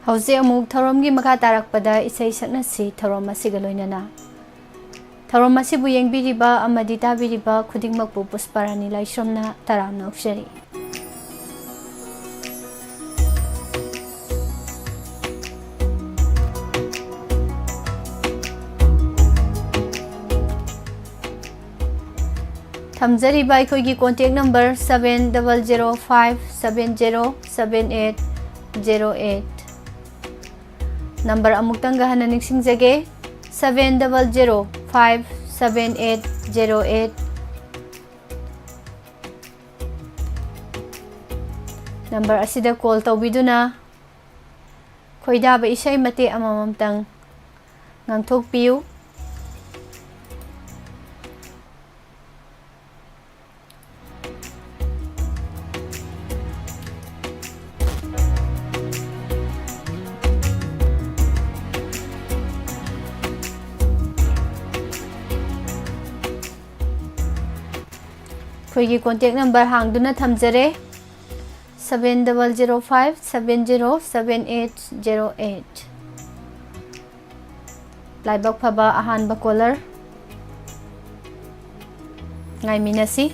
ꯍꯧꯖꯤꯛ ꯑꯃꯨꯛ ꯊꯧꯔꯝꯒꯤ ꯃꯈꯥ ꯇꯥꯔꯛꯄꯗ ꯏꯁꯩ ꯁꯛꯅꯁꯤ ꯊꯧꯔꯝ ꯑꯁꯤꯒ ꯂꯣꯏꯅꯅ ꯊꯧꯔꯝ ꯑꯁꯤꯕꯨ ꯌꯦꯡꯕꯤꯔꯤꯕ ꯑꯃꯗꯤ ꯇꯥꯕꯤꯔꯤꯕ ꯈꯨꯗꯤꯡꯃꯛꯄꯨ ꯄꯨꯁꯄꯥꯔꯥꯅꯤ ꯂꯥꯏꯁ꯭ꯔꯝꯅ ꯇꯔꯥꯝꯅ ꯑꯣꯛꯆꯔꯤ ꯊꯝꯖꯔꯤꯕ ꯑꯩꯈꯣꯏꯒꯤ ꯀꯣꯟꯇꯦꯛ ꯅꯝꯕꯔ 7005707808 ꯅꯝꯕꯔ ꯑꯃꯨꯛꯇꯪꯒ ꯍꯟꯅ ꯅꯤꯡꯁꯤꯡꯖꯒꯦ 70057808 ꯅꯝꯕꯔ ꯑꯁꯤꯗ ꯀꯣꯜ ꯇꯧꯕꯤꯗꯨꯅ ꯈꯣꯏꯗꯥꯕ ꯏꯁꯩ ꯃꯇꯦꯛ ꯑꯃꯃꯝꯇꯪ ꯉꯥꯡꯊꯣꯛꯄꯤꯌꯨ ꯑꯩꯈꯣꯏꯒꯤ ꯀꯣꯟꯇꯦꯛ ꯅꯝꯕꯔ ꯍꯥꯡꯗꯨꯅ ꯊꯝꯖꯔꯦ 7005707808 ꯂꯥꯏꯕꯛ ꯐꯕ ꯑꯍꯥꯟꯕ ꯀꯣꯂꯔ ꯉꯥꯏꯃꯤꯟꯅꯁꯤ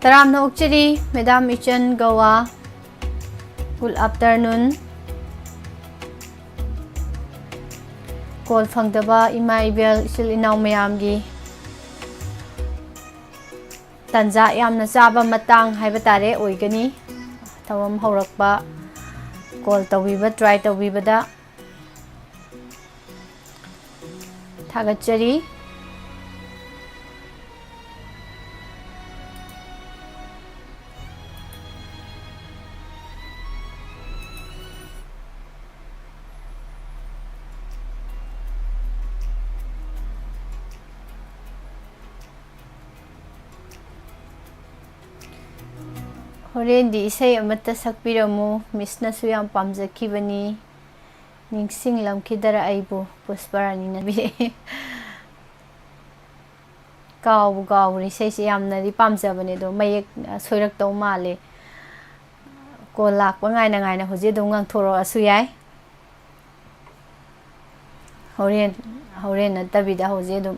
ꯇꯔꯥꯝꯅ ꯑꯣꯛꯆꯔꯤ ꯃꯦꯗꯥꯝ ꯏꯆꯟ ꯒꯋꯥ ꯒꯨꯗ ꯑꯥꯐꯇꯔꯅꯨꯟ ꯀꯣꯜ ꯐꯪꯗꯕ ꯏꯃꯥ ꯏꯕꯦꯜ ꯏꯆꯤꯜ ꯏꯅꯥꯎ ꯃꯌꯥꯝꯒꯤ ꯇꯟꯖꯥ ꯌꯥꯝꯅ ꯆꯥꯕ ꯃꯇꯥꯡ ꯍꯥꯏꯕ ꯇꯥꯔꯦ ꯑꯣꯏꯒꯅꯤ ꯊꯧꯔꯝ ꯍꯧꯔꯛꯄ ꯀꯣꯜ ꯇꯧꯕꯤꯕ ꯇ꯭ꯔꯥꯏ ꯇꯧꯕꯤꯕꯗ ꯊꯥꯒꯠꯆꯔꯤ ꯍꯣꯔꯦꯟꯗꯤ ꯏꯁꯩ ꯑꯃꯠꯇ ꯁꯛꯄꯤꯔꯝꯃꯨ ꯃꯤꯁꯅꯁꯨ ꯌꯥꯝ ꯄꯥꯝꯖꯈꯤꯕꯅꯤ ꯅꯤꯡꯁꯤꯡꯂꯝꯈꯤꯗꯔ ꯑꯩꯕꯨ ꯄꯨꯁꯄꯥꯔꯥꯅꯤꯅ ꯕꯤꯔꯛꯑꯦ ꯀꯥꯎꯕꯨ ꯀꯥꯎꯔꯦ ꯏꯁꯩꯁꯦ ꯌꯥꯝꯅꯗꯤ ꯄꯥꯝꯖꯕꯅꯦ ꯑꯗꯣ ꯃꯌꯦꯛ ꯁꯣꯏꯔꯛꯇꯧ ꯃꯥꯜꯂꯦ ꯀꯣꯜ ꯂꯥꯛꯄ ꯉꯥꯏꯅ ꯉꯥꯏꯅ ꯍꯧꯖꯤꯛ ꯑꯗꯨꯝ ꯉꯥꯡꯊꯣꯔꯛꯑꯁꯨ ꯌꯥꯏ ꯍꯣꯔꯦꯟ ꯅꯠꯇꯕꯤꯗ ꯍꯧꯖꯤꯛ ꯑꯗꯨꯝ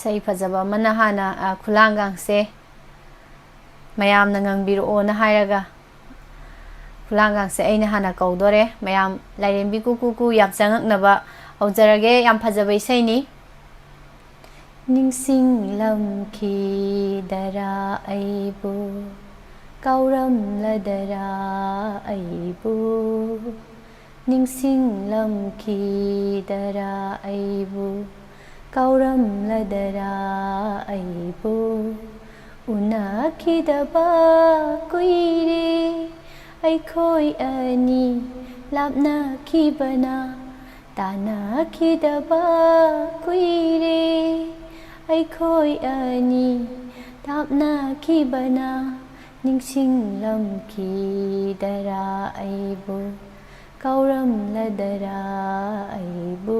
ꯏꯁꯩ ꯐꯖꯕ ꯑꯃꯅ ꯍꯥꯟꯅ ꯈꯨꯂꯥꯡꯒꯥꯡꯁꯦ ꯃꯌꯥꯝꯅ ꯉꯪꯕꯤꯔꯛꯑꯣꯅ ꯍꯥꯏꯔꯒ ꯈꯨꯂꯥꯡꯒꯥꯡꯁꯦ ꯑꯩꯅ ꯍꯥꯟꯅ ꯀꯧꯗꯣꯔꯦ ꯃꯌꯥꯝ ꯂꯥꯏꯔꯦꯝꯕꯤ ꯀꯨꯀꯨ ꯌꯥꯝ ꯆꯪꯉꯛꯅꯕ ꯍꯧꯖꯔꯒꯦ ꯌꯥꯝ ꯐꯖꯕ ꯏꯁꯩꯅꯤ ꯅꯤꯡꯁꯤꯡꯂꯝꯈꯤꯗꯔꯥ ꯑꯩꯕꯨ ꯀꯥꯎꯔꯝꯂꯗꯔꯥ ꯑꯩꯕꯨ ꯅꯤꯡꯁꯤꯡꯂꯝꯈꯤꯗꯔꯥ ꯑꯩꯕꯨ ꯀꯥꯎꯔꯝꯂꯗꯔꯥ ꯑꯩꯕꯨ ꯎꯅꯈꯤꯗꯕ ꯀꯨꯏꯔꯦ ꯑꯩꯈꯣꯏ ꯑꯅꯤ ꯂꯥꯞꯅꯈꯤꯕꯅ ꯇꯥꯟꯅꯈꯤꯗꯕ ꯀꯨꯏꯔꯦ ꯑꯩꯈꯣꯏ ꯑꯅꯤ ꯊꯥꯞꯅꯈꯤꯕꯅ ꯅꯤꯡꯁꯤꯡꯂꯝꯈꯤꯗꯔꯥ ꯑꯩꯕꯨ ꯀꯥꯎꯔꯝꯂꯗꯔꯥ ꯑꯩꯕꯨ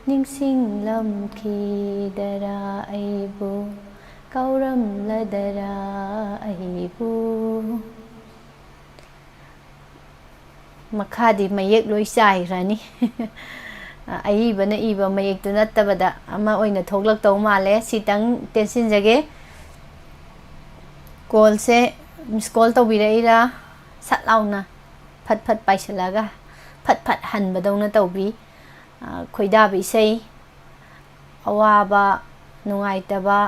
ꯅꯤꯡꯁꯤꯡꯂꯝꯈꯤꯗꯔꯥ ꯑꯩꯕꯨ ꯀꯧꯔꯝꯂꯗꯔꯥ ꯑꯩꯕꯨ ꯃꯈꯥꯗꯤ ꯃꯌꯦꯛ ꯂꯣꯏ ꯆꯥꯏꯈ꯭ꯔꯅꯤ ꯑꯏꯕꯅ ꯏꯕ ꯃꯌꯦꯛꯇꯨ ꯅꯠꯇꯕꯗ ꯑꯃ ꯑꯣꯏꯅ ꯊꯣꯛꯂꯛꯇꯧ ꯃꯥꯜꯂꯦ ꯁꯤꯇꯪ ꯇꯦꯟꯁꯤꯟꯖꯒꯦ ꯀꯣꯜꯁꯦ ꯃꯤꯁ ꯀꯣꯜ ꯇꯧꯕꯤꯔꯛꯏꯔꯥ ꯁꯠ ꯂꯥꯎꯅ ꯐꯠ ꯐꯠ ꯄꯥꯏꯁꯤꯜꯂꯒ ꯐꯠ ꯐꯠ ꯍꯟꯕꯗꯧꯅ ꯇꯧꯕꯤ ꯈꯣꯏꯗꯥꯕ ꯏꯁꯩ ꯑꯋꯥꯕ ꯅꯨꯡꯉꯥꯏꯇꯕ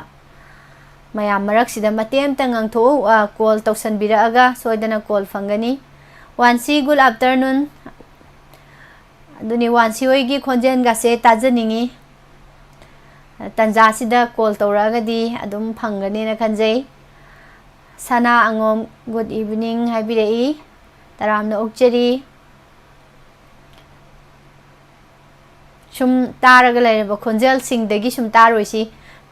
ꯃꯌꯥꯝ ꯃꯔꯛꯁꯤꯗ ꯃꯇꯦꯛ ꯑꯃꯇ ꯉꯥꯡꯊꯣꯛꯎ ꯀꯣꯜ ꯇꯧꯁꯟꯕꯤꯔꯛꯑꯒ ꯁꯣꯏꯗꯅ ꯀꯣꯜ ꯐꯪꯒꯅꯤ ꯋꯥꯟꯁꯤ ꯒꯨꯗ ꯑꯥꯐꯇꯔꯅꯨꯟ ꯑꯗꯨꯅꯤ ꯋꯥꯟꯁꯤ ꯍꯣꯏꯒꯤ ꯈꯣꯟꯖꯦꯜꯒꯁꯦ ꯇꯥꯖꯅꯤꯡꯉꯤ ꯇꯟꯖꯥꯁꯤꯗ ꯀꯣꯜ ꯇꯧꯔꯛꯑꯒꯗꯤ ꯑꯗꯨꯝ ꯐꯪꯒꯅꯦꯅ ꯈꯟꯖꯩ ꯁꯅꯥ ꯑꯉꯣꯝ ꯒꯨꯗ ꯏꯚꯤꯅꯤꯡ ꯍꯥꯏꯕꯤꯔꯛꯏ ꯇꯔꯥꯝꯅ ꯑꯣꯛꯆꯔꯤ ꯁꯨꯝ ꯇꯥꯔꯒ ꯂꯩꯔꯕ ꯈꯣꯟꯖꯦꯜꯁꯤꯡꯗꯒꯤ ꯁꯨꯝ ꯇꯥꯔꯣꯏꯁꯤ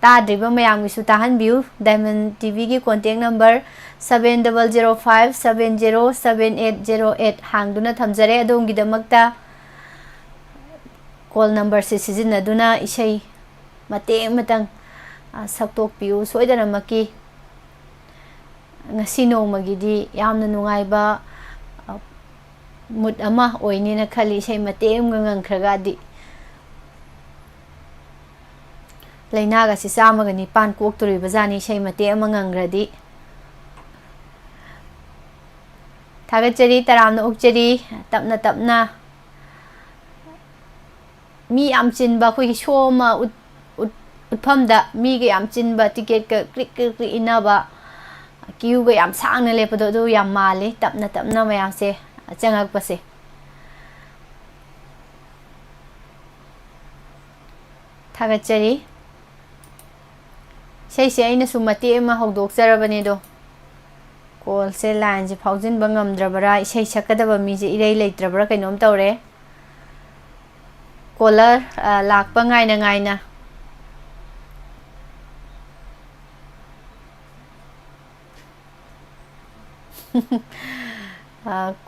ꯇꯥꯗ꯭ꯔꯤꯕ ꯃꯌꯥꯝꯒꯤꯁꯨ ꯇꯥꯍꯟꯕꯤꯌꯨ ꯗꯥꯏꯃꯟ ꯇꯤꯚꯤꯒꯤ ꯀꯣꯟꯇꯦꯛ ꯅꯝꯕꯔ 7005707808 ꯍꯥꯡꯗꯨꯅ ꯊꯝꯖꯔꯦ ꯑꯗꯣꯝꯒꯤꯗꯃꯛꯇ ꯀꯣꯜ ꯅꯝꯕꯔꯁꯦ ꯁꯤꯖꯤꯟꯅꯗꯨꯅ ꯏꯁꯩ ꯃꯇꯦꯛ ꯑꯃꯇꯪ ꯁꯛꯇꯣꯛꯄꯤꯌꯨ ꯁꯣꯏꯗꯅꯃꯛꯀꯤ ꯉꯁꯤ ꯅꯣꯡꯃꯒꯤꯗꯤ ꯌꯥꯝꯅ ꯅꯨꯡꯉꯥꯏꯕ ꯃꯨꯠ ꯑꯃ ꯑꯣꯏꯅꯦꯅ ꯈꯜꯂꯤ ꯏꯁꯩ ꯃꯇꯦꯛ ꯑꯃꯒ ꯉꯪꯈ꯭ꯔꯒꯗꯤ ꯂꯩꯅꯥꯒꯁꯤ 109 ꯀꯣꯛꯇꯣꯔꯤꯕꯖꯥꯠꯅꯤ ꯏꯁꯩ ꯃꯇꯦꯛ ꯑꯃ ꯉꯪꯈ꯭ꯔꯗꯤ ꯊꯥꯒꯠꯆꯔꯤ ꯇꯔꯥꯝꯅ ꯑꯣꯛꯆꯔꯤ ꯇꯞꯅ ꯇꯞꯅ ꯃꯤ ꯌꯥꯝ ꯆꯤꯟꯕ ꯑꯩꯈꯣꯏꯒꯤ ꯁꯣ ꯑꯃ ꯎꯠꯐꯝꯗ ꯃꯤꯒ ꯌꯥꯝ ꯆꯤꯟꯕ ꯇꯤꯀꯦꯠꯀ ꯀ꯭ꯔꯤꯛ ꯀ꯭ꯔꯤꯛ ꯀ꯭ꯔꯤꯛ ꯏꯟꯅꯕ ꯀ꯭ꯌꯨꯒ ꯌꯥꯝ ꯁꯥꯡꯅ ꯂꯦꯞꯄꯗꯣ ꯑꯗꯨ ꯌꯥꯝ ꯃꯥꯜꯂꯤ ꯇꯞꯅ ꯇꯞꯅ ꯃꯌꯥꯝꯁꯦ ꯆꯪꯉꯛꯄꯁꯦ ꯊꯥꯒꯠꯆꯔꯤ ꯏꯁꯩꯁꯦ ꯑꯩꯅꯁꯨ ꯃꯇꯦꯛ ꯑꯃ ꯍꯧꯗꯣꯛꯆꯔꯕꯅꯦ ꯑꯗꯣ ꯀꯣꯜꯁꯦ ꯂꯥꯏꯟꯁꯦ ꯐꯥꯎꯖꯤꯟꯕ ꯉꯝꯗ꯭ꯔꯕꯔꯥ ꯏꯁꯩ ꯁꯛꯀꯗꯕ ꯃꯤꯁꯦ ꯏꯔꯩ ꯂꯩꯇ꯭ꯔꯕ꯭ꯔꯥ ꯀꯩꯅꯣꯝ ꯇꯧꯔꯦ ꯀꯣꯂꯔ ꯂꯥꯛꯄ ꯉꯥꯏꯅ ꯉꯥꯏꯅ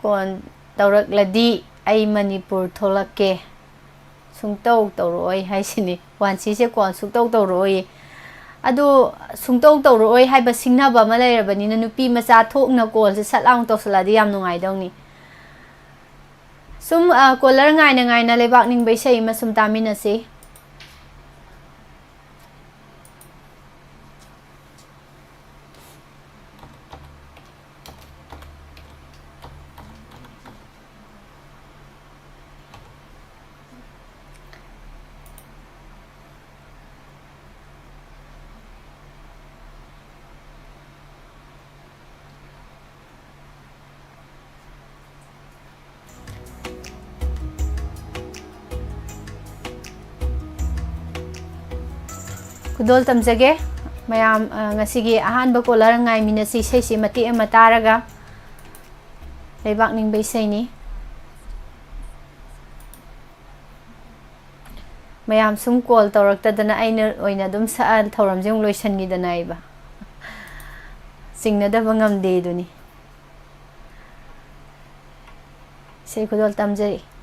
ꯀꯣꯟ ꯇꯧꯔꯛꯂꯗꯤ ꯑꯩ ꯃꯅꯤꯄꯨꯔ ꯊꯣꯛꯂꯛꯀꯦ ꯁꯨꯡꯇꯧ ꯇꯧꯔꯛꯑꯣꯏ ꯍꯥꯏꯁꯤꯅꯤ ꯋꯥꯟꯁꯤꯁꯦ ꯀꯣꯟ ꯁꯨꯡꯇꯧ ꯇꯧꯔꯛꯑꯣꯏ ꯑꯗꯨ ꯁꯨꯡꯇꯧ ꯇꯧꯔꯛꯑꯣꯏ ꯍꯥꯏꯕ ꯁꯤꯡꯅꯕ ꯑꯃ ꯂꯩꯔꯕꯅꯤꯅ ꯅꯨꯄꯤ ꯃꯆꯥ ꯊꯣꯛꯅ ꯀꯣꯜꯁꯦ ꯁꯠ ꯂꯥꯎꯅ ꯇꯧꯁꯜꯂꯛꯑꯗꯤ ꯌꯥꯝ ꯅꯨꯡꯉꯥꯏꯗꯧꯅꯤ ꯁꯨꯝ ꯀꯣꯂꯔ ꯉꯥꯏꯅ ꯉꯥꯏꯅ ꯂꯩꯕꯥꯛ ꯅꯤꯡꯕ ꯏꯁꯩ ꯑꯃ ꯁꯨꯝ ꯇꯥꯃꯤꯟꯅꯁꯤ ꯈꯨꯗꯣꯜ ꯇꯝꯖꯒꯦ ꯃꯌꯥꯝ ꯉꯁꯤꯒꯤ ꯑꯍꯥꯟꯕ ꯀꯣꯂꯔ ꯉꯥꯏꯃꯤꯟꯅꯁꯤ ꯏꯁꯩꯁꯤ ꯃꯇꯦꯛ ꯑꯃ ꯇꯥꯔꯒ ꯂꯩꯕꯥꯛ ꯅꯤꯡꯕ ꯏꯁꯩꯅꯤ ꯃꯌꯥꯝ ꯁꯨꯝ ꯀꯣꯜ ꯇꯧꯔꯛꯇꯗꯅ ꯑꯩꯅ ꯑꯣꯏꯅ ꯑꯗꯨꯝ ꯁꯛꯑ ꯊꯧꯔꯝꯁꯦ ꯑꯃꯨꯛ ꯂꯣꯏꯁꯤꯟꯈꯤꯗꯅ ꯑꯩꯕ ꯆꯤꯡꯅꯗꯕ ꯉꯝꯗꯦ ꯑꯗꯨꯅꯤ ꯏꯁꯩ ꯈꯨꯗꯣꯜ ꯇꯝꯖꯔꯤ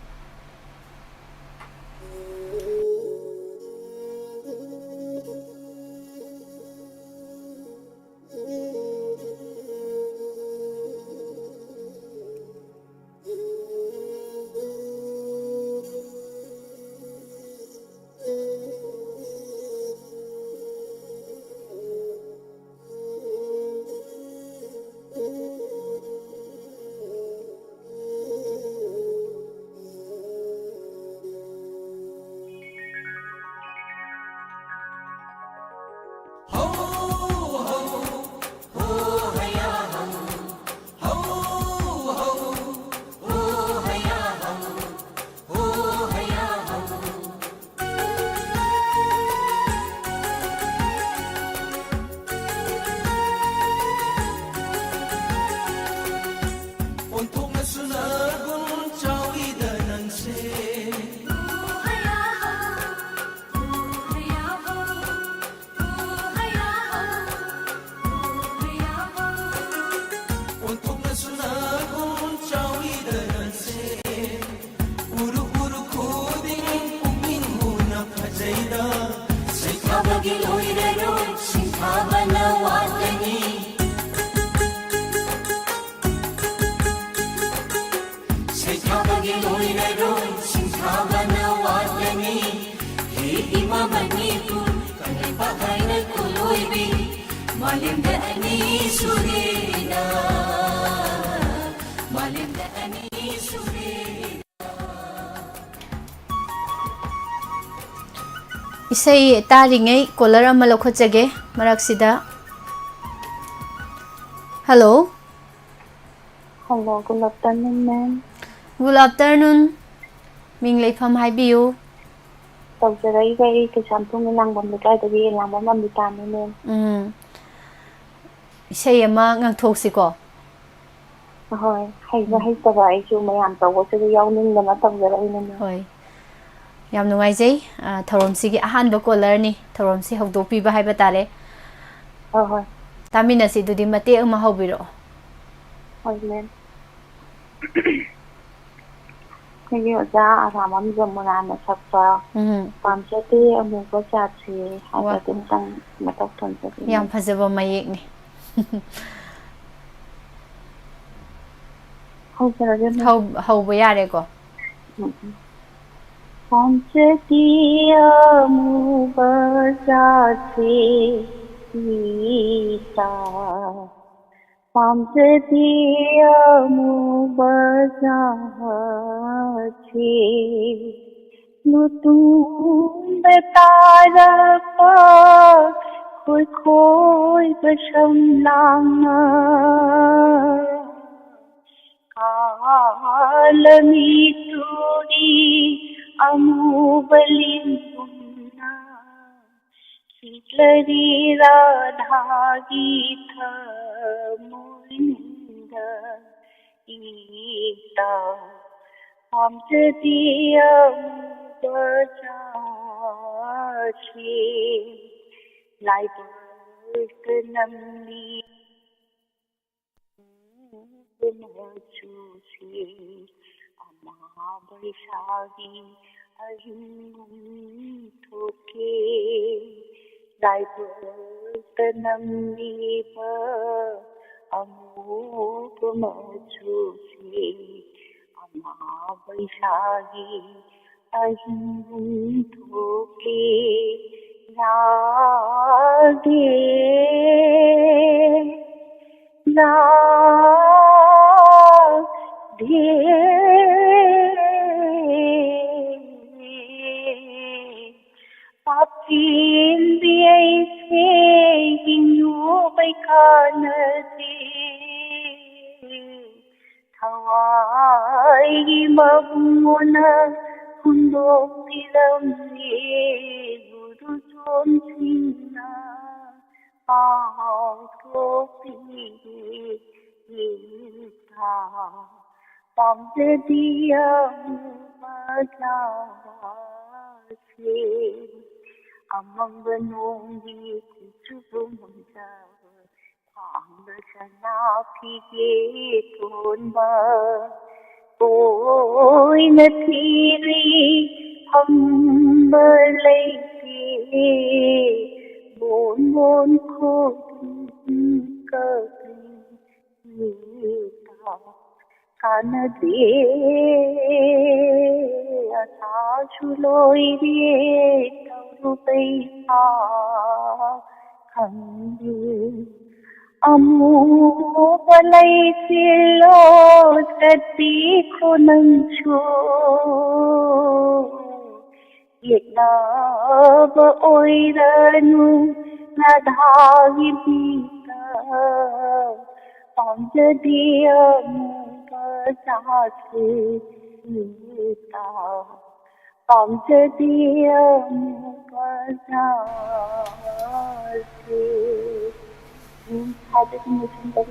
Gil hoy de noche, Isai taringai caller ama lokhojage maraksida. Hello. Hello, good afternoon, ma'am. Good afternoon. Ming leifam haibiu. Tawjarai gai ke sampung langbam lekai tadi langbam ambitani, ma'am. Isai ama ngangthok ko. Hoi, hay taba ai chu mayam tawo se yawning lama tawjarai ne. Hoi. Yam nungaijai thorom sigi ahanba caller ni thorom si hawdokpi ba haiba tare. Hoi. Tamina si dudi mate ama hawbiro. Hoi, ma'am. Kaya oja aramam jamuna na saksa. Pamjati amuba chatsi habatin tang matak tonsa. Yam phajaba mayek ni. Hawba yare ko. Pamjati amuba chatsi Nita Pamjati amuba chatsi Nutun betara pa khoi khoi basham langa Kalami turi amubalin punna Hitlari radha gita muinda ita Pamjati amubajashi Lai namni Chusi Amabaishagi Ahim Thoke Daiputanamni Pa Amupama Chusi Amabaishagi Ahim Thoke Radhe Apindiyai sehinu baikanati Thawai mabuna hundoktiramne Guru Jonsina Aatopi Ita Pamjati amubajasi Amanganongi kuchubumja Pangdasana pige tonba Koi nathiri hambalaipi Bon bon khotun kabhi Nita Kanade Asachuloi re Taurupai pa Khandi Amubalai silo Sati khonangcho Yeknaba oiranu Radhavita Pamjati amubajasi Nita Pamjati amubajasi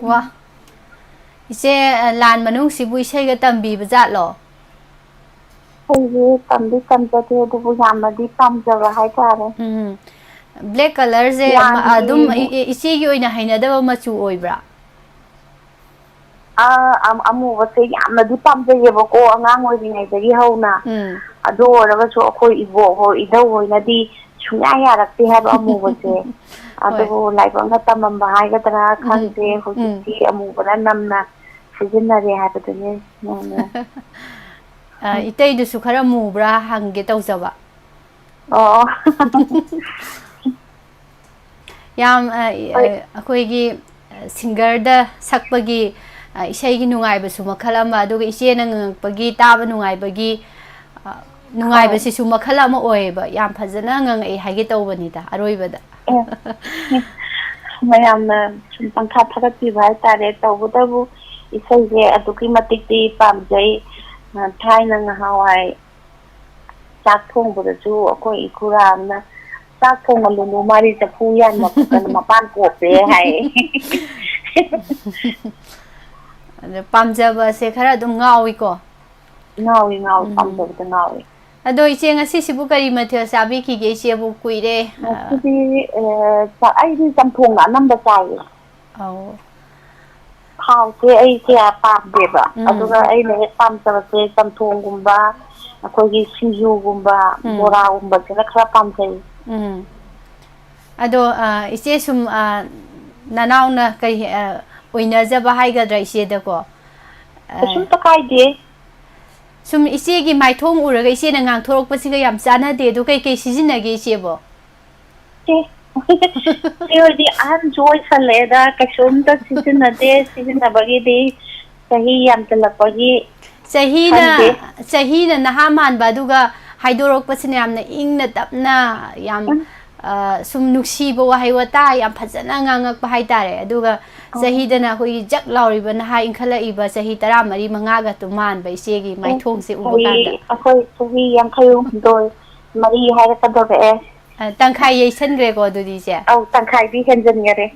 Wah ise lan manung sibu isai ga tambi bajat lo tambi tamjate adubu yamadi pamjaba haitare black color je adum isi gi oina hainadaba machu oibra amubase yamadi pamjayebako angang oiringaidagi hauna ado oragasu akhoi ibo ho idau hoinadi sunya yarakte haba amubase ado laibanga tamamba haigadra khangse hojiti amubana namna sijinare habadune itei du su khara mubra hangge tawjaba ꯌꯥꯝ ꯑꯩꯈꯣꯏꯒꯤ ꯁꯤꯡꯒꯔꯗ ꯁꯛꯄꯒꯤ ꯏꯁꯩꯒꯤ ꯅꯨꯡꯉꯥꯏꯕꯁꯨ ꯃꯈꯜ ꯑꯃ ꯑꯗꯨꯒ ꯏꯆꯦꯅ ꯉꯪꯉꯛꯄꯒꯤ ꯇꯥꯕ ꯅꯨꯡꯉꯥꯏꯕꯒꯤ ꯅꯨꯡꯉꯥꯏꯕꯁꯤꯁꯨ ꯃꯈꯜ ꯑꯃ ꯑꯣꯏꯌꯦꯕ ꯌꯥꯝ ꯐꯖꯅ ꯉꯪꯉꯛꯑꯦ ꯍꯥꯏꯒꯦ ꯇꯧꯕꯅꯤꯗ ꯑꯔꯣꯏꯕꯗ ꯃꯌꯥꯝꯅ ꯁꯨꯝ ꯄꯪꯊꯥ ꯊꯥꯒꯠꯄꯤꯕ ꯍꯥꯏꯇꯥꯔꯦ ꯇꯧꯕꯇꯕꯨ ꯏꯁꯩꯁꯦ ꯑꯗꯨꯛꯀꯤ ꯃꯇꯤꯛꯇꯤ ꯄꯥꯝꯖꯩ ꯊꯥꯏꯅ ꯉꯍꯥꯟꯋꯥꯏ ꯆꯥꯛ ꯊꯣꯡꯕꯗꯁꯨ ꯑꯩꯈꯣꯏ ꯏꯈꯨꯔꯥꯝꯅ ꯆꯥꯛ ꯊꯣꯡꯍꯜꯂꯨꯅꯨ ꯃꯥꯔꯤ ꯆꯐꯨ ꯌꯥꯟꯃꯛꯇꯅ ꯃꯄꯥꯟ ꯀꯣꯞꯄꯦ ꯍꯥꯏ ꯑꯗ ꯄꯥꯝꯖꯕꯁꯦ ꯈꯔ ꯑꯗꯨꯝ ꯉꯥꯎꯏꯀꯣ ꯉꯥꯎꯏ ꯄꯥꯝꯖꯕꯗ ꯉꯥꯎꯏ ꯑꯗꯣ ꯏꯆꯦ ꯉꯁꯤꯁꯤꯕꯨ ꯀꯔꯤ ꯃꯊꯦꯜ ꯆꯥꯕꯤꯈꯤꯒꯦ ꯏꯆꯦꯕꯨ ꯀꯨꯏꯔꯦ ꯉꯁꯤꯗꯤ ꯑꯩꯗꯤ ꯆꯝꯊꯣꯡꯅ ꯑꯅꯝꯕ ꯆꯥꯏꯌꯦ ꯑꯧ ꯊꯥꯎꯁꯦ ꯑꯩ ꯀꯌꯥ ꯄꯥꯝꯗꯦꯕ ꯑꯗꯨꯒ ꯑꯩꯅ ꯍꯦꯛ ꯄꯥꯝꯖꯕꯁꯦ ꯆꯝꯊꯣꯡꯒꯨꯝꯕ ꯑꯩꯈꯣꯏꯒꯤ ꯁꯤꯡꯖꯨꯒꯨꯝꯕ ꯕꯣꯔꯥꯒꯨꯝꯕꯁꯤꯅ ꯈꯔ ꯄꯥꯝꯖꯩ ꯑꯗꯣ ꯏꯆꯦ ꯁꯨꯝ ꯅꯅꯥꯎꯅ ꯀꯩ ꯑꯣꯏꯅꯖꯕ ꯍꯥꯏꯒꯗ꯭ꯔꯥ ꯏꯆꯦꯗꯀꯣ ꯀꯩꯁꯨꯝꯇ ꯀꯥꯏꯗꯦ ꯁꯨꯝ ꯏꯆꯦꯒꯤ ꯃꯥꯏꯊꯣꯡ ꯎꯔꯒ ꯏꯆꯦꯅ ꯉꯥꯡꯊꯣꯔꯛꯄꯁꯤꯒ ꯌꯥꯝ ꯆꯥꯟꯅꯗꯦ ꯑꯗꯣ ꯀꯩꯀꯩ ꯁꯤꯖꯤꯟꯅꯒꯦ ꯏꯆꯦꯕꯣ ꯏꯆꯦ ꯍꯣꯏꯗꯤ ꯑꯍꯟꯁꯨ ꯑꯣꯏꯁꯜꯂꯛꯑꯦꯗ ꯀꯩꯁꯨꯝꯇ ꯁꯤꯖꯤꯟꯅꯗꯦ ꯁꯤꯖꯤꯟꯅꯕꯒꯤꯗꯤ ꯆꯍꯤ ꯌꯥꯝꯁꯤꯜꯂꯛꯄꯒꯤ ꯆꯍꯤꯅ ꯅꯍꯥ ꯃꯥꯟꯕ ꯑꯗꯨꯒ ꯍꯥꯏꯗꯣꯔꯛꯄꯁꯤꯅ ꯌꯥꯝꯅ ꯏꯪꯅ ꯇꯞꯅ ꯌꯥꯝ ꯁꯨꯝ ꯅꯨꯡꯁꯤꯕ ꯋꯥꯍꯩ ꯋꯥꯇꯥ ꯌꯥꯝ ꯐꯖꯅ ꯉꯥꯡꯉꯛꯄ ꯍꯥꯏꯇꯥꯔꯦ ꯑꯗꯨꯒ ꯆꯍꯤꯗꯅ ꯑꯩꯈꯣꯏꯒꯤ ꯖꯛ ꯂꯥꯎꯔꯤꯕ ꯅꯍꯥ ꯏꯟꯈꯠꯂꯛꯏꯕ ꯆꯍꯤ 14-15ꯒꯇꯨ ꯃꯥꯟꯕ ꯏꯆꯦꯒꯤ ꯃꯥꯏꯊꯣꯡꯁꯦ ꯎꯕ ꯀꯥꯟꯗ ꯑꯩꯈꯣꯏ ꯆꯍꯤ 53 ꯍꯥꯏꯔꯛꯀꯗꯧꯔꯛꯑꯦ ꯇꯪꯈꯥꯏ ꯌꯩꯁꯟꯈ꯭ꯔꯦꯀꯣ ꯑꯗꯨꯗꯤ ꯏꯆꯦ ꯑꯧ ꯇꯪꯈꯥꯏꯗꯤ ꯍꯦꯟꯖꯟꯈꯔꯦ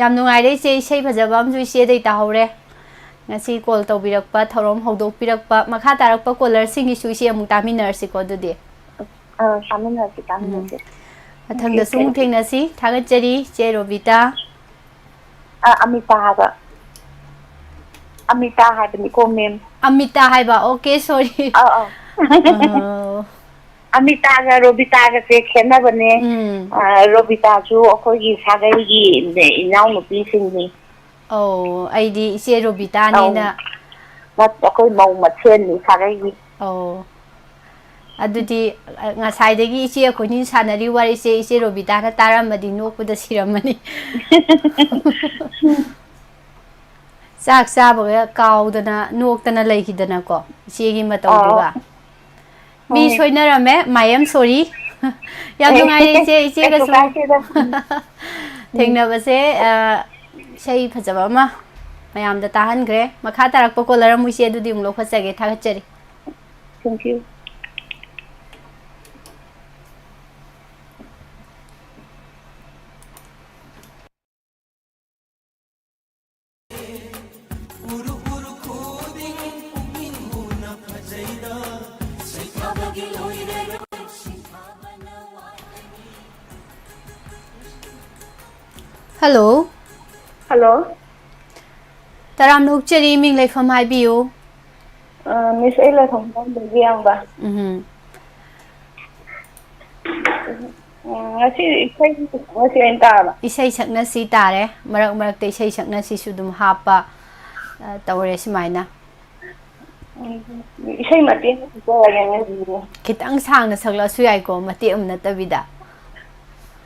ꯌꯥꯝ ꯅꯨꯡꯉꯥꯏꯔꯦ ꯏꯆꯦ ꯏꯁꯩ ꯐꯖꯕ ꯑꯃꯁꯨ ꯏꯆꯦꯗꯩ ꯇꯥꯍꯧꯔꯦ ꯉꯁꯤ ꯀꯣꯜ ꯇꯧꯕꯤꯔꯛꯄ ꯊꯧꯔꯝ ꯍꯧꯗꯣꯛꯄꯤꯔꯛꯄ ꯃꯈꯥ ꯇꯥꯔꯛꯄ ꯀꯣꯂꯔꯁꯤꯡꯒꯤꯁꯨ ꯏꯆꯦ ꯑꯃꯨꯛ ꯇꯥꯃꯤꯟꯅꯔꯁꯤꯀꯣ ꯑꯗꯨꯗꯤ ꯇꯥꯃꯤꯟꯅꯁꯤ ꯃꯊꯪꯗꯁꯨ ꯑꯃꯨꯛ ꯊꯦꯡꯅꯁꯤ ꯊꯥꯒꯠꯆꯔꯤ ꯏꯆꯦ ꯔꯣꯕꯤꯇꯥ ꯑꯃꯤꯇꯥ ꯍꯥꯏꯕ ꯑꯃꯤꯇꯥ ꯍꯥꯏꯕꯅꯤꯀꯣ ꯃꯦꯝ ꯑꯃꯤꯇꯥ ꯍꯥꯏꯕ ꯑꯣꯀꯦ ꯁꯣꯔꯤ ꯑꯧ ꯑꯃꯤꯇꯥꯒ ꯔꯣꯕꯤꯇꯥꯒꯁꯦ ꯈꯦꯠꯅꯕꯅꯦ ꯔꯣꯕꯤꯇꯥꯁꯨ ꯑꯩꯈꯣꯏꯒꯤ ꯁꯥꯒꯩꯒꯤ ꯏꯅꯥꯎꯅꯨꯄꯤꯁꯤꯡꯅꯤ ꯑꯧ ꯑꯩꯗꯤ ꯏꯆꯦ ꯑꯧ ꯔꯣꯕꯤꯇꯥꯅꯦꯅ ꯑꯩꯈꯣꯏ ꯃꯧ ꯃꯁꯦꯟꯅꯤ ꯁꯥꯒꯩꯒꯤ ꯑꯧ ꯑꯗꯨꯗꯤ ꯉꯁꯥꯏꯗꯒꯤ ꯏꯆꯦ ꯑꯩꯈꯣꯏꯅꯤ ꯁꯥꯟꯅꯔꯤ ꯋꯥꯔꯤꯁꯦ ꯏꯆꯦ ꯔꯣꯕꯤꯇꯥꯅ ꯇꯥꯔꯝꯃꯗꯤ ꯅꯣꯛꯄꯗ ꯁꯤꯔꯝꯃꯅꯤ ꯆꯥꯛ ꯆꯥꯕꯒ ꯀꯥꯎꯗꯅ ꯅꯣꯛꯇꯅ ꯂꯩꯈꯤꯗꯅꯀꯣ ꯏꯆꯦꯒꯤ ꯃꯇꯧꯗꯨꯒ ꯃꯤ ꯁꯣꯏꯅꯔꯝꯃꯦ ꯃꯥꯏꯑꯦꯝ ꯁꯣꯔꯤ ꯌꯥꯝ ꯅꯨꯡꯉꯥꯏꯔꯦ ꯀꯩꯁꯨ ꯏꯆꯦꯒꯁꯨ ꯀꯥꯏꯗꯦꯗ ꯊꯦꯡꯅꯕꯁꯦ ꯏꯁꯩ ꯐꯖꯕ ꯑꯃ ꯃꯌꯥꯝꯗ ꯇꯥꯍꯟꯈ꯭ꯔꯦ ꯃꯈꯥ ꯇꯥꯔꯛꯄ ꯀꯣꯂꯔ ꯑꯃꯨꯛ ꯏꯆꯦ ꯑꯗꯨꯗꯤ ꯑꯃꯨꯛ ꯂꯧꯈꯠꯆꯒꯦ ꯊꯥꯒꯠꯆꯔꯤ ꯊꯦꯡꯀ꯭ꯌꯨ ꯍꯜꯂꯣ ꯍꯜꯂꯣ ꯇꯔꯥꯝꯅ ꯑꯣꯛꯆꯔꯤ ꯃꯤꯡ ꯂꯩꯐꯝ ꯍꯥꯏꯕꯤꯌꯨ ꯃꯤꯁ ꯑꯩ ꯂꯩꯐꯝ ꯌꯥꯝꯕ ꯉꯁꯤ ꯏꯁꯩ ꯉꯁꯤ ꯑꯩꯅ ꯇꯥꯔꯕ ꯏꯁꯩ ꯁꯛꯅꯁꯤ ꯇꯥꯔꯦ ꯃꯔꯛ ꯃꯔꯛꯇ ꯏꯁꯩ ꯁꯛꯅꯁꯤꯁꯨ ꯑꯗꯨꯝ ꯍꯥꯞꯄ ꯇꯧꯔꯦ ꯁꯨꯃꯥꯏꯅ ꯏꯁꯩ ꯃꯇꯦꯛ ꯁꯛꯆꯔꯒꯦ ꯈꯤꯇꯪ ꯁꯥꯡꯅ ꯁꯛꯂꯛꯑꯁꯨ ꯌꯥꯏꯀꯣ ꯃꯇꯦꯛ ꯑꯃ ꯅꯠꯇꯕꯤꯗ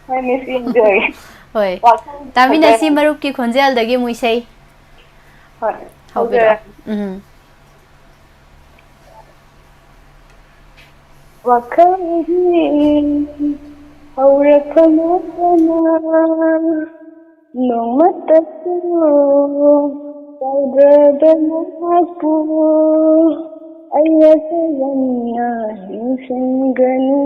ꯍꯣꯏ ꯃꯤꯁ ꯌꯦꯡꯖꯒꯦ ꯍꯣꯏ ꯋꯥꯈꯜ ꯇꯥꯃꯤꯟꯅꯁꯤ ꯐꯖꯔꯦ ꯃꯔꯨꯞꯀꯤ ꯈꯣꯟꯖꯦꯜꯗꯒꯤ ꯑꯃꯨꯛ ꯏꯁꯩ ꯍꯣꯏ ꯍꯧꯕꯤꯔꯛꯑꯣ ꯋꯥꯈꯜꯒꯤ ꯍꯧꯔꯛꯐꯝꯗꯅ ꯅꯣꯡꯃꯇꯁꯨ ꯀꯥꯎꯗ꯭ꯔꯕ ꯑꯩꯅꯁꯨ ꯌꯥꯝꯅ ꯅꯤꯡꯁꯤꯡꯒꯅꯤ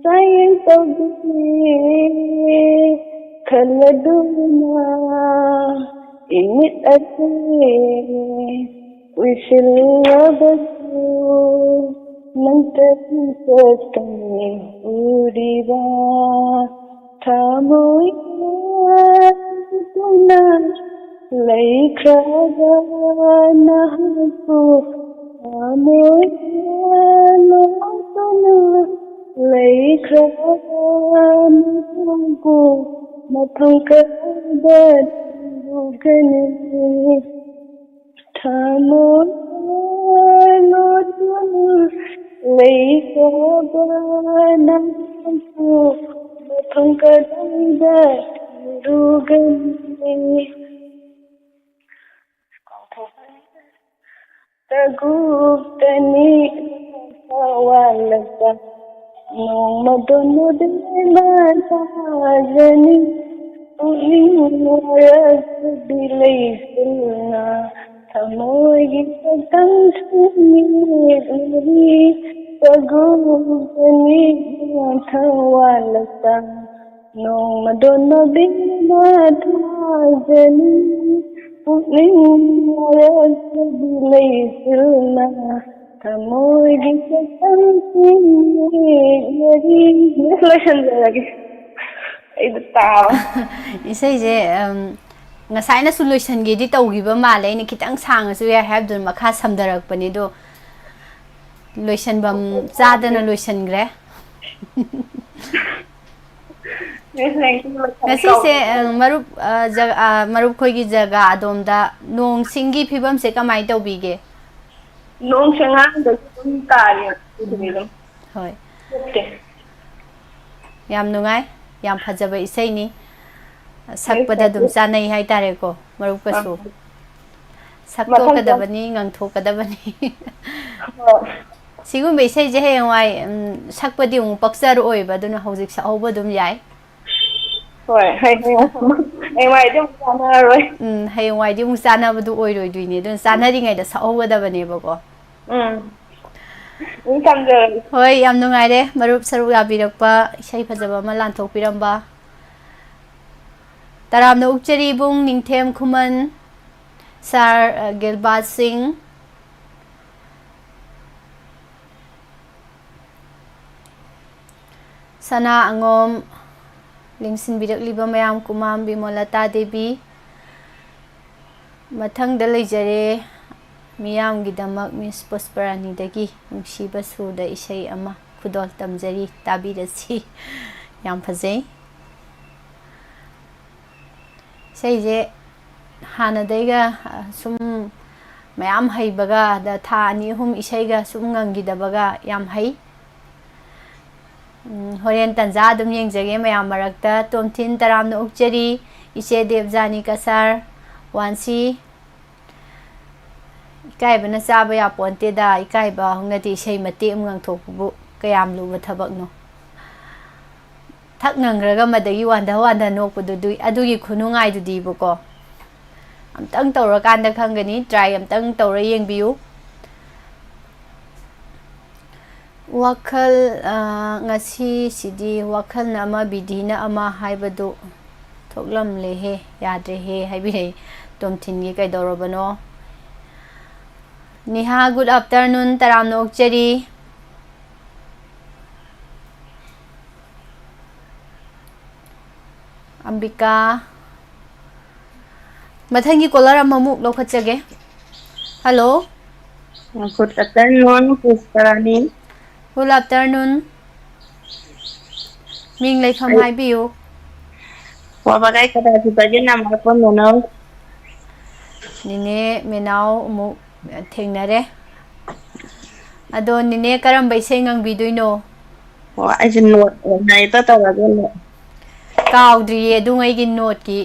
ꯆꯥꯌꯦꯡ ꯇꯧꯕꯤꯒꯦ ꯈꯜꯂꯗꯨꯅ ꯏꯃꯤꯠ ꯑꯁꯤ ꯎꯏꯁꯤꯜꯂꯕꯁꯨ ꯅꯪꯇꯒꯤ ꯈꯛꯇꯪꯅꯤ ꯎꯔꯤꯕ ꯊꯃꯣꯏꯅ ꯂꯩꯈ꯭ꯔꯕ ꯅꯍꯥꯛꯄꯨ ꯊꯃꯣꯏꯅ ꯂꯩꯈ꯭ꯔꯕ ꯅꯍꯥꯛꯄꯨ ꯃꯐꯝ ꯀꯗꯥꯏꯗ ꯎꯒꯅꯤ ꯊꯃꯣꯏꯅ ꯂꯩꯈ꯭ꯔꯕ ꯅꯍꯥꯛꯄꯨ ꯃꯐꯝ ꯀꯗꯥꯏꯗ ತಗುತ್ತನಿ ಸವಾಲಕ ನೋಮದೊಂದುದೇವತಾಜನಿ ಬಿಲೈಸಿಲ್ಲ ಥಮೋಗಿ ತಂಸುನಿ ತಗುತ್ತನಿ ಸವಾಲಕ ನೋಮದೊಂದುದೇವತಾಜನಿ ಬಿಲೈಸಿಲ್ಲ ಥಮೋಗಿ ತಂಸುನಿ ꯏꯁꯩꯁꯦ ꯉꯁꯥꯏꯅꯁꯨ ꯂꯣꯏꯁꯟꯒꯦꯗꯤ ꯇꯧꯈꯤꯕ ꯃꯥꯜꯂꯦ ꯑꯩꯅ ꯈꯤꯇꯪ ꯁꯥꯡꯉꯁꯨ ꯌꯥꯏ ꯍꯥꯏꯕꯗꯨꯅ ꯃꯈꯥ ꯁꯝꯊꯔꯛꯄꯅꯤ ꯑꯗꯣ ꯂꯣꯏꯁꯟꯐꯝ ꯆꯥꯗꯅ ꯂꯣꯏꯁꯟꯈ꯭ꯔꯦ ꯉꯁꯤꯁꯦ ꯃꯔꯨꯞ ꯈꯣꯏꯒꯤ ꯖꯒꯥ ꯑꯗꯣꯝꯗ ꯅꯣꯡ ꯁꯤꯡꯒꯤ ꯐꯤꯕꯝꯁꯦ ꯀꯃꯥꯏꯅ ꯇꯧꯕꯤꯒꯦ ꯅꯣꯡꯁꯦ ꯉꯔꯥꯡꯗꯒꯤ ꯑꯗꯨꯝ ꯇꯥꯔꯤ ꯑꯗꯨꯝ ꯍꯣꯏ ꯌꯥꯝ ꯅꯨꯡꯉꯥꯏ ꯌꯥꯝ ꯐꯖꯕ ꯏꯁꯩꯅꯤ ꯁꯛꯄꯗ ꯑꯗꯨꯝ ꯆꯥꯅꯩ ꯍꯥꯏꯇꯥꯔꯦꯀꯣ ꯃꯔꯨꯞꯀꯁꯨ ꯁꯛꯇꯣꯛꯀꯗꯕꯅꯤ ꯉꯪꯊꯣꯛꯀꯗꯕꯅꯤ ꯁꯤꯒꯨꯝꯕ ꯏꯁꯩꯁꯦ ꯍꯌꯦꯡꯋꯥꯏ ꯁꯛꯄꯗꯤ ꯑꯃꯨꯛ ꯄꯛꯆꯔꯛꯑꯣꯏꯕ ꯑꯗꯨꯅ ꯍꯧꯖꯤꯛ ꯁꯛꯍꯧꯕ ꯑꯗꯨꯝ ꯌꯥꯏ ꯍꯣꯏ ꯍꯌꯦꯡꯋꯥꯏꯗꯤ ꯑꯃꯨꯛ ꯆꯥꯟꯅꯔꯔꯣꯏ ꯍꯌꯦꯡꯋꯥꯏꯗꯤ ꯑꯃꯨꯛ ꯆꯥꯟꯅꯕꯗꯨ ꯑꯣꯏꯔꯣꯏꯗꯣꯏꯅꯤ ꯑꯗꯨꯅ ꯆꯥꯟꯅꯔꯤꯉꯩꯗ ꯁꯛꯍꯧꯒꯗꯕꯅꯦꯕꯀꯣ ꯍꯣꯏ ꯌꯥꯝ ꯅꯨꯡꯉꯥꯏꯔꯦ ꯃꯔꯨꯞ ꯁꯔꯨꯛ ꯌꯥꯕꯤꯔꯛꯄ ꯏꯁꯩ ꯐꯖꯕ ꯑꯃ ꯂꯥꯟꯊꯣꯛꯄꯤꯔꯝꯕ ꯇꯔꯥꯝꯅ ꯎꯛꯆꯔꯤ ꯏꯕꯨꯡ ꯅꯤꯡꯊꯦꯝ ꯈꯨꯃꯟ ꯁꯥꯔ ꯒꯤꯜꯕꯥꯖ ꯁꯤꯡ ꯁꯅꯥ ꯑꯉꯣꯝ ꯂꯦꯡꯁꯤꯟꯕꯤꯔꯛꯂꯤꯕ ꯃꯌꯥꯝ ꯀꯨꯃꯥꯝ ꯕꯤꯃꯣꯂꯇꯥ ꯗꯦꯕꯤ ꯃꯊꯪꯗ ꯂꯩꯖꯔꯦ ꯃꯤꯌꯥꯝꯒꯤꯗꯃꯛ ꯃꯤꯁ ꯄꯨꯁꯄꯔꯥꯅꯤꯗꯒꯤ ꯅꯨꯡꯁꯤꯕ ꯁꯨꯔꯗ ꯏꯁꯩ ꯑꯃ ꯈꯨꯗꯣꯜ ꯇꯝꯖꯔꯤ ꯇꯥꯕꯤꯔꯁꯤ ꯌꯥꯝ ꯐꯖꯩ ꯏꯁꯩꯁꯦ ꯍꯥꯟꯅꯗꯩꯒ ꯁꯨꯝ ꯃꯌꯥꯝ ꯍꯩꯕꯒ ꯊꯥ 2-3 ꯏꯁꯩꯒ ꯁꯨꯝ ꯉꯪꯈꯤꯗꯕꯒ ꯌꯥꯝ ꯍꯩ ꯍꯣꯔꯦꯟ ꯇꯟꯖꯥ ꯑꯗꯨꯝ ꯌꯦꯡꯖꯒꯦ ꯃꯌꯥꯝ ꯃꯔꯛꯇ ꯇꯣꯝꯊꯤꯟ ꯇꯔꯥꯝꯅ ꯎꯛꯆꯔꯤ ꯏꯆꯦ ꯗꯦꯕꯖꯥꯅꯤ ꯀꯁꯥꯔ ꯋꯥꯟꯁꯤ ꯏꯀꯥꯏꯕꯅ ꯆꯥꯕ ꯌꯥꯄꯣꯟꯇꯦꯗ ꯏꯀꯥꯏꯕ ꯍꯧꯅꯗꯦ ꯏꯁꯩ ꯃꯇꯦꯛ ꯑꯃ ꯉꯪꯊꯣꯛꯄꯕꯨ ꯀꯌꯥꯝ ꯂꯨꯕ ꯊꯕꯛꯅꯣ ꯊꯛ ꯉꯪꯈ꯭ꯔꯒ ꯃꯗꯒꯤ ꯋꯥꯟꯗ ꯅꯣꯛꯄꯗꯨ ꯑꯗꯨꯒꯤ ꯈꯨꯅꯨꯡꯉꯥꯏꯗꯨꯗꯤꯕꯀꯣ ꯑꯝꯇꯪ ꯇꯧꯔꯀꯥꯟꯗ ꯈꯪꯒꯅꯤ ꯇ꯭ꯔꯥꯏ ꯑꯝꯇꯪ ꯇꯧꯔ ꯌꯦꯡꯕꯤꯌꯨ ꯋꯥꯈꯜ ꯉꯁꯤꯁꯤꯗꯤ ꯋꯥꯈꯜꯅ ꯑꯃ ꯕꯤꯙꯤꯅ ꯑꯃ ꯍꯥꯏꯕꯗꯨ ꯊꯣꯛꯂꯝꯂꯦꯍꯦ ꯌꯥꯗ꯭ꯔꯦꯍꯦ ꯍꯥꯏꯕꯤꯔꯛꯏ ꯇꯣꯝꯊꯤꯟꯒꯤ ꯀꯩꯗꯧꯔꯕꯅꯣ ꯅꯤꯍꯥ ꯒꯨꯗ ꯑꯐꯇꯔꯅꯨꯟ ꯇꯔꯥꯝꯅ ꯑꯣꯛꯆꯔꯤ ꯑꯝꯕꯤꯀꯥ ꯃꯊꯪꯒꯤ ꯀꯣꯂꯔ ꯑꯃꯃꯨꯛ ꯂꯧꯈꯠꯆꯒꯦ ꯍꯜꯂꯣ ꯒꯨꯗ ꯑꯐꯇꯔꯅꯨꯟ ꯄꯨꯁꯄꯔꯥꯅꯤ ꯒꯨꯗ ꯑꯐꯇꯔꯅꯨꯟ ꯃꯤꯡ ꯂꯩꯐꯝ ꯍꯥꯏꯕꯤꯌꯨ ꯋꯥꯕꯒꯥꯏ ꯀꯗꯥꯏꯗꯒꯤ ꯅꯝꯕꯔ ꯅꯤꯅꯦ ꯃꯦꯅꯥꯎ ꯑꯃꯨꯛ ꯊꯦꯡꯅꯔꯦ ꯑꯗꯣ ꯅꯤꯅꯦ ꯀꯔꯝꯕ ꯏꯁꯩ ꯉꯪꯕꯤꯗꯣꯏꯅꯣ ꯑꯩꯁꯦ ꯅꯣꯠ ꯍꯦꯛꯇ ꯇꯧꯔꯒꯦ ꯀꯥꯎꯗ꯭ꯔꯤꯌꯦ ꯑꯗꯨꯉꯩꯒꯤ ꯅꯣꯠꯀꯤ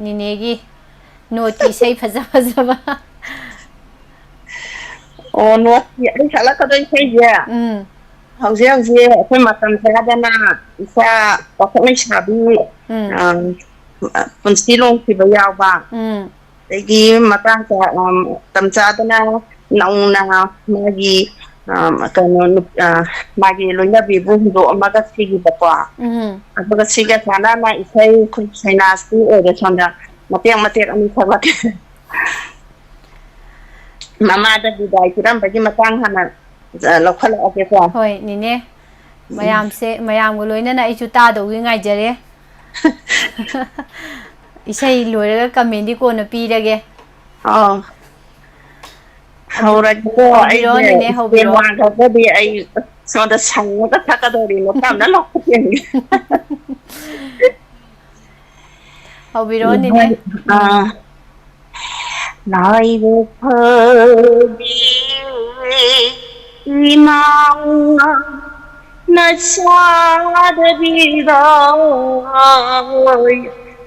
ꯅꯤꯅꯦꯒꯤ ꯅꯣꯠꯀꯤ ꯏꯁꯩ ꯐꯖꯕ ꯑꯣ ꯅꯣꯠꯀꯤ ꯑꯩ ꯁꯛꯂꯛꯀꯗꯣꯏ ꯏꯁꯩꯁꯦ ꯍꯧꯖꯤꯛ ꯑꯩꯈꯣꯏ ꯃꯇꯝ ꯆꯥꯗꯅ ꯏꯆꯥ ꯄꯥꯈꯪ ꯂꯩꯁꯥꯕꯤ ꯄꯨꯟꯁꯤ ꯂꯣꯡꯈꯤꯕ ꯌꯥꯎꯕ ꯑꯗꯒꯤ ꯃꯇꯝ ꯆꯥꯗꯅ ꯅꯧꯅ ꯃꯥꯒꯤ ꯀꯩꯅꯣ ꯃꯥꯒꯤ ꯂꯣꯏꯅꯕꯤꯕꯨ ꯍꯨꯟꯗꯣꯛꯑꯝꯃꯒ ꯁꯤꯈꯤꯕꯀꯣ ꯑꯗꯨꯒ ꯁꯤꯒ ꯆꯥꯟꯅꯅ ꯏꯁꯩ ꯁꯩꯅꯥꯁꯤ ꯑꯣꯏꯔꯦ ꯁꯣꯝꯗ ꯃꯇꯦꯛ ꯑꯅꯤ ꯁꯛꯂꯛꯀꯦ ꯃꯃꯥꯗ ꯕꯤꯗꯥꯏ ꯄꯤꯔꯝꯕꯒꯤ ꯃꯇꯥꯡ ꯍꯥꯟꯅ ꯂꯧꯈꯠꯂꯛꯑꯒꯦꯀꯣ ꯍꯣꯏ ꯅꯤꯅꯦ ꯃꯌꯥꯝꯒ ꯂꯣꯏꯅꯅ ꯑꯩꯁꯨ ꯇꯥꯗꯧꯒꯤ ꯉꯥꯏꯖꯔꯦ ꯏꯁꯩ ꯂꯣꯏꯔꯒ ꯀꯃꯦꯟꯗꯤ ꯀꯣꯟꯅ ꯄꯤꯔꯒꯦ ꯍꯧꯔꯒꯦꯀꯣ ꯍꯧꯕꯤꯔꯣ ꯑꯩꯁꯦ ꯅꯤꯅꯦ ꯏꯁꯇꯦꯟ ꯍꯧꯕꯤꯔꯣ ꯋꯥꯡꯈ꯭ꯔꯒꯗꯤ ꯑꯩ ꯁꯣꯝꯗ ꯁꯪꯉꯒ ꯊꯛꯀꯗꯧꯔꯤꯅꯣ ꯇꯞꯅ ꯂꯧꯈꯠꯀꯦ ꯍꯧꯕꯤꯔꯣ ꯅꯤꯅꯦ ꯂꯥꯏꯕꯛ ꯐꯕꯤ ꯏꯃꯥ नशादबीदा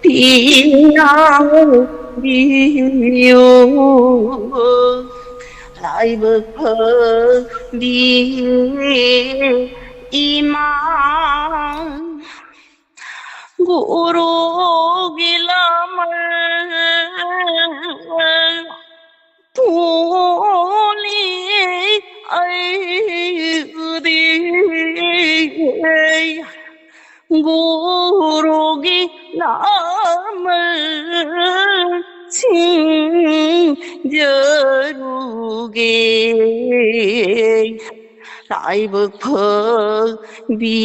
पीना बियो लाइव भी ईमान गुरु गिलामर तूली दी गुरु गिलामर जरूगे लाइव भी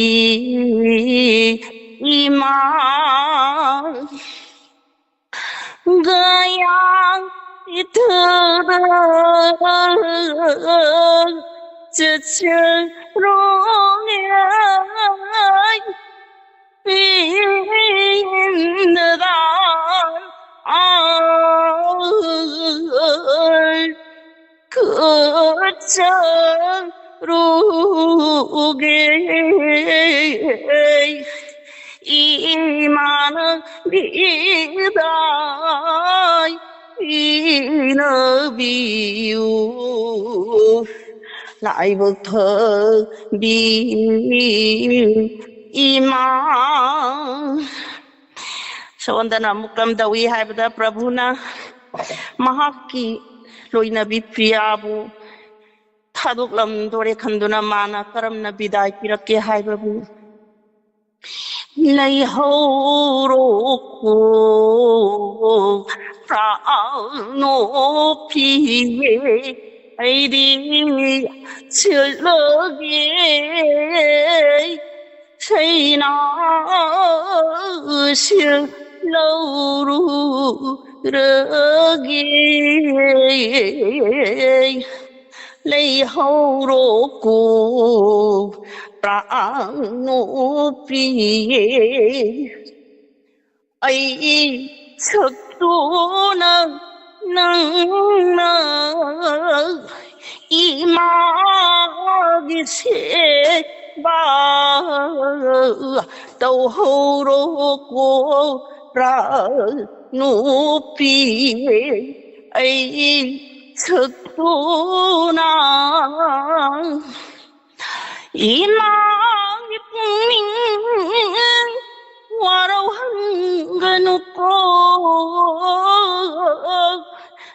ईमान गया इधर रोगे iman bidai nabiu lại bậc thờ bi iman Sawandana mukam dawi haibada prabhuna mahaki loinabi priyabu thaduklam dore khanduna mana karamna bidai pirake haibabu lấy hầu cô nô phi ấy đi chưa lỡ ghê xây nó chưa lâu ru rỡ ghê lấy hầu cô nô phi ấy thực tu nâng nâng nâng ý mà đi xe ba tàu hầu rô cô ra nô phi ấy thực tu nâng Imang ipning waraw hanggan ko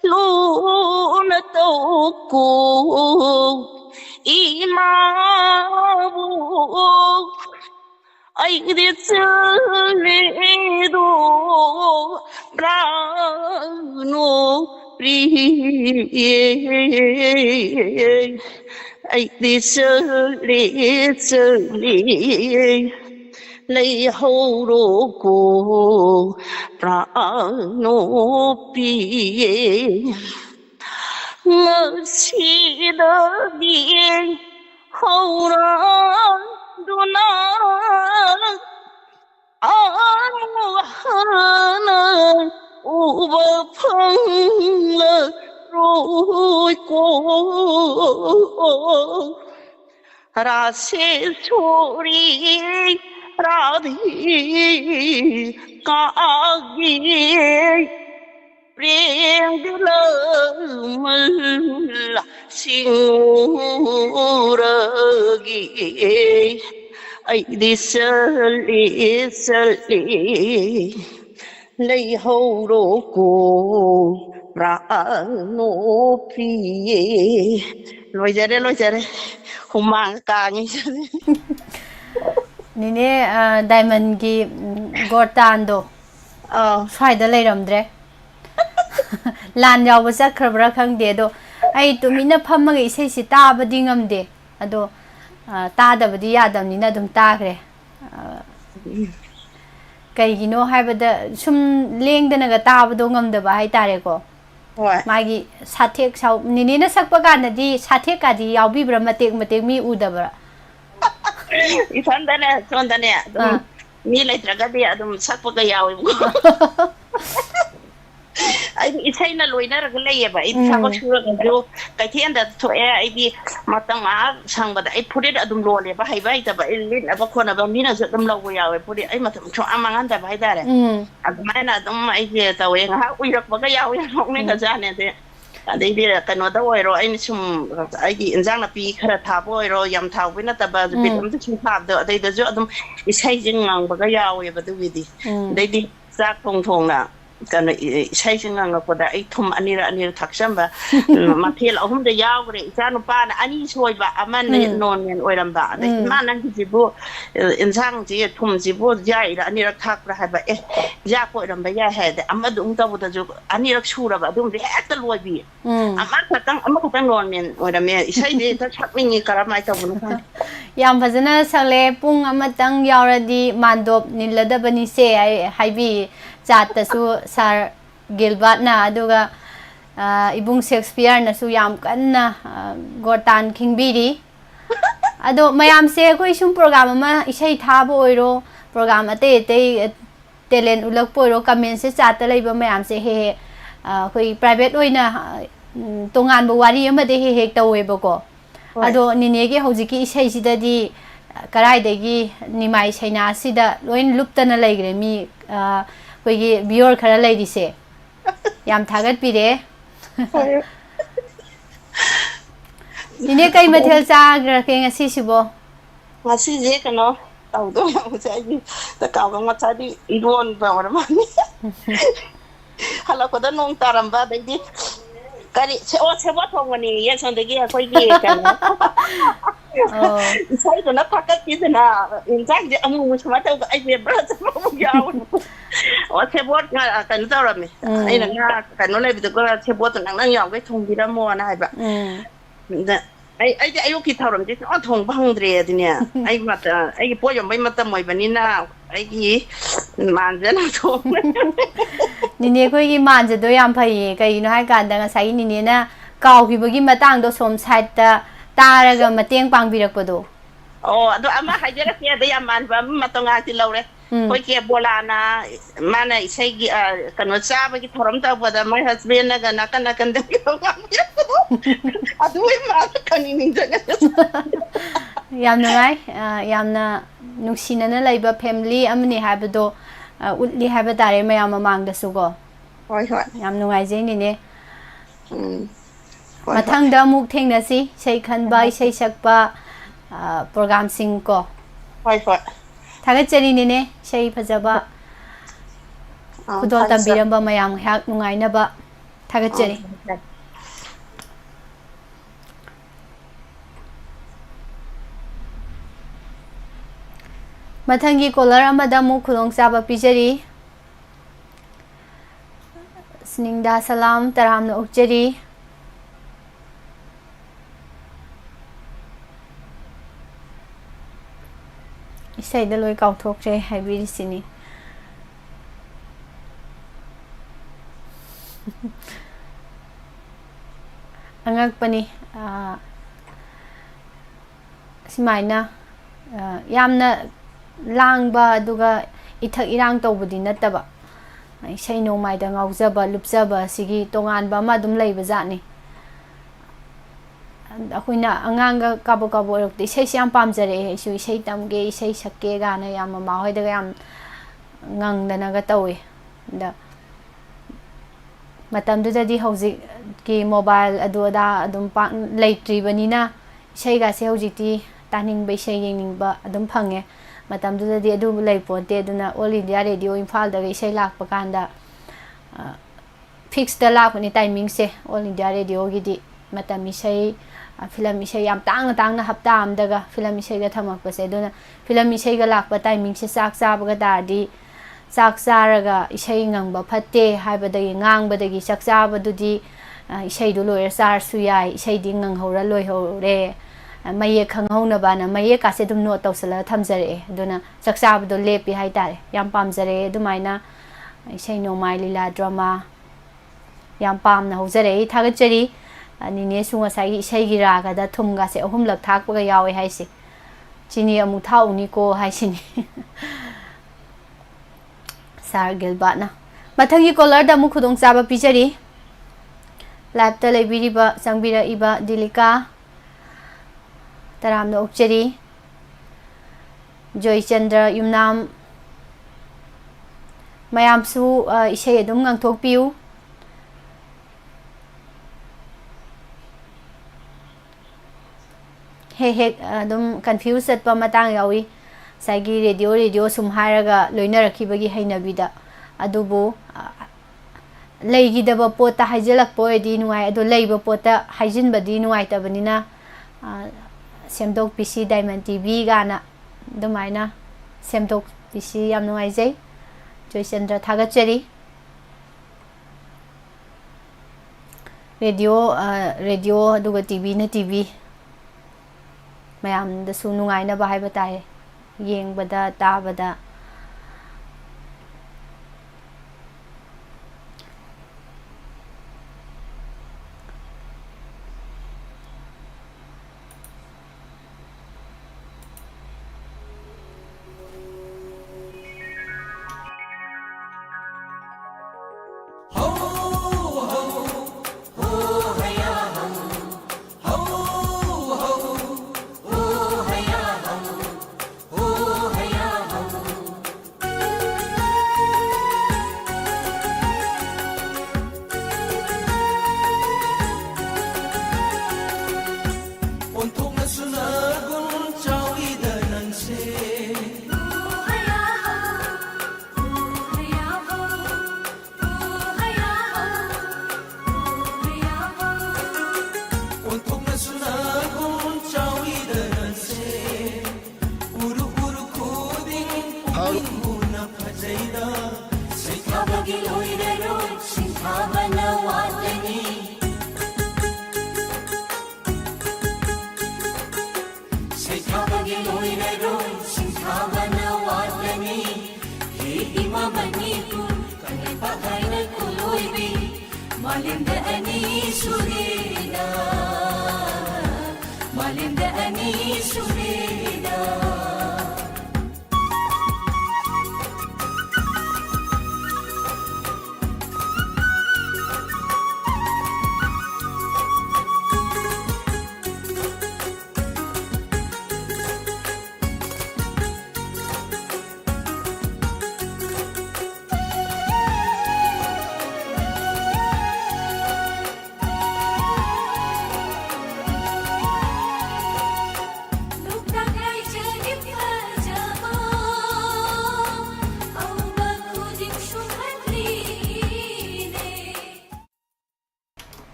luna tao ko imabu ay di salido prano priye ai đi xử lý lấy hầu đồ cô ra nô pi ngỡ chi đỡ điện hầu ra đu na anu hana u bơ phăng lơ rồi cô ra sẽ chori ra đi cả ghê riêng lơ mơ sinh ra ghê ai đi xử lý lấy hầu đồ cô ra nô phi lôi ra đây không mang cả như thế Nene diamond ki gortan do faida leiramdre lan yaw ba sakhrabra khangde do ai tumina phamma gi sei si ta ba dingam de ado ta da badi yadam ni na dum ta khre kai gi no hai ba da sum leng da na ga ta ba do ngam da ba hai tare ko magi sathek sau nini na sakpa ka na di sathek ka di yaw bi bra matek mi u da bra Isandane mi lai traga dia adum sakpa ka yaw ai 이사이나 로이나라가 레이바 이 사고 슈러가지고 가이티엔다 토에 아이디 마땅마 상바다 이 포리를 아둠 로레바 하이바이다바 일린 아바 코나바 미나서 좀 라고 야we 포리 아이 마땅 좀 아망한다 바이다래 아마나 좀 아이디 타we 하 우이럭바가 야we 홍네 가자네데 ꯑꯗꯩꯗꯤ ꯀꯩꯅꯣꯗ ꯑꯣꯏꯔꯣ ꯑꯩꯅ ꯁꯨꯝ ꯑꯩꯒꯤ ꯏꯟꯖꯥꯡ ꯅꯥꯄꯤ ꯈꯔ ꯊꯥꯕ ꯑꯣꯏꯔꯣ ꯌꯥꯝ ꯊꯥꯕ ꯅꯠꯇꯕ ꯕꯤꯠ ꯑꯝꯇ ꯁꯨꯝ ꯊꯥꯕꯗꯣ ꯑꯗꯩꯗꯁꯨ ꯑꯗꯨꯝ ꯏꯁꯩꯁꯦ ꯉꯪꯕꯒ ꯌꯥꯎꯋꯦꯕ ꯑꯗꯨꯒꯤꯗꯤ ꯑꯗꯩꯗꯤ ꯆꯥꯛ ꯊꯣꯡꯅ ꯀꯩꯅꯣ ꯏꯁꯩꯁꯦ ꯉꯪꯉꯛꯄꯗ ꯑꯩ ꯊꯨꯝ ꯑꯅꯤꯔꯛ ꯊꯥꯛꯆꯟꯕ ꯃꯊꯦꯜ ꯑꯍꯨꯝꯗ ꯌꯥꯎꯈ꯭ꯔꯦ ꯏꯆꯥ ꯅꯨꯄꯥꯅ ꯑꯅꯤ ꯁꯣꯏꯕ ꯑꯃꯅ ꯅꯣꯔꯃꯦꯜ ꯑꯣꯏꯔꯝꯕ ꯑꯗꯩ ꯏꯃꯥ ꯅꯪꯒꯤꯁꯤꯕꯨ ꯏꯟꯁꯥꯡꯁꯤ ꯊꯨꯝꯁꯤꯕꯨ ꯌꯥꯏꯔ ꯑꯅꯤꯔꯛ ꯊꯥꯛꯄ꯭ꯔꯥ ꯍꯥꯏꯕ ꯌꯥꯛꯄ ꯑꯣꯏꯔꯝꯕ ꯌꯥꯏ ꯍꯥꯏꯔꯗꯤ ꯑꯃꯗ ꯑꯃꯨꯛ ꯇꯧꯕꯗꯁꯨ ꯑꯅꯤꯔꯛ ꯁꯨꯔꯕ ꯑꯗꯨꯝꯗꯤ ꯍꯦꯛꯇ ꯂꯣꯏꯕꯤ ꯑꯃꯈꯛꯇꯪ ꯅꯣꯔꯃꯦꯜ ꯑꯣꯏꯔꯝꯃꯦ ꯏꯁꯩꯗꯤ ꯍꯦꯛꯇ ꯁꯛꯅꯤꯡꯉꯤ ꯀꯔꯝꯍꯥꯏꯅ ꯇꯧꯕꯅꯣ ꯈꯪꯗꯦ ꯌꯥꯝ ꯐꯖꯅ ꯁꯛꯂꯦ ꯄꯨꯡ ꯑꯃꯇꯪ ꯌꯥꯎꯔꯗꯤ ꯃꯥꯟꯗꯣꯞ ꯅꯤꯜꯂꯗꯕꯅꯤꯁꯦ ꯍꯥꯏꯕꯤ ꯆꯥꯠꯇꯁꯨ ꯁꯥꯔ ꯒꯤꯜꯕꯥꯔꯠꯅ ꯑꯗꯨꯒ ꯏꯕꯨꯡ ꯁꯦꯛꯁꯄꯤꯌꯔꯅꯁꯨ ꯌꯥꯝ ꯀꯟꯅ ꯒꯣꯔꯇꯥꯟ ꯈꯤꯡꯕꯤꯔꯤ ꯑꯗꯣ ꯃꯌꯥꯝꯁꯦ ꯑꯩꯈꯣꯏ ꯁꯨꯝ ꯄ꯭ꯔꯣꯒ꯭ꯔꯥꯝ ꯑꯃ ꯏꯁꯩ ꯊꯥꯕ ꯑꯣꯏꯔꯣ ꯄ꯭ꯔꯣꯒ꯭ꯔꯥꯝ ꯑꯇꯩ ꯇꯦꯂꯦꯟ ꯎꯠꯂꯛꯄ ꯑꯣꯏꯔꯣ ꯀꯃꯦꯟꯁꯦ ꯆꯥꯠꯇ ꯂꯩꯕ ꯃꯌꯥꯝꯁꯦ ꯍꯦꯛ ꯑꯩꯈꯣꯏ ꯄ꯭ꯔꯥꯏꯚꯦꯠ ꯑꯣꯏꯅ ꯇꯣꯉꯥꯟꯕ ꯋꯥꯔꯤ ꯑꯃꯗ ꯍꯦꯛ ꯇꯧꯋꯦꯕꯀꯣ ꯑꯗꯣ ꯅꯤꯅꯦꯒꯤ ꯍꯧꯖꯤꯛꯀꯤ ꯏꯁꯩꯁꯤꯗꯗꯤ ꯀꯔꯥꯏꯗꯒꯤ ꯅꯤꯃꯥꯏ ꯁꯩꯅꯥꯁꯤꯗ ꯂꯣꯏ ꯂꯨꯞꯇꯅ ꯂꯩꯈ꯭ꯔꯦ ꯃꯤ ꯑꯩꯈꯣꯏꯒꯤ ꯚꯤꯌꯣꯔ ꯈꯔ ꯂꯩꯔꯤꯁꯦ ꯌꯥꯝ ꯊꯥꯒꯠꯄꯤꯔꯦ ꯅꯤꯅꯦ ꯀꯩ ꯃꯊꯦꯜ ꯆꯥꯈ꯭ꯔꯒꯦ ꯉꯁꯤꯁꯤꯕꯣ ꯉꯁꯤꯁꯦ ꯀꯩꯅꯣ ꯇꯧꯗꯧ ꯌꯥꯎꯕꯁꯦ ꯑꯩꯗꯤ ꯀꯥꯎꯕ ꯉꯁꯥꯏꯗꯤ ꯏꯔꯣꯟꯕ ꯑꯣꯏꯔꯃꯥꯜꯂꯦ ꯍꯜꯂꯛꯄꯗ ꯅꯣꯡ ꯇꯥꯔꯝꯕ ꯑꯗꯩꯗꯤ ꯀꯔꯤ ꯁꯦꯕꯣꯠ ꯊꯣꯡꯕꯅꯤ ꯁꯣꯝꯗꯒꯤ ꯑꯩꯈꯣꯏꯒꯤ ꯀꯩꯅꯣ ꯏꯁꯩꯗꯨꯅ ꯊꯥꯀꯠꯈꯤꯗꯅ ꯏꯟꯁꯥꯡꯁꯦ ꯑꯃꯨꯛ ꯁꯨꯃꯥꯏꯅ ꯇꯧꯕ ꯑꯩꯁꯦ ꯕ꯭ꯔꯁ ꯑꯃꯨꯛ ꯌꯥꯎꯋꯦ ꯁꯦꯕꯣꯠ ꯀꯩꯅꯣ ꯇꯧꯔꯝꯃꯤ ꯑꯩꯅ ꯉꯥ ꯀꯩꯅꯣ ꯂꯩꯕꯗꯨꯒ ꯁꯦꯕꯣꯠꯇꯣ ꯅꯪ ꯌꯥꯎꯒꯩ ꯊꯣꯡꯕꯤꯔꯝꯃꯣꯅ ꯍꯥꯏꯕ ꯑꯩꯗꯤ ꯑꯌꯨꯛꯀꯤ ꯊꯧꯔꯝꯁꯦ ꯁꯨꯡꯊꯣꯡ ꯊꯣꯡꯕ ꯐꯪꯗ꯭ꯔꯦ ꯑꯗꯨꯅꯦ ꯑꯩꯒꯤ ꯄꯣꯠ ꯌꯣꯟꯕꯩ ꯃꯇꯝ ꯑꯣꯏꯕꯅꯤꯅ ꯑꯩꯒꯤ ꯃꯥꯟꯖꯅ ꯊꯣꯡꯉꯦ ꯅꯤꯅꯦ ꯑꯩꯈꯣꯏꯒꯤ ꯃꯥꯟꯖꯗꯣ ꯌꯥꯝ ꯐꯩꯌꯦ ꯀꯩꯒꯤꯅꯣ ꯍꯥꯏ ꯀꯥꯟꯗ ꯉꯁꯥꯏꯒꯤ ꯅꯤꯅꯦꯅ ꯀꯥꯎꯈꯤꯕꯒꯤ ꯃꯇꯥꯡꯗꯣ ꯁꯣꯝ ꯁꯥꯏꯠꯇ ꯇꯥꯔꯒ ꯃꯇꯦꯡ ꯄꯥꯡꯕꯤꯔꯛꯄꯗꯣ ꯑꯗꯣ ꯑꯃ ꯍꯥꯏꯖꯔꯛꯀꯦ ꯑꯗ ꯌꯥꯝ ꯃꯥꯟꯕ ꯑꯃ ꯃꯇꯝ ꯉꯥꯛꯇꯤ ꯂꯧꯔꯦ ꯑꯩꯈꯣꯏ ꯕꯣꯂꯥꯅ ꯃꯥꯅ ꯏꯁꯩꯒꯤ ꯀꯩꯅꯣ ꯆꯥꯕꯒꯤ ꯊꯧꯔꯝ ꯇꯧꯕꯗ ꯃꯣꯏ ꯍꯁꯕꯦꯟꯅꯒ ꯅꯥꯀꯟꯗ ꯑꯗꯨ ꯃꯥꯅ ꯈꯪꯅꯤꯡꯖꯒ ꯌꯥꯝ ꯅꯨꯡꯉꯥꯏ ꯌꯥꯝꯅ ꯅꯨꯡꯁꯤꯅꯅ ꯂꯩꯕ ꯐꯦꯃꯤꯂꯤ ꯑꯃꯅꯤ ꯍꯥꯏꯕꯗꯣ ꯎꯠꯂꯤ ꯍꯥꯏꯕ ꯇꯥꯔꯦ ꯃꯌꯥꯝ ꯃꯃꯥꯡꯗꯁꯨꯀꯣ ꯍꯣꯏ ꯍꯣꯏ ꯌꯥꯝ ꯅꯨꯡꯉꯥꯏꯖꯩ ꯅꯤꯅꯦ ꯃꯊꯪꯗ ꯑꯃꯨꯛ ꯊꯦꯡꯅꯁꯤ ꯏꯁꯩ ꯈꯟꯕ ꯏꯁꯩ ꯁꯛꯄ ꯄ꯭ꯔꯣꯒ꯭ꯔꯥꯝꯁꯤꯡ ꯀꯣ ꯍꯣꯏ ꯍꯣꯏ ꯊꯥꯒꯠꯆꯔꯤ ꯅꯤꯅꯦ ꯏꯁꯩ ꯐꯖꯕ ꯈꯨꯗꯣꯜ ꯇꯝꯕꯤꯔꯝꯕ ꯃꯌꯥꯝ ꯉꯥꯏꯍꯥꯛ ꯅꯨꯡꯉꯥꯏꯅꯕ ꯊꯥꯒꯠꯆꯔꯤ ꯃꯊꯪꯒꯤ ꯀꯣꯂꯔ ꯑꯃꯗ ꯑꯃꯨꯛ ꯈꯨꯗꯣꯡꯆꯥꯕ ꯄꯤꯖꯔꯤ ꯁ꯭ꯅꯤꯡꯗꯥ ꯁꯂꯥꯝ ꯇꯔꯥꯝꯅ ꯑꯣꯛꯆꯔꯤ ꯏꯁꯩꯗ ꯂꯣꯏ ꯀꯥꯎꯊꯣꯛꯈ꯭ꯔꯦ ꯍꯥꯏꯕꯤꯔꯤꯁꯤꯅꯤ ꯑꯉꯛꯄꯅꯤ ꯁꯨꯃꯥꯏꯅ ꯌꯥꯝꯅ ꯂꯥꯡꯕ ꯑꯗꯨꯒ ꯏꯊꯛ ꯏꯔꯥꯡ ꯇꯧꯕꯗꯤ ꯅꯠꯇꯕ ꯏꯁꯩ ꯅꯣꯡꯃꯥꯏꯗ ꯉꯥꯎꯖꯕ ꯂꯨꯞꯆꯕ ꯑꯁꯤꯒꯤ ꯇꯣꯉꯥꯟꯕ ꯑꯃ ꯑꯗꯨꯝ ꯂꯩꯕ ꯖꯥꯠꯅꯤ ꯑꯩꯈꯣꯏꯅ ꯑꯉꯥꯡꯒ ꯀꯥꯕꯣꯛ ꯑꯣꯏꯔꯛꯄꯗ ꯏꯁꯩꯁꯦ ꯌꯥꯝ ꯄꯥꯝꯖꯔꯛꯑꯦ ꯑꯩꯁꯨ ꯏꯁꯩ ꯇꯝꯒꯦ ꯏꯁꯩ ꯁꯛꯀꯦ ꯒꯥꯅ ꯌꯥꯝ ꯃꯃꯥ ꯍꯣꯏꯗꯒ ꯌꯥꯝ ꯉꯪꯗꯅꯒ ꯇꯧꯋꯦ ꯑꯗ ꯃꯇꯝꯗꯨꯗꯗꯤ ꯍꯧꯖꯤꯛꯀꯤ ꯃꯣꯕꯥꯏꯜ ꯑꯗꯨ ꯑꯗꯥ ꯑꯗꯨꯝ ꯄꯥꯛ ꯂꯩꯇ꯭ꯔꯤꯕꯅꯤꯅ ꯏꯁꯩꯒꯥꯁꯦ ꯍꯧꯖꯤꯛꯇꯤ ꯇꯥꯅꯤꯡꯕ ꯏꯁꯩ ꯌꯦꯡꯅꯤꯡꯕ ꯑꯗꯨꯝ ꯐꯪꯉꯦ ꯃꯇꯝꯗꯨꯗꯗꯤ ꯑꯗꯨꯕꯨ ꯂꯩꯄꯣꯟꯇꯦ ꯑꯗꯨꯅ ꯑꯣꯜ ꯏꯟꯗꯤꯌꯥ ꯔꯦꯗꯤꯑꯣ ꯏꯝꯐꯥꯜꯗꯒ ꯏꯁꯩ ꯂꯥꯛꯄ ꯀꯥꯟꯗ ꯐꯤꯛꯁꯇ ꯂꯥꯛꯄꯅꯤ ꯇꯥꯏꯃꯤꯡꯁꯦ ꯑꯣꯜ ꯏꯟꯗꯤꯌꯥ ꯔꯦꯗꯤꯑꯣꯒꯤꯗꯤ ꯃꯇꯝ ꯏꯁꯩ ꯐꯤꯂꯝ ꯏꯁꯩ ꯌꯥꯝ ꯇꯥꯡꯅ ꯍꯞꯇꯥ ꯑꯃꯗꯒ ꯐꯤꯂꯝ ꯏꯁꯩꯒ ꯊꯝꯃꯛꯄꯁꯦ ꯑꯗꯨꯅ ꯐꯤꯂꯝ ꯏꯁꯩꯒ ꯂꯥꯛꯄ ꯇꯥꯏꯃꯤꯡꯁꯦ ꯆꯥꯛ ꯆꯥꯕꯒ ꯇꯥꯔꯗꯤ ꯆꯥꯛ ꯆꯥꯔꯒ ꯏꯁꯩ ꯉꯪꯕ ꯐꯠꯇꯦ ꯍꯥꯏꯕꯗꯒꯤ ꯉꯥꯡꯕꯗꯒꯤ ꯆꯥꯛ ꯆꯥꯕꯗꯨꯗꯤ ꯏꯁꯩꯗꯨ ꯂꯣꯏꯔ ꯆꯥꯔꯁꯨ ꯌꯥꯏ ꯏꯁꯩꯗꯤ ꯉꯪꯍꯧꯔ ꯂꯣꯏꯍꯧꯔꯦ ꯃꯌꯦꯛ ꯈꯪꯍꯧꯅꯕꯅ ꯃꯌꯦꯛꯀꯥꯁꯦ ꯑꯗꯨꯝ ꯅꯣꯠ ꯇꯧꯁꯜꯂꯒ ꯊꯝꯖꯔꯛꯑꯦ ꯑꯗꯨꯅ ꯆꯥꯛ ꯆꯥꯕꯗꯣ ꯂꯦꯞꯄꯤ ꯍꯥꯏꯇꯥꯔꯦ ꯌꯥꯝ ꯄꯥꯝꯖꯔꯛꯑꯦ ꯑꯗꯨꯃꯥꯏꯅ ꯏꯁꯩ ꯅꯣꯡꯃꯥꯏ ꯂꯤꯂꯥ ꯗ꯭ꯔꯃꯥ ꯌꯥꯝ ꯄꯥꯝꯅ ꯍꯧꯖꯔꯛꯏ ꯊꯥꯒꯠꯆꯔꯤ ꯅꯤꯅꯦꯁꯨ ꯉꯁꯥꯏꯒꯤ ꯏꯁꯩꯒꯤ ꯔꯥꯒꯗ ꯊꯨꯝꯒꯥꯁꯦ 3ꯂꯛ ꯊꯥꯛꯄꯒ ꯌꯥꯎꯋꯦ ꯍꯥꯏꯁꯦ ꯆꯤꯅꯤ ꯑꯃꯨꯛ ꯊꯥꯛꯎꯅꯤꯀꯣ ꯍꯥꯏꯁꯤꯅꯤ ꯁꯥꯔ ꯒꯤꯜꯕꯥꯔꯠꯅ ꯃꯊꯪꯒꯤ ꯀꯣꯂꯔꯗ ꯑꯃꯨꯛ ꯈꯨꯗꯣꯡꯆꯥꯕ ꯄꯤꯖꯔꯤ ꯂꯥꯏꯞꯇ ꯂꯩꯕꯤꯔꯤꯕ ꯆꯪꯕꯤꯔꯛꯏꯕ ꯗꯤꯂꯤꯀꯥ ꯇꯔꯥꯝꯅ ꯑꯣꯛꯆꯔꯤ ꯖꯣꯏꯆꯟꯗ꯭ꯔ ꯌꯨꯝꯅꯥꯝ ꯃꯌꯥꯝꯁꯨ ꯏꯁꯩ ꯑꯗꯨꯝ ꯉꯪꯊꯣꯛꯄꯤꯌꯨ ꯍꯦꯛ ꯍꯦꯛ ꯑꯗꯨꯝ ꯀꯟꯐ꯭ꯌꯨꯁ ꯆꯠꯄ ꯃꯇꯥꯡ ꯌꯥꯎꯏ ꯉꯁꯥꯏꯒꯤ ꯔꯦꯗꯤꯑꯣ ꯁꯨꯝ ꯍꯥꯏꯔꯒ ꯂꯣꯏꯅꯔꯛꯈꯤꯕꯒꯤ ꯍꯩꯅꯕꯤꯗ ꯑꯗꯨꯕꯨ ꯂꯩꯒꯤꯗꯕ ꯄꯣꯠꯇ ꯍꯥꯏꯖꯤꯜꯂꯛꯄ ꯑꯣꯏꯔꯗꯤ ꯅꯨꯡꯉꯥꯏ ꯑꯗꯣ ꯂꯩꯕ ꯄꯣꯠꯇ ꯍꯥꯏꯖꯤꯟꯕꯗꯤ ꯅꯨꯡꯉꯥꯏꯇꯕꯅꯤꯅ ꯁꯦꯝꯗꯣꯛꯄꯤꯁꯤ ꯗꯥꯏꯃꯟ ꯇꯤꯚꯤ ꯒꯥꯅ ꯑꯗꯨꯃꯥꯏꯅ ꯁꯦꯝꯗꯣꯛꯄꯤꯁꯤ ꯌꯥꯝ ꯅꯨꯡꯉꯥꯏꯖꯩ ꯖꯣꯏꯆꯟꯗ꯭ꯔ ꯊꯥꯒꯠꯆꯔꯤ ꯔꯦꯗꯤꯑꯣ ꯑꯗꯨꯒ ꯇꯤꯚꯤꯅ ꯇꯤꯚꯤ ꯃꯌꯥꯝꯗꯁꯨ ꯅꯨꯡꯉꯥꯏꯅꯕ ꯍꯥꯏꯕ ꯇꯥꯏ ꯌꯦꯡꯕꯗ ꯇꯥꯕꯗ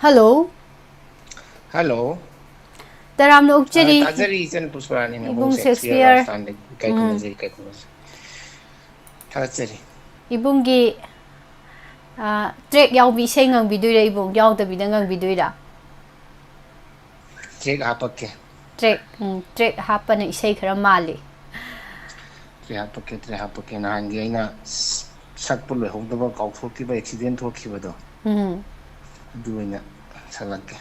Hello. Hello. Taramna Ukcheri. Tazari Chen Pushparani Ibung Shakespeare. Tazari. Ibungi track yaubi isay ngang biduira ibung yaudabida ngang biduira. Track hapake. Track hapa na isay khara mali. Track hapake na hangi ay na sakpulo hongdaba kauthoki ba accident hoki ba do. Duina salagke.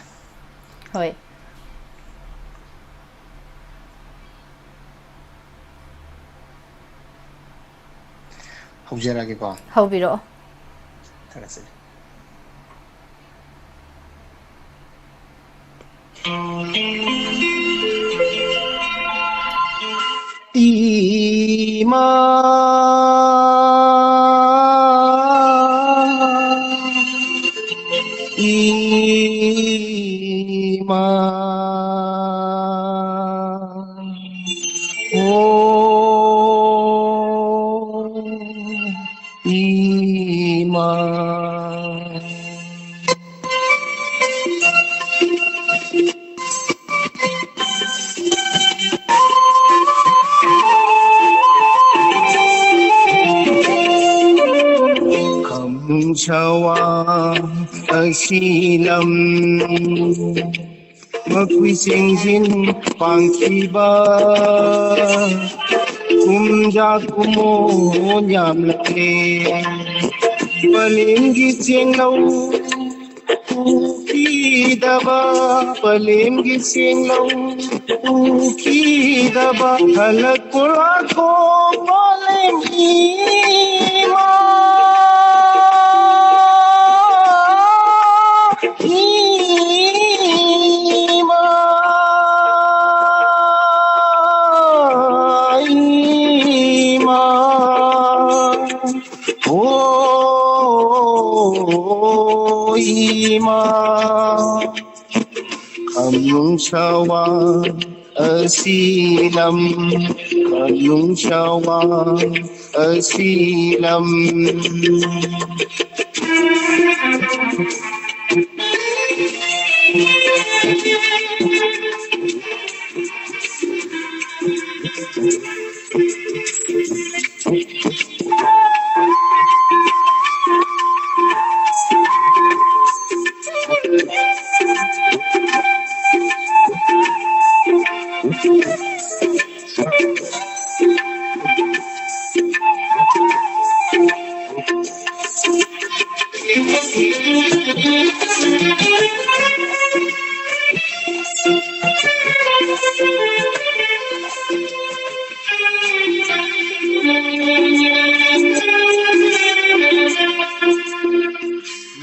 Hoy. Hujera ke ko. Haubiro. Tarasiri. Ima Chawa asilam magwisinghin pangkiba kumja kumo nyam lake palimgi chenglau ki daba palimgi chenglau ki daba halak pura ko palimgi Amnung shawa asilam Amnung shawa asilam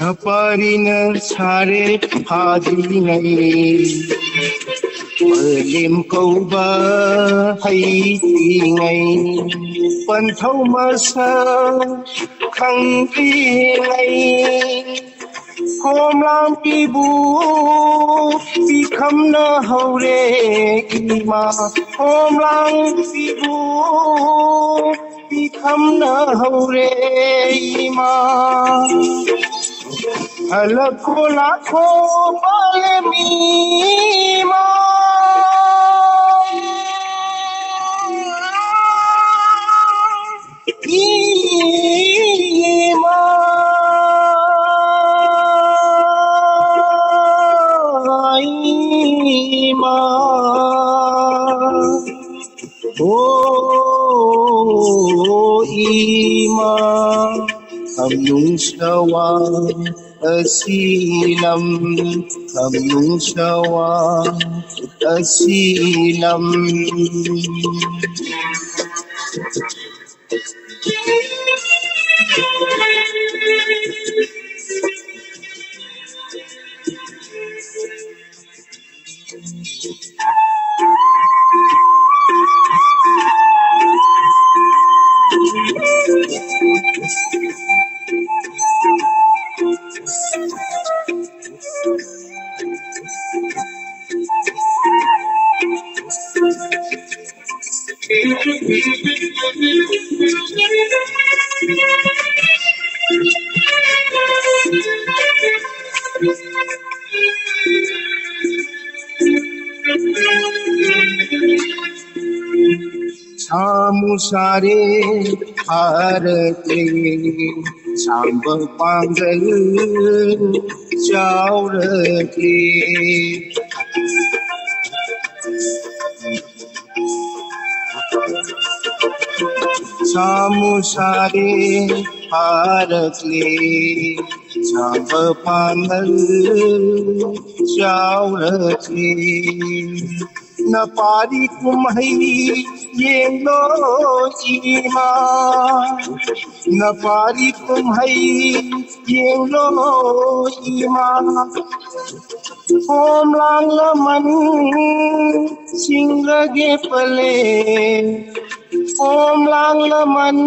Naparina sare hadi ngai Lim kauba hay ti ngai Pan thâu masa khang ti ngai Hôm lam pi bu pi kham na haure ima Hôm lam pi bu pi kham na haure ima Halakho lakho pale mima Ima Ima Oh Ima Amnung shawa asilam Amnung shawa asilam Samusare harate samba pangal chaurate Samusare harate samba pangal chaurate Napari kumhai yendo ima Napari kumhai yendo ima Om lang laman singlage pale Om lang laman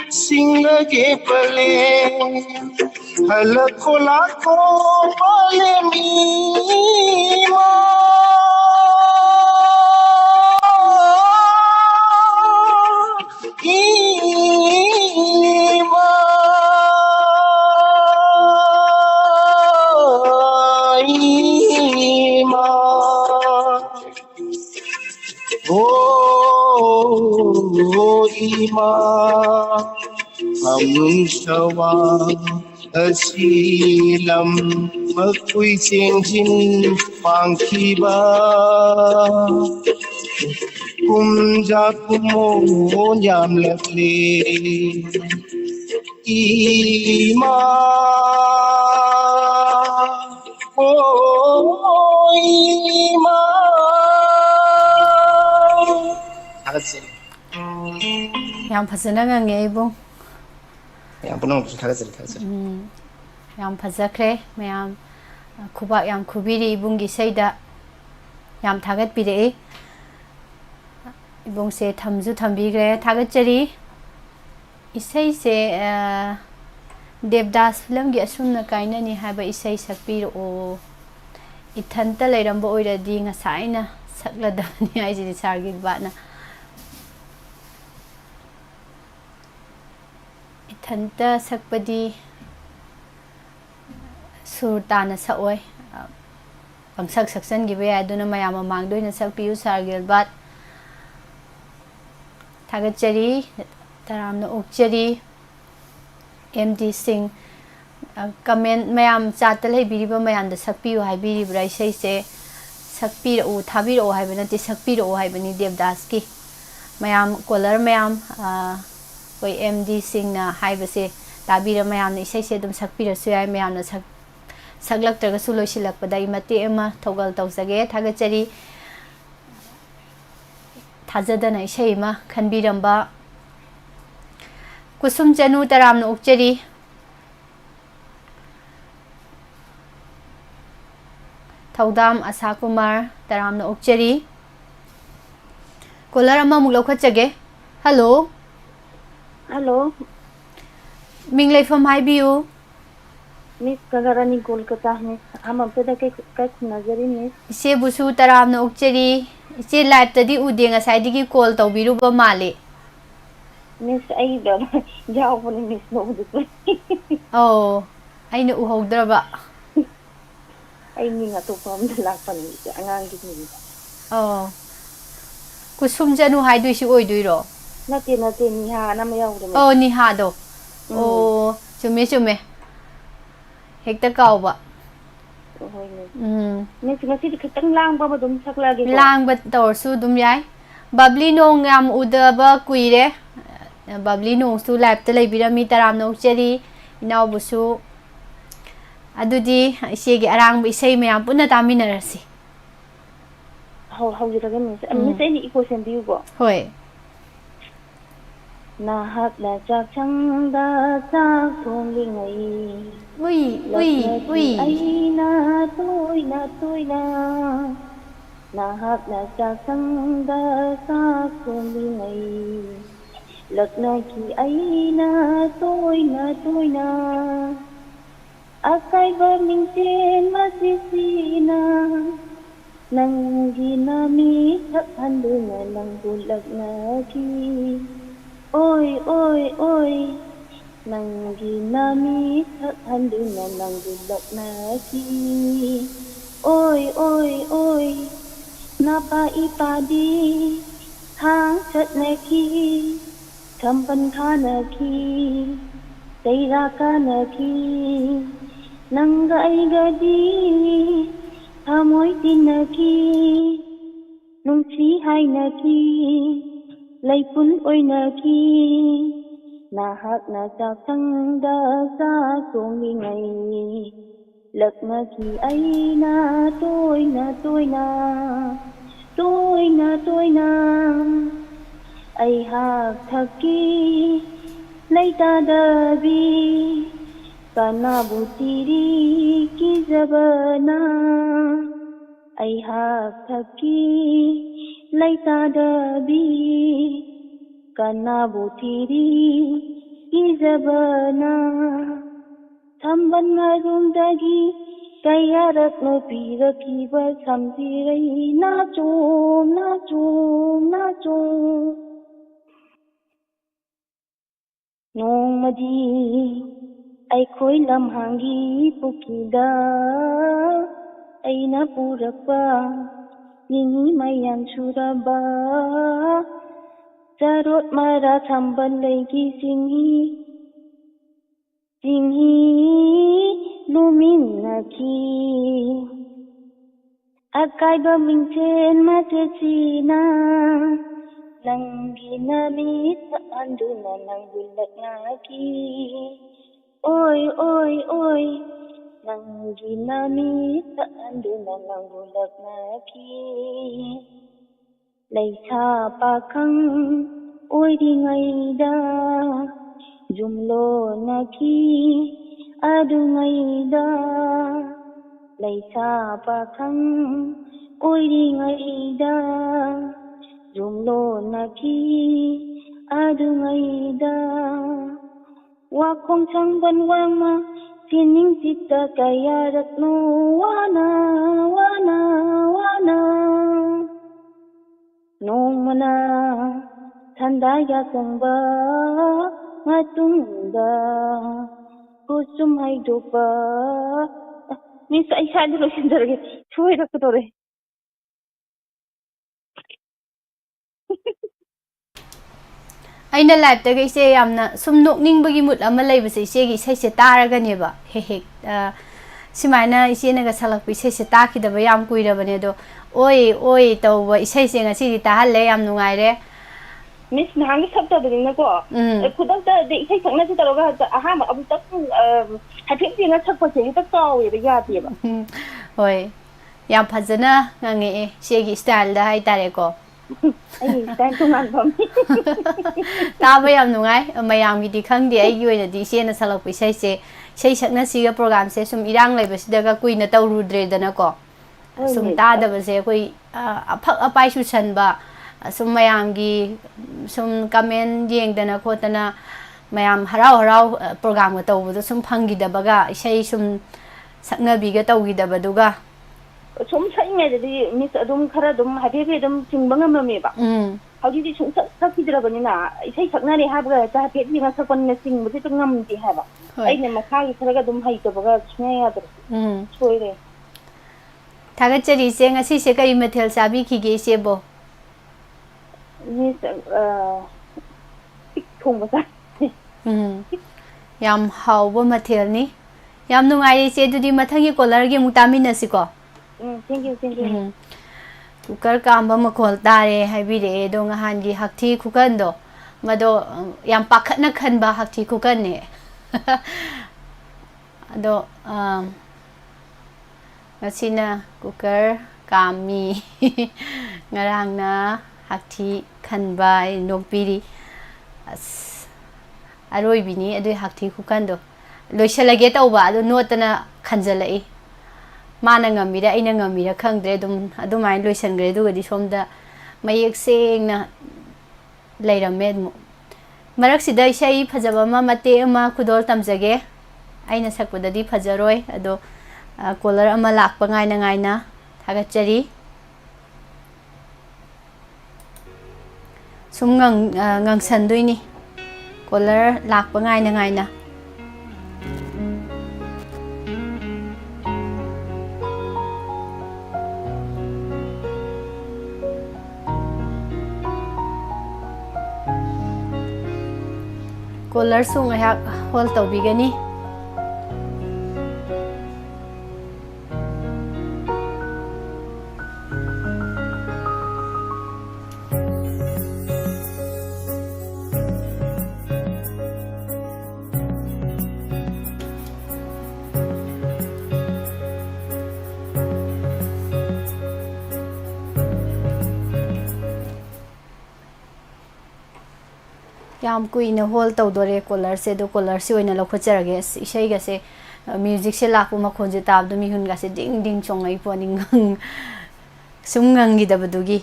singlage pale Halakho lakho pale mima Ima Ima Oh Ima Amnung shawa asilam Makui chenjin pangkiba Kumja kumo nyam lakle Ima Oh Ima Yang phazana ngange ibung Yang punong thagatsari Yang phazakre mayam kuba yang kubiri ibungi seida Yam thagat pide ibung se thamju thambigre thagatsari isai se Devdas film gi asumna kaina ni haba isai sakpir o ꯏꯊꯟꯇ ꯂꯩꯔꯝꯕ ꯑꯣꯏꯔꯗꯤ ꯉꯁꯥꯏꯅ ꯁꯛꯂꯗꯕꯅꯤ ꯍꯥꯏꯁꯤꯗꯤ ꯁꯥꯔꯒꯤꯜꯕꯥꯠꯅ ꯏꯊꯟꯇ ꯁꯛꯄꯗꯤ ꯁꯨꯔ ꯇꯥꯅ ꯁꯛꯑꯣꯏ ꯄꯪꯁꯛ ꯁꯛꯆꯟꯈꯤꯕ ꯌꯥꯏ ꯑꯗꯨꯅ ꯃꯌꯥꯝ ꯃꯃꯥꯡꯗ ꯑꯣꯏꯅ ꯁꯛꯄꯤꯌꯨ ꯁꯥꯔꯒꯤꯜꯕꯥꯠ ꯊꯥꯒꯠꯆꯔꯤ ꯇꯔꯥꯝꯅ ꯑꯣꯛꯆꯔꯤ MD ꯁꯤꯡ ꯀꯃꯦꯟ ꯃꯌꯥꯝ ꯆꯥꯠꯇ ꯂꯩꯕꯤꯔꯤꯕ ꯃꯌꯥꯝꯗ ꯁꯛꯄꯤꯌꯨ ꯍꯥꯏꯕꯤꯔꯤꯕ꯭ꯔꯥ ꯏꯁꯩꯁꯦ ꯁꯛꯄꯤꯔꯛꯎ ꯊꯥꯕꯤꯔꯛꯑꯣ ꯍꯥꯏꯕ ꯅꯠꯇꯦ ꯁꯛꯄꯤꯔꯛꯑꯣ ꯍꯥꯏꯕꯅꯤ ꯗꯦꯕꯗꯥꯁꯀꯤ ꯃꯌꯥꯝ ꯀꯣꯂꯔ ꯃꯌꯥꯝ ꯑꯩꯈꯣꯏ MD ꯁꯤꯡꯅ ꯍꯥꯏꯕꯁꯦ ꯇꯥꯕꯤꯔ ꯃꯌꯥꯝꯅ ꯏꯁꯩꯁꯦ ꯑꯗꯨꯝ ꯁꯛꯄꯤꯔꯁꯨ ꯌꯥꯏ ꯃꯌꯥꯝꯅ ꯁꯛꯂꯛꯇ꯭ꯔꯒꯁꯨ ꯂꯣꯏꯁꯤꯜꯂꯛꯄꯗ ꯑꯩ ꯃꯇꯦꯛ ꯑꯃ ꯊꯧꯒꯜ ꯇꯧꯖꯒꯦ ꯊꯥꯒꯠꯆꯔꯤ ꯊꯥꯖꯗꯅ ꯏꯁꯩ ꯑꯃ ꯈꯟꯕꯤꯔꯝꯕ ꯀꯨꯁꯨꯝ ꯆꯅꯨ ꯇꯔꯥꯝꯅ ꯑꯣꯛꯆꯔꯤ ꯊꯧꯗꯥꯝ ꯑꯁꯥ ꯀꯨꯃꯥꯔ ꯇꯔꯥꯝꯅ ꯑꯣꯛꯆꯔꯤ ꯀꯣꯂꯔ ꯑꯃꯃꯨꯛ ꯂꯧꯈꯠꯆꯒꯦ ꯍꯜꯂꯣ ꯍꯜꯂꯣ ꯃꯤꯡ ꯂꯩꯐꯝ ꯍꯥꯏꯕꯤꯌꯨ ꯃꯤꯁ ꯀꯂꯔꯥꯅꯤ ꯀꯣꯜꯀꯇꯥ ꯃꯤꯁ ꯑꯃꯝꯇꯗ ꯀꯩ ꯈꯨꯟꯅꯖꯔꯤ ꯃꯤꯁ ꯏꯆꯦꯕꯨꯁꯨ ꯇꯔꯥꯝꯅ ꯑꯣꯛꯆꯔꯤ ꯏꯆꯦ ꯂꯥꯏꯚꯇꯗꯤ ꯎꯗꯦ ꯉꯁꯥꯏꯗꯒꯤ ꯀꯣꯜ ꯇꯧꯕꯤꯔꯨꯕ ꯃꯥꯜꯂꯦ ꯃꯤꯁ ꯑꯩꯗ ꯌꯥꯎꯕꯅꯤ ꯃꯤꯁ ꯅꯣꯡꯗꯨ ꯑꯧ ꯑꯩꯅ ꯎꯍꯧꯗ꯭ꯔꯕ ꯑꯩ ꯃꯤꯡ ꯑꯇꯣꯞꯄ ꯑꯝꯗ ꯂꯥꯛꯄꯅꯤ ꯑꯉꯥꯡꯒꯤ ꯃꯤꯡꯗ ꯑꯣ ꯀꯨꯁꯨꯝ ꯆꯅꯨ ꯍꯥꯏꯗꯣꯏꯁꯤ ꯑꯣꯏꯗꯣꯏꯔꯣ ꯅꯠꯇꯦ ꯅꯤꯍꯥꯅ ꯑꯃ ꯌꯥꯎꯕꯗꯣ ꯑꯣ ꯅꯤꯍꯥꯗꯣ ꯎꯝ ꯑꯣ ꯆꯨꯝꯃꯦ ꯍꯦꯛꯇ ꯀꯥꯎꯕ ꯍꯣꯏ ꯃꯤꯁ ꯉꯁꯤꯗꯤ ꯈꯤꯇꯪ ꯂꯥꯡꯕ ꯑꯃ ꯑꯗꯨꯝ ꯁꯛꯂꯛꯑꯒꯦꯀꯣ ꯂꯥꯡꯕ ꯇꯧꯔꯁꯨ ꯑꯗꯨꯝ ꯌꯥꯏ ꯕꯕ꯭ꯂꯤ ꯅꯣꯡ ꯌꯥꯝ ꯎꯗꯕ ꯀꯨꯏꯔꯦ ꯕꯕ꯭ꯂꯤ ꯅꯣꯡꯁꯨ ꯂꯥꯏꯚꯇ ꯂꯩꯕꯤꯔꯝꯃꯤ ꯇꯔꯥꯝꯅ ꯑꯣꯛꯆꯔꯤ ꯏꯅꯥꯎꯕꯨꯁꯨ ꯑꯗꯨꯗꯤ ꯏꯆꯦꯒꯤ ꯑꯔꯥꯡꯕ ꯏꯁꯩ ꯃꯌꯥꯝ ꯄꯨꯟꯅ ꯇꯥꯃꯤꯟꯅꯔꯁꯤ ꯍꯧꯖꯔꯒꯦ ꯃꯤꯁ ꯃꯤꯁ ꯑꯩꯅ ꯏꯀꯣ ꯁꯦꯝꯕꯤꯌꯨꯀꯣ ꯍꯣꯏ ꯅꯍꯥꯛꯅ ꯆꯥꯛꯁꯪꯗ ꯆꯥꯛ ꯊꯣꯡꯂꯤꯉꯩ ꯎꯏ ꯎꯏ ꯂꯛꯅꯈꯤ ꯎꯏ ꯑꯩꯅ ꯇꯣꯏꯅ ꯅꯍꯥꯛꯅ ꯆꯥꯛꯁꯪꯗ ꯆꯥꯛ ꯊꯣꯡꯂꯤꯉꯩ ꯂꯛꯅꯈꯤ ꯑꯩꯅ ꯇꯣꯏꯅ ꯑꯀꯥꯏꯕ ꯃꯤꯡꯁꯦꯟ ꯃꯁꯤꯁꯤꯅ ꯅꯪꯒꯤ ꯅꯃꯤꯠ ꯊꯛꯍꯟꯗꯨꯅ ꯅꯪꯕꯨ ꯂꯛꯅꯈꯤ ꯑꯣꯏ ꯅꯪꯒꯤ ꯅꯃꯤꯠ ꯊꯛꯍꯟꯗꯨꯅ ꯅꯪꯕꯨ ꯂꯛꯅꯈꯤ ꯑꯣꯏ ꯅꯄꯥ ꯏꯄꯥꯗꯤ ꯊꯥꯡ ꯆꯠꯅꯈꯤ ꯈꯝꯕꯟ ꯊꯥꯅꯈꯤ ꯆꯩꯔꯥꯛ ꯀꯥꯅꯈꯤ ꯅꯪꯒ ꯑꯩꯒꯗꯤ ꯊꯃꯣꯏ ꯇꯤꯟꯅꯈꯤ ꯅꯨꯡꯁꯤ ꯍꯥꯏꯅꯈꯤ ꯂꯩꯄꯨꯟ ꯑꯣꯏꯅꯈꯤ ꯅꯍꯥꯛꯅ ꯆꯥꯛꯁꯪꯗ ꯆꯥꯛ ꯊꯣꯡꯂꯤꯉꯩ ꯂꯛꯅꯈꯤ ꯑꯩꯅ ꯇꯣꯏꯅ ꯑꯩꯍꯥꯛ ꯊꯛꯀꯤ ꯂꯩꯇꯥꯗꯕꯤ ꯀꯅꯥꯕꯨ ꯊꯤꯔꯤ ꯀꯤꯖꯕꯅ ꯑꯩꯍꯥꯛ ꯊꯛꯀꯤ ꯂꯩꯇꯥꯗꯕꯤ ꯀꯅꯥꯕꯨ ꯊꯤꯔꯤ ꯀꯤꯖꯕꯅ ꯊꯝꯕꯟ ꯃꯔꯨꯝꯗꯒꯤ ꯀꯌꯥꯔꯛꯅꯣ ꯄꯤꯔꯛꯈꯤꯕ ꯁꯝꯖꯤꯔꯩ ꯅꯥꯆꯣꯝ ꯅꯣꯡꯃꯗꯤ ꯑꯩꯈꯣꯏ ꯂꯝꯍꯥꯡꯒꯤ ꯄꯨꯈ꯭ꯔꯤꯗ ꯑꯩꯅ ꯄꯨꯔꯛꯄ ꯆꯤꯡꯍꯤ ꯃꯌꯥꯝ ꯁꯨꯔꯕ ꯆꯔꯣꯠ ꯃꯔꯥ ꯊꯝꯕꯟ ꯂꯩꯒꯤ ꯆꯤꯡꯍꯤ ꯂꯨꯃꯤꯟꯅꯈꯤ ꯑꯀꯥꯏꯕ ꯃꯤꯡꯁꯦꯟ ꯃꯆꯦꯠꯁꯤꯅ ꯅꯪꯒꯤ ꯅꯃꯤꯠ ꯊꯛꯍꯟꯗꯨꯅ ꯅꯪꯕꯨ ꯂꯛꯅꯈꯤ ꯑꯣꯏ ꯅꯪꯒꯤ ꯅꯃꯤꯠ ꯊꯛꯍꯟꯗꯨꯅ ꯅꯪꯕꯨ ꯂꯛꯅꯈꯤ ꯂꯩꯁꯥ ꯄꯥꯈꯪ ꯑꯣꯏꯔꯤꯉꯩꯗ ꯌꯨꯝꯂꯣꯟꯅꯈꯤ ꯑꯗꯨꯉꯩꯗ ꯂꯩꯁꯥ ꯄꯥꯈꯪ ꯑꯣꯏꯔꯤꯉꯩꯗ ꯌꯨꯝꯂꯣꯟꯅꯈꯤ ꯑꯗꯨꯉꯩꯗ ꯋꯥꯈꯣꯡ ꯁꯪꯕꯟ ꯋꯥꯡꯃ feeling sita kaya ratno wana wana wana nong mana thanda ya sangba matungda kusum hai dopa ni sai sai lo sindarge choi rakdore ꯑꯩꯅ ꯂꯥꯏꯞꯇꯒ ꯏꯆꯦ ꯌꯥꯝꯅ ꯁꯨꯝ ꯅꯣꯛꯅꯤꯡꯕꯒꯤ ꯃꯨꯠ ꯑꯃ ꯂꯩꯕꯁꯦ ꯏꯆꯦꯒꯤ ꯏꯁꯩꯁꯦ ꯇꯥꯔꯒꯅꯦꯕ ꯍꯦꯛ ꯍꯦꯛ ꯁꯨꯃꯥꯏꯅ ꯏꯆꯦꯅꯒ ꯁꯛꯂꯛꯄ ꯏꯁꯩꯁꯦ ꯇꯥꯈꯤꯗꯕ ꯌꯥꯝ ꯀꯨꯏꯔꯕꯅꯦ ꯑꯗꯣ ꯑꯣꯏ ꯑꯣꯏ ꯇꯧꯕ ꯏꯁꯩꯁꯦ ꯉꯁꯤꯗꯤ ꯇꯥꯍꯜꯂꯦ ꯌꯥꯝ ꯅꯨꯡꯉꯥꯏꯔꯦ ꯃꯤꯁ ꯅꯍꯥꯟꯒꯤ ꯁꯛꯇꯕꯅꯤꯅꯀꯣ ꯈꯨꯗꯛꯇꯗꯤ ꯏꯁꯩ ꯁꯛꯅꯁꯤ ꯇꯧꯔꯒ ꯑꯍꯥꯟꯕ ꯑꯃꯨꯛꯇꯪ ꯍꯥꯏꯐꯦꯠ ꯌꯦꯡꯉ ꯁꯛꯄꯁꯦ ꯍꯦꯛꯇ ꯀꯥꯎꯋꯦꯕ ꯌꯥꯗꯦꯕ ꯍꯣꯏ ꯌꯥꯝ ꯐꯖꯅ ꯉꯪꯉꯛꯑꯦ ꯏꯆꯦꯒꯤ ꯁ꯭ꯇꯥꯏꯜꯗ ꯍꯥꯏꯇꯥꯔꯦꯀꯣ ꯑꯩ ꯁ꯭ꯇꯥꯏꯜ ꯇꯣꯉꯥꯟꯕ ꯇꯥꯕ ꯌꯥꯝ ꯅꯨꯡꯉꯥꯏ ꯃꯌꯥꯝꯒꯤꯗꯤ ꯈꯪꯗꯦ ꯑꯩꯒꯤ ꯑꯣꯏꯅꯗꯤ ꯏꯆꯦꯅ ꯁꯛꯂꯛꯄ ꯏꯁꯩꯁꯦ ꯏꯁꯩ ꯁꯛꯅꯁꯤꯒ ꯄ꯭ꯔꯣꯒꯥꯝꯁꯦ ꯁꯨꯝ ꯏꯔꯥꯡ ꯂꯩꯕꯁꯤꯗꯒ ꯀꯨꯏꯅ ꯇꯧꯔꯨꯗ꯭ꯔꯦꯗꯅꯀꯣ ꯁꯨꯝ ꯇꯥꯗꯕꯁꯦ ꯑꯩꯈꯣꯏ ꯑꯐꯛ ꯑꯄꯥꯏ ꯆꯨꯁꯟꯕ ꯁꯨꯝ ꯃꯌꯥꯝꯒꯤ ꯁꯨꯝ ꯀꯃꯦꯟ ꯌꯦꯡꯗꯅ ꯈꯣꯠꯇꯅ ꯃꯌꯥꯝ ꯍꯔꯥꯎ ꯍꯔꯥꯎ ꯄ꯭ꯔꯣꯒꯥꯝꯒ ꯇꯧꯕꯗꯣ ꯁꯨꯝ ꯐꯪꯈꯤꯗꯕꯒ ꯏꯁꯩ ꯁꯨꯝ ꯁꯛꯅꯕꯤꯒ ꯇꯧꯈꯤꯗꯕꯗꯨꯒ ꯁꯨꯝ ꯁꯛꯏꯉꯩꯗꯗꯤ ꯃꯤꯁ ꯑꯗꯨꯝ ꯈꯔ ꯑꯗꯨꯝ ꯍꯥꯏꯐꯦꯠ ꯑꯗꯨꯝ ꯆꯤꯡꯕ ꯉꯝꯃꯝꯃꯦꯕ ꯍꯧꯖꯤꯛꯇꯤ ꯁꯨꯡꯁꯛ ꯁꯛꯈꯤꯗ꯭ꯔꯕꯅꯤꯅ ꯏꯁꯩ ꯁꯛꯅꯔꯦ ꯍꯥꯏꯕꯒ ꯍꯥꯏꯐꯦꯠ ꯌꯦꯡꯉ ꯁꯛꯄꯅꯤꯅ ꯆꯤꯡꯕꯁꯦ ꯍꯦꯛꯇ ꯉꯝꯗꯦ ꯍꯥꯏꯕ ꯑꯩꯅ ꯃꯁꯥꯒꯤ ꯈꯔꯒ ꯑꯗꯨꯝ ꯍꯩꯇꯕꯒ ꯁꯨꯡꯌꯥ ꯌꯥꯗ꯭ꯔꯦ ꯁꯣꯏꯔꯦ ꯊꯥꯒꯠꯆꯔꯤ ꯏꯆꯦ ꯉꯁꯤꯁꯦ ꯀꯔꯤ ꯃꯊꯦꯜ ꯆꯥꯕꯤꯈꯤꯒꯦ ꯏꯆꯦꯕꯣ ꯃꯤꯁ ꯄꯤꯛ ꯊꯣꯡꯕ ꯆꯥꯏ ꯌꯥꯝ ꯍꯥꯎꯕ ꯃꯊꯦꯜꯅꯤ ꯌꯥꯝ ꯅꯨꯡꯉꯥꯏꯔꯦ ꯏꯆꯦ ꯑꯗꯨꯗꯤ ꯃꯊꯪꯒꯤ ꯀꯣꯂꯔꯒꯤ ꯑꯃꯨꯛ ꯇꯥꯃꯤꯟꯅꯁꯤꯀꯣ ꯊꯦꯡꯛ ꯌꯨ ꯀꯨꯀꯔ ꯀꯥꯝꯕ ꯃꯈꯣꯜ ꯇꯥꯔꯦ ꯍꯥꯏꯕꯤꯔꯛꯑꯦ ꯑꯗꯣ ꯉꯍꯥꯟꯒꯤ ꯍꯛꯊꯤ ꯈꯨꯀꯟꯗꯣ ꯃꯗꯣ ꯌꯥꯝ ꯄꯥꯈꯠꯅ ꯈꯟꯕ ꯍꯛꯊꯤ ꯈꯨꯀꯟꯅꯦ ꯑꯗꯣ ꯉꯁꯤꯅ ꯀꯨꯀꯔ ꯀꯥꯝꯃꯤ ꯉꯔꯥꯡꯅ ꯍꯛꯊꯤ ꯈꯟꯕ ꯅꯣꯛꯄꯤꯔꯤ ꯑꯁ ꯑꯔꯣꯏꯕꯤꯅꯤ ꯑꯗꯨꯏ ꯍꯛꯊꯤ ꯈꯨꯀꯟꯗꯣ ꯂꯣꯏꯁꯤꯜꯂꯒꯦ ꯇꯧꯕ ꯑꯗꯣ ꯅꯣꯠꯇꯅ ꯈꯟꯖꯜꯂꯛꯏ ꯃꯥꯅ ꯉꯝꯃꯤꯔ ꯑꯩꯅ ꯉꯝꯃꯤꯔ ꯈꯪꯗ꯭ꯔꯦ ꯑꯗꯨꯃꯥꯏꯅ ꯂꯣꯏꯁꯤꯟꯈ꯭ꯔꯦ ꯑꯗꯨꯒꯗꯤ ꯁꯣꯝꯗ ꯃꯌꯦꯛ ꯁꯦꯡꯅ ꯂꯩꯔꯝꯃꯦ ꯑꯃꯨꯛ ꯃꯔꯛꯁꯤꯗ ꯏꯁꯩ ꯐꯖꯕ ꯑꯃ ꯃꯇꯦꯛ ꯑꯃ ꯈꯨꯗꯣꯜ ꯇꯝꯖꯒꯦ ꯑꯩꯅ ꯁꯛꯄꯗꯗꯤ ꯐꯖꯔꯣꯏ ꯑꯗꯣ ꯀꯣꯂꯔ ꯑꯃ ꯂꯥꯛꯄ ꯉꯥꯏꯅ ꯉꯥꯏꯅ ꯊꯥꯒꯠꯆꯔꯤ ꯁꯨꯝ ꯉꯪꯁꯟꯗꯣꯏꯅꯤ ꯀꯣꯂꯔ ꯂꯥꯛꯄ ꯉꯥꯏꯅ ꯉꯥꯏꯅ ꯀꯣꯂꯔꯁꯨ ꯉꯥꯏꯍꯥꯛ ꯍꯣꯜ ꯇꯧꯕꯤꯒꯅꯤ ꯌꯥꯝ ꯀꯨꯏꯅ ꯍꯣꯜ ꯇꯧꯗꯣꯔꯦ ꯀꯣꯂꯔꯁꯦ ꯑꯗꯣ ꯀꯣꯂꯔꯁꯦ ꯑꯣꯏꯅ ꯂꯧꯈꯠꯆꯔꯒꯦ ꯏꯁꯩꯒꯁꯦ ꯃ꯭ꯌꯨꯖꯤꯛꯁꯦ ꯂꯥꯛꯄ ꯃꯈꯣꯟꯁꯦ ꯇꯥꯕꯗ ꯃꯤꯍꯨꯟꯒꯁꯦ ꯗꯤꯡ ꯗꯤꯡ ꯆꯣꯡꯉꯛꯏ ꯄꯣꯠꯅꯤ ꯁꯨꯝ ꯉꯪꯈꯤꯗꯕꯗꯨꯒꯤ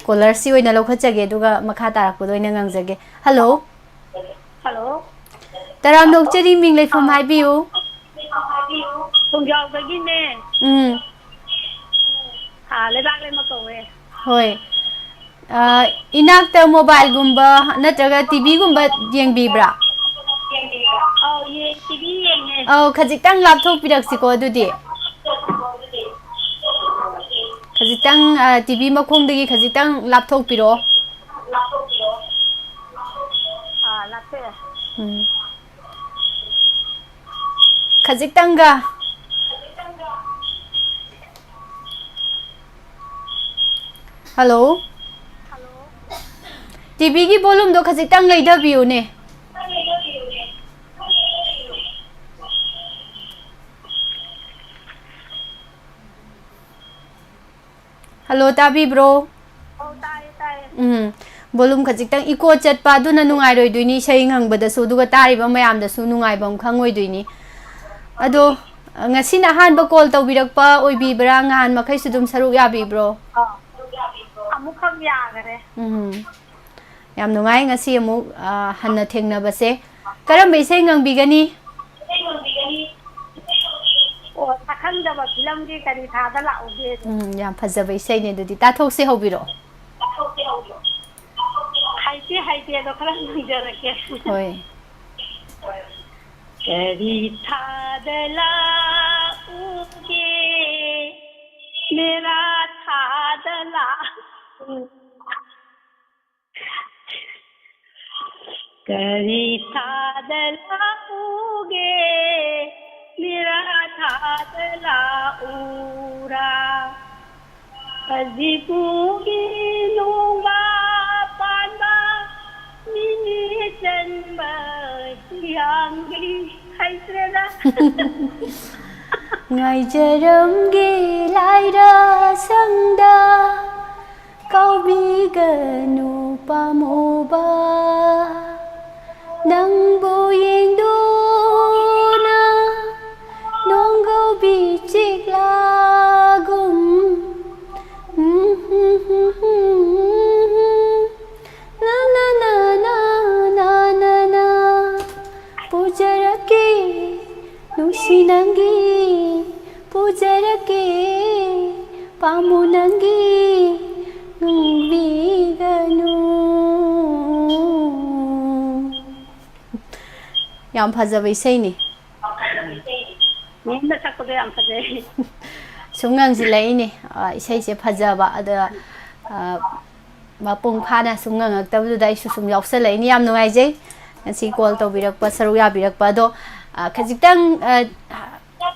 ꯀꯣꯂꯔꯁꯤ ꯑꯣꯏꯅ ꯂꯧꯈꯠꯆꯒꯦ ꯑꯗꯨꯒ ꯃꯈꯥ ꯇꯥꯔꯛꯄꯗ ꯑꯣꯏꯅ ꯉꯪꯖꯒꯦ ꯍꯜꯂꯣ ꯍꯜꯂꯣ ꯇꯔꯥꯝꯅꯣꯛꯆꯔꯤ ꯃꯤꯡ ꯂꯩꯐꯝ ꯍꯥꯏꯕꯤꯌꯨ ꯊꯣꯡꯖꯥꯎꯗꯒꯤꯅꯦ ꯂꯩꯕꯥꯛ ꯂꯩꯃ ꯀꯧꯋꯦ ꯍꯣꯏ ꯏꯅꯥꯛꯇ ꯃꯣꯕꯥꯏꯜꯒꯨꯝꯕ ꯅꯠꯇ꯭ꯔꯒ ꯇꯤꯚꯤꯒꯨꯝꯕ ꯌꯦꯡꯕꯤꯕ꯭ꯔꯥ ꯇꯤꯚꯤ ꯌꯦꯡꯉꯦ ꯈꯖꯤꯛꯇꯪ ꯂꯥꯞꯊꯣꯛꯄꯤꯔꯛꯁꯤꯀꯣ ꯑꯗꯨꯗꯤ ꯈꯖꯤꯛꯇꯪ ꯇꯤꯚꯤ ꯃꯈꯣꯡꯗꯒꯤ ꯈꯖꯤꯛꯇꯪ ꯂꯥꯞꯊꯣꯛꯄꯤꯔꯛꯑꯣ ꯂꯥꯞꯊꯣꯛꯑꯦ ꯈꯖꯤꯛꯇꯪꯒ ꯍꯜꯂꯣ ꯇꯤꯚꯤꯒꯤ ꯚꯣꯂꯨꯝꯗꯣ ꯈꯖꯤꯛꯇꯪ ꯂꯩꯊꯕꯤꯌꯨꯅꯦ ꯍꯜꯂꯣ ꯇꯥꯕꯤꯕ꯭ꯔꯣ ꯇꯥꯏꯌꯦ ꯇꯥꯏꯌꯦ ꯚꯣꯂꯨꯝ ꯈꯖꯤꯛꯇꯪ ꯏꯀꯣ ꯆꯠꯄ ꯑꯗꯨꯅ ꯅꯨꯡꯉꯥꯏꯔꯣꯏꯗꯣꯏꯅꯤ ꯏꯁꯩ ꯉꯪꯕꯗꯁꯨ ꯑꯗꯨꯒ ꯇꯥꯔꯤꯕ ꯃꯌꯥꯝꯗꯁꯨ ꯅꯨꯡꯉꯥꯏꯐꯝ ꯈꯪꯉꯣꯏꯗꯣꯏꯅꯤ ꯑꯗꯣ ꯉꯁꯤꯅ ꯑꯍꯥꯟꯕ ꯀꯣꯜ ꯇꯧꯕꯤꯔꯛꯄ ꯑꯣꯏꯕꯤꯕ꯭ꯔꯥ ꯅꯍꯥꯟ ꯃꯈꯩꯁꯨ ꯑꯗꯨꯝ ꯁꯔꯨꯛ ꯌꯥꯕꯤꯕ꯭ꯔꯣ ꯑꯃꯨꯛꯈꯛ ꯌꯥꯈꯔꯦ ꯌꯥꯝ ꯅꯨꯡꯉꯥꯏ ꯉꯁꯤ ꯑꯃꯨꯛ ꯍꯟꯅ ꯊꯦꯡꯅꯕꯁꯦ ꯀꯔꯝꯕ ꯏꯁꯩ ꯉꯪꯕꯤꯒꯅꯤ ꯈꯪꯗꯕ ꯐꯤꯂꯝꯒꯤ ꯀꯔꯤ ꯊꯥꯗ ꯂꯥꯛꯎꯒꯦ ꯌꯥꯝ ꯐꯖꯕ ꯏꯁꯩꯅꯦ ꯑꯗꯨꯗꯤ ꯇꯥꯊꯣꯛꯁꯤ ꯍꯧꯕꯤꯔꯛꯑꯣ ꯍꯩꯇꯦ ꯑꯗꯣ ꯈꯔ ꯉꯪꯖꯔꯛꯀꯦ ꯍꯣꯏ करी थादला उगे मेरा थादला करी थादला उगे मेरा थादला उरा अजीबूगी लूंगा पाना मिनी जन्म Yanghee हाइस्रेला ngaijaramgi laira sangda kaubiganu pamoba nangbu yengduna nonggo bichiklagum na na na na na na na pujarake nusinangi pujarake pamunangi nungviganu yam phajaba isai ni ꯅꯦꯝꯅ ꯁꯛꯄꯗꯣ ꯌꯥꯝ ꯐꯖꯩ ꯁꯨꯡꯉꯪꯁꯤ ꯂꯩꯅꯤ ꯏꯁꯩꯁꯦ ꯐꯖꯕ ꯑꯗ ꯃꯄꯨꯡ ꯐꯥꯅ ꯁꯨꯝ ꯉꯪꯉꯛꯇꯕꯗꯨꯗ ꯑꯩꯁꯨ ꯁꯨꯝ ꯌꯥꯎꯁꯜꯂꯛꯏꯅꯤ ꯌꯥꯝ ꯅꯨꯡꯉꯥꯏꯖꯩ ꯉꯁꯤ ꯀꯣꯜ ꯇꯧꯕꯤꯔꯛꯄ ꯁꯔꯨꯛ ꯌꯥꯕꯤꯔꯛꯄ ꯑꯗꯣ ꯈꯖꯤꯛꯇꯪ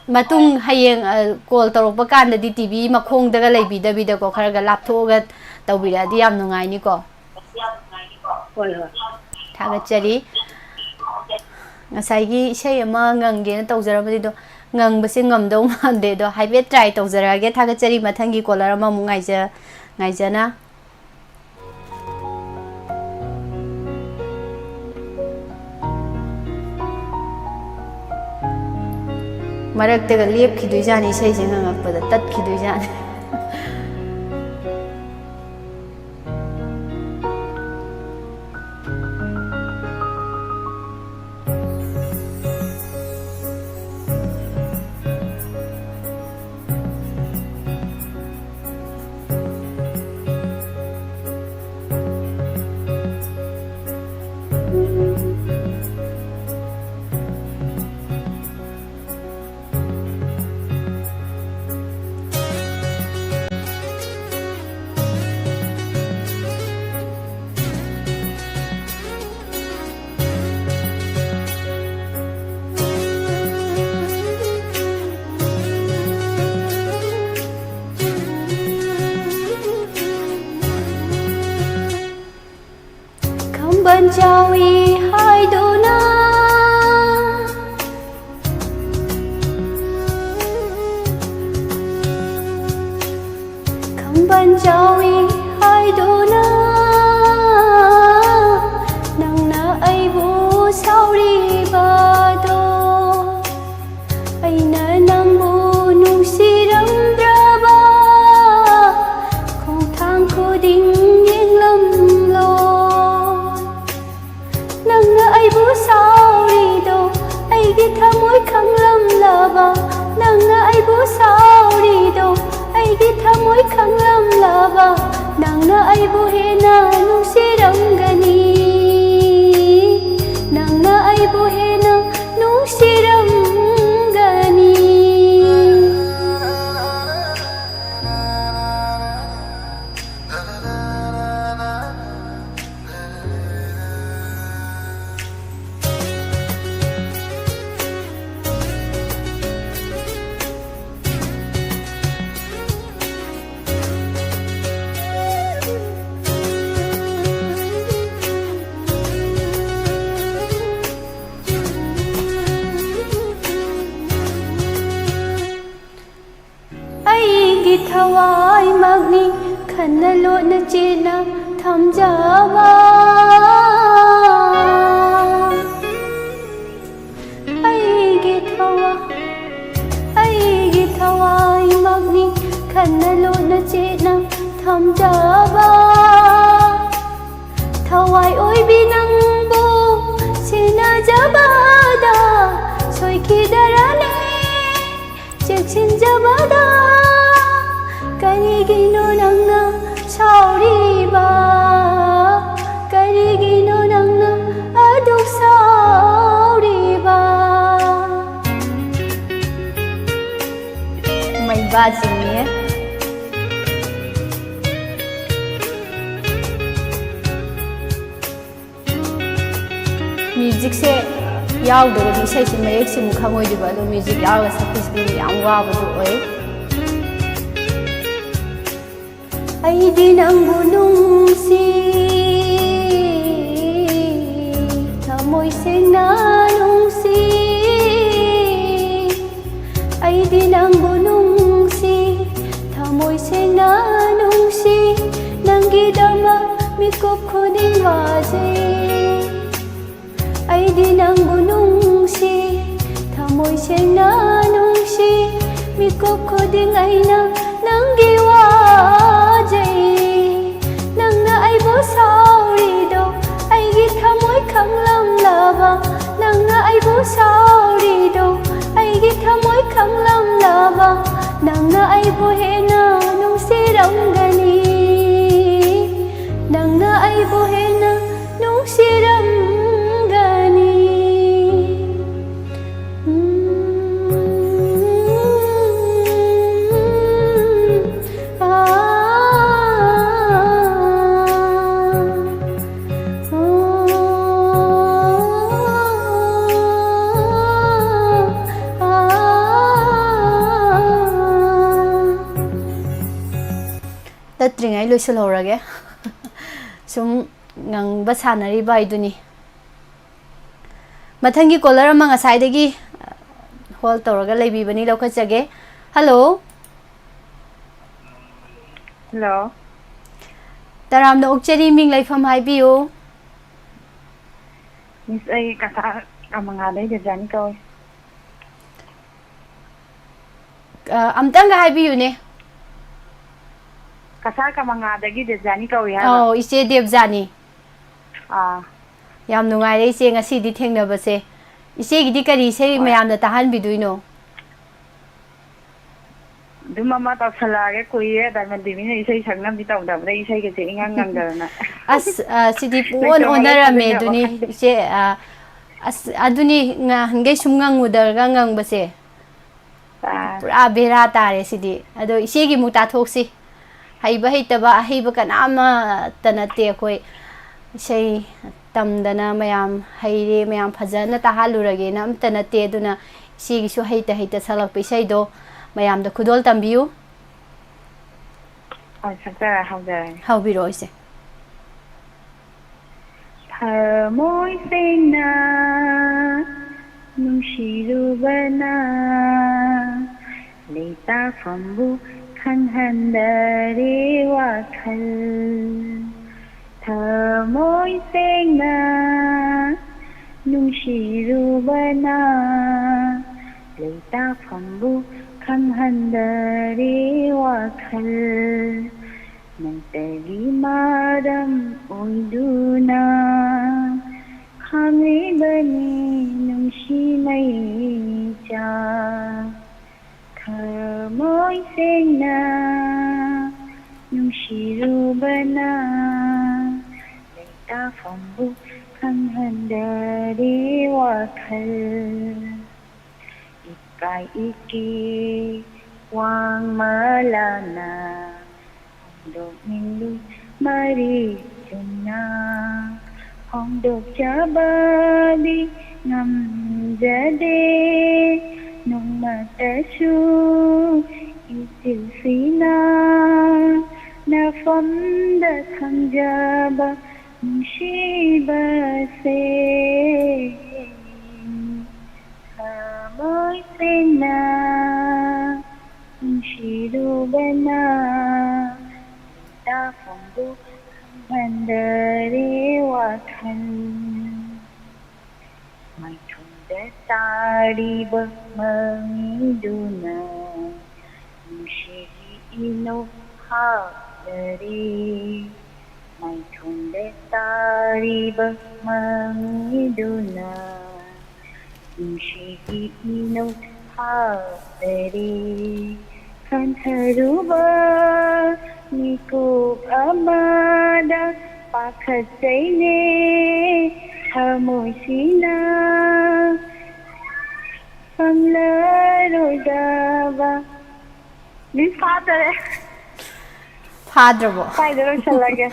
ꯃꯇꯨꯡ ꯍꯌꯦꯡ ꯀꯣꯜ ꯇꯧꯔꯛꯄ ꯀꯥꯟꯗꯗꯤ ꯇꯤꯚꯤ ꯃꯈꯣꯡꯗꯒ ꯂꯩꯕꯤꯗꯕꯤꯗꯀꯣ ꯈꯔꯒ ꯂꯥꯞꯊꯣꯛꯑꯒ ꯇꯧꯕꯤꯔꯛꯑꯗꯤ ꯌꯥꯝ ꯅꯨꯡꯉꯥꯏꯅꯤꯀꯣ ꯍꯣꯏ ꯍꯣꯏ ꯊꯥꯒꯠꯆꯔꯤ ꯉꯁꯥꯏꯒꯤ ꯏꯁꯩ ꯑꯃ ꯉꯪꯒꯦꯅ ꯇꯧꯖꯔꯕꯗꯤꯗꯣ ngangbase ngamdau mande do haibet try tawjarage thagachari mathangi caller ama mu ngaijana marak te ga lep khidui jani sei jeng ngakpada tat khidui jani Banjawi hai dona Kam banjawi hai dona Nang na ai bu sauri bado Ai na nang bu nung siram draba Khong thang ko ding yeng lam lo ai bu sauri do ai gi thamoi khanglam laba nang ai bu sauri do ai gi thamoi khanglam laba nang ai bu he na nungsiram gani nang ai bu he na nungsiram gani thawai magni khana lo na chena thamjawa ai gi thawai magni khana lo na chena thamjawa thawai oi binang bo sena jabada soi ki darane ꯌꯦꯡꯁꯤꯟꯖꯕꯗ ꯀꯔꯤꯒꯤꯅꯣ ꯅꯪꯅ ꯁꯥꯎꯔꯤꯕ ꯀꯔꯤꯒꯤꯅꯣ ꯅꯪꯅ ꯑꯗꯨꯛ ꯁꯥꯎꯔꯤꯕ ꯃꯩꯕꯥꯁꯤꯡꯅꯦ ꯃ꯭ꯌꯨꯖꯤꯛꯁꯦ ꯌꯥꯎꯗ꯭ꯔꯒꯗꯤ ꯏꯁꯩꯁꯦ ꯃꯌꯦꯛꯁꯤꯃꯨꯛ ꯈꯪꯉꯣꯏꯗꯣꯏꯕ ꯑꯗꯣ music ꯌꯥꯎꯔꯒ ꯁꯛꯄꯁꯤꯗꯤ ꯌꯥꯝ ꯋꯥꯕꯗꯨ ꯑꯣꯏ ꯑꯩꯗꯤ ꯅꯪꯕꯨ ꯅꯨꯡꯁꯤ ꯊꯃꯣꯏ ꯁꯦꯡꯅ ꯅꯨꯡꯁꯤ ꯑꯩꯗꯤ ꯅꯪꯕꯨ ꯅꯨꯡꯁꯤ ꯊꯃꯣꯏ ꯁꯦꯡꯅ ꯅꯨꯡꯁꯤ ꯅꯪꯒꯤꯗꯃꯛ ꯃꯤꯀꯨꯞ ꯈꯨꯗꯤꯡ ꯋꯥꯖꯩ ꯑꯩꯗꯤ ꯅꯪꯕꯨ ꯅꯨꯡꯁꯤ ꯊꯃꯣꯏ ꯁꯦꯡꯅ ꯅꯨꯡꯁꯤ ꯃꯤꯀꯨꯞ ꯈꯨꯗꯤꯡ ꯑꯩꯅ ꯅꯪꯒꯤ ꯋꯥꯖꯩ ꯅꯪꯅ ꯑꯩꯕꯨ ꯁꯥꯎꯔꯤꯗꯣ ꯑꯩꯒꯤ ꯊꯃꯣꯏ ꯈꯪꯂꯝꯂꯕ ꯅꯪꯅ ꯑꯩꯕꯨ ꯁꯥꯎꯔꯤꯗꯣ ꯑꯩꯒꯤ ꯊꯃꯣꯏ ꯈꯪꯂꯝꯂꯕ ꯅꯪꯅ ꯑꯩꯕꯨ ꯍꯦꯟꯅ ꯅꯨꯡꯁꯤꯔꯝꯒꯅꯤ ꯅꯪꯅ ꯑꯩꯕు ꯍꯦꯟꯅ ꯅꯨꯡꯁꯤꯔꯝꯒꯅꯤ ꯇꯠꯇ꯭ꯔꯤꯉꯩ ꯂꯣꯏꯁꯤꯜꯍꯧꯔꯒꯦ ꯁꯨꯝ ꯉꯪꯕ ꯁꯥꯟꯅꯔꯤꯕ ꯍꯥꯏꯗꯨꯅꯤ ꯃꯊꯪꯒꯤ ꯀꯣꯂꯔ ꯑꯃ ꯉꯁꯥꯏꯗꯒꯤ ꯍꯣꯜ ꯇꯧꯔꯒ ꯂꯩꯕꯤꯕꯅꯤ ꯂꯧꯈꯠꯆꯒꯦ ꯍꯜꯂꯣ ꯍꯜꯂꯣ ꯇꯔꯥꯝꯅ ꯑꯣꯛꯆꯔꯤ ꯃꯤꯡ ꯂꯩꯐꯝ ꯍꯥꯏꯕꯤꯌꯨ ꯃꯤꯁ ꯑꯩ ꯀꯁꯥ ꯀꯃꯉꯥꯗꯩ ꯗꯦꯖꯥꯅꯤ ꯀꯧꯏ ꯑꯝꯇꯪꯒ ꯍꯥꯏꯕꯤꯌꯨꯅꯦ ꯀꯁꯥꯔ ꯀꯃꯉꯥꯗꯒꯤ ꯗꯦꯖꯥꯅꯤ ꯀꯧꯏ ꯍꯥꯏꯕ ꯑꯧ ꯏꯆꯦ ꯗꯦꯕꯖꯥꯅꯤ ꯑꯥ ꯌꯥꯝ ꯅꯨꯡꯉꯥꯏꯔꯦ ꯏꯆꯦ ꯉꯁꯤꯗꯤ ꯊꯦꯡꯅꯕꯁꯦ ꯏꯆꯦꯒꯤꯗꯤ ꯀꯔꯤ ꯏꯁꯩ ꯍꯣꯏ ꯃꯌꯥꯝꯅ ꯇꯥꯍꯟꯕꯤꯗꯣꯏꯅꯣ ꯑꯗꯨꯝ ꯑꯃ ꯇꯧꯁꯜꯂꯛꯑꯒꯦ ꯀꯨꯏꯔꯦ ꯗꯥꯏꯃꯟ ꯇꯤꯚꯤꯅ ꯏꯁꯩ ꯁꯛꯅꯕꯤ ꯇꯧꯗꯕꯗ ꯏꯁꯩꯒꯁꯦ ꯏꯉꯪ ꯉꯪꯗꯗꯅ ꯑꯁ ꯁꯤꯗꯤ ꯄꯨꯡꯑꯣꯟ ꯂꯩꯇ꯭ꯔ ꯑꯣꯟꯅꯔꯝꯃꯦ ꯃꯔꯛꯇ ꯑꯗꯨꯅꯤ ꯈꯪꯗꯦ ꯏꯆꯦ ꯑꯁ ꯑꯗꯨꯅꯤ ꯅꯍꯥꯟꯈꯩ ꯁꯨꯝ ꯉꯪꯉꯨꯗꯔꯒ ꯉꯪꯕꯁꯦ ꯄꯨꯔꯥ ꯕꯦꯔꯥ ꯇꯥꯔꯦ ꯁꯤꯗꯤ ꯑꯗꯣ ꯏꯆꯦꯒꯤ ꯑꯃꯨꯛ ꯇꯥꯊꯣꯛꯁꯤ ꯍꯩꯕ ꯍꯩꯇꯕ ꯑꯍꯩꯕ ꯀꯅꯥꯃꯠꯇ ꯅꯠꯇꯦ ꯑꯩꯈꯣই ꯏꯁꯩ ꯇꯝꯗꯅ ꯃꯌꯥꯝ ꯍꯩꯔꯦ ꯃꯌꯥꯝ ꯐꯖꯅ ꯇꯥꯍꯜꯂꯨꯔꯒꯦꯅ ꯑꯝꯇ ꯅꯠꯇꯦ ꯑꯗꯨꯅ ꯏꯆꯦꯒꯤꯁꯨ ꯍꯩꯇ ꯍꯩꯇ ꯁꯛꯂꯛꯄ ꯏꯁꯩꯗꯣ ꯃꯌꯥꯝꯗ ꯈꯨꯗꯣꯜ ꯇꯝꯕꯤꯌꯨ ꯍꯣꯏ ꯁꯛꯆꯔ ꯍꯧꯖꯔꯒꯦ ꯍꯧꯕꯤꯔꯛꯑꯣ ꯏꯆꯦ ꯊꯃꯣꯏ ꯁꯦꯡꯅ ꯅꯨꯡꯁꯤꯔꯨꯕꯅ ꯂꯩꯇꯥꯐꯝꯕꯨ ꯈꯪꯍꯟꯗꯔꯦ ꯋꯥꯈꯜ ꯊꯃꯣꯏ ꯁꯦꯡꯅ ꯅꯨꯡꯁꯤꯔꯨꯕꯅ ꯂꯩꯇꯥꯐꯝꯕꯨ ꯈꯪꯍꯟꯗꯔꯦ ꯋꯥꯈꯜ ꯅꯪꯇꯒꯤ ꯃꯔꯝ ꯑꯣꯏꯗꯨꯅ ꯈꯥꯡꯂꯤꯕꯅꯤ ꯅꯨꯡꯁꯤ ꯃꯩꯆꯥ ꯊꯃꯣꯏ ꯁꯦꯡꯅ ꯅꯨꯡꯁꯤꯔꯨꯕꯅ ꯂꯩꯇꯥꯐꯝꯕꯨ ꯈꯪꯍꯟꯗꯔꯦ ꯋꯥꯈꯜ 이까이 있기 왕말라나 홍독민루 말이 좋나 홍독자바비 남자대 농마다수 이질시나 나범다 상자바 무시바세 Thầm xinh na Shirubana Ta phòng bu Hành đời wakan Mai thùng để ta đi bậc mơ duna Shirino ha dari Mai thùng để ta đi bậc mơ duna Shihino Hari kan haruba niku amada pakhasaine hamoisina pamlarojaba This father Fadrabo. Faidaro chalage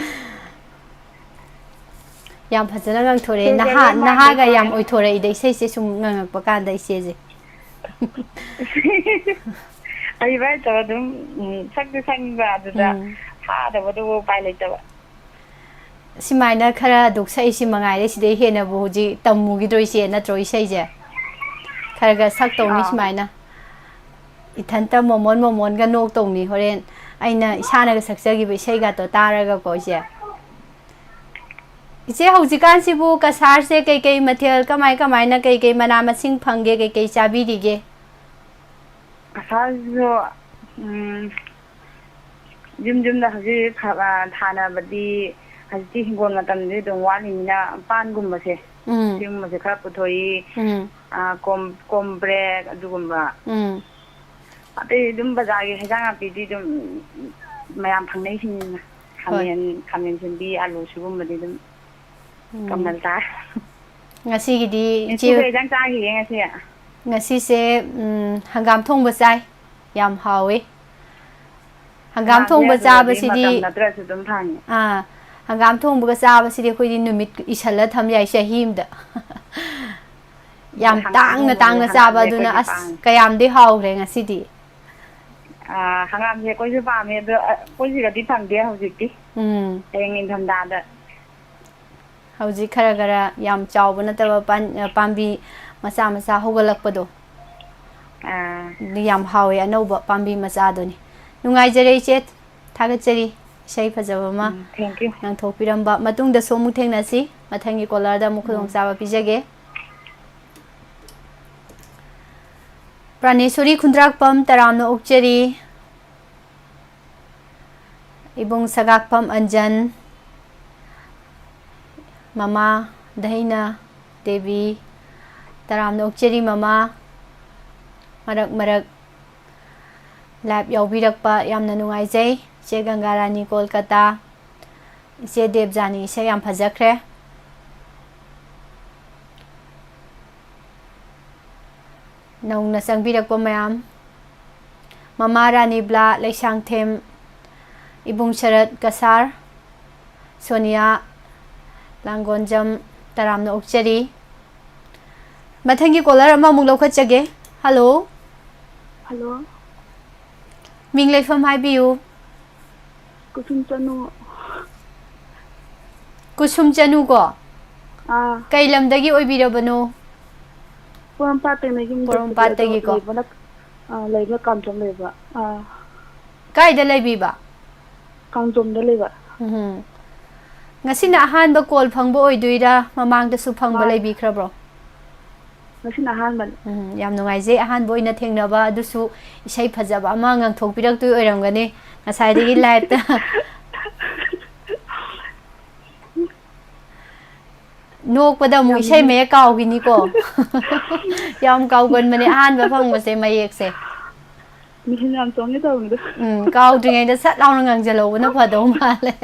Yam phajana ngang thore naha ga yam oi thore idai sei se sum ngang pa kan dai se je. Ai vai to dum sang ba da da do pai lai ta ba Simaina khara duk sai si mangai le sidai he na bu ji tammu gi doi se na troi sei je. Khara ga sak tong ni simaina. Ithanta momon ga nok tong ni horen aina isana ga saksa gi be sei ga to tara ga ko je. Iche haujikan sibu kasar se kai mathel kamai na kai mana masing phange kai chabi dige kasar jo jum da haji thana badi haji hingol matam de dong wani na pan gumba se jum ma se kha puthoi kom break adugumba ate dum bazar ge hajang api di dum mayam phangnei sin khamen sin bi alu sugum badi dum Kamal ta. Ngasi gi di chi jang cha gi ngasi a. Ngasi se hangam thong ba chai yam hawi. Hangam thong ba cha ba si di hangam thong ba cha ba si di khoi di numit ishala tham yai shahim da. Yam tang na cha ba du na as kayam di haw re ngasi di. Hangam je koi ju pa me do koi ji ga di thang de hau ji ti. Eng in tham da da. Hauji khara yam chawba nataba pambi macha hogalakpado yam hawe anoba pambi macha doni nungai jare chet thaga chari sei phajaba ma thank you nang thokpiramba matung da somu thengna si mathangi kolar da mukhudong chaba pijage Praneshwari khundrak pam taramna okchari ibong sagak pam anjan Mama Dahina Devi Taram Nokcheri Mama Marak Lab Yaubirakpa Yamna Nungaijai Che Gangarani Kolkata Che Debjani Se Yam Phajakre Naungna Sangbirakpa Mayam Mama Rani Bla Leishang Them Ibung Sharat Kasar Sonia Langonjam Taramna Okchari Mathangi caller ama mung lokha chage Hello Hello Ming leifam hai biu Kusum chanu ko Kai lam dagi oi birabano Porampat tagi ko Leiba kamjom leiba Kai da leibi ba Kamjom da leiba Ngasi na ahanba call phangba oiduira mamang da su phangba leibi khrabro ngasi na ahanba yam nungai je ahanba oina thengnaba adusu isai phajaba ama ngang thokpirak tu oiramgani ngasai dagi live ta nokpada mu isai me kaw gini ko yam kaw gon mane ahanba phangba se mayek se Mihin yam chongi tawngda kaw dringai da sat laung ngang jalo na phado male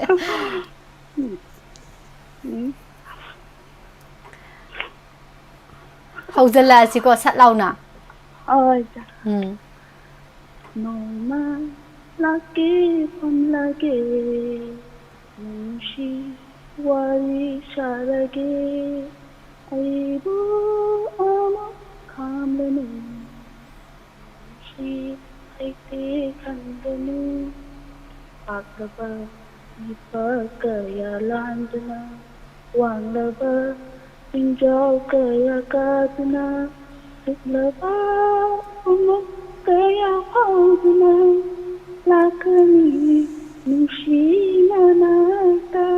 Hauzala si ko sat lau na. Oi. Noma lagi pun lagi Mushi wari sarage Aibu ama kamlenu Mushi aite kandenu Akaba Ipakaya landana Wanglaba Pinjau kaya katuna Siklaba Umuk kaya hauduna Lakani Nushina nata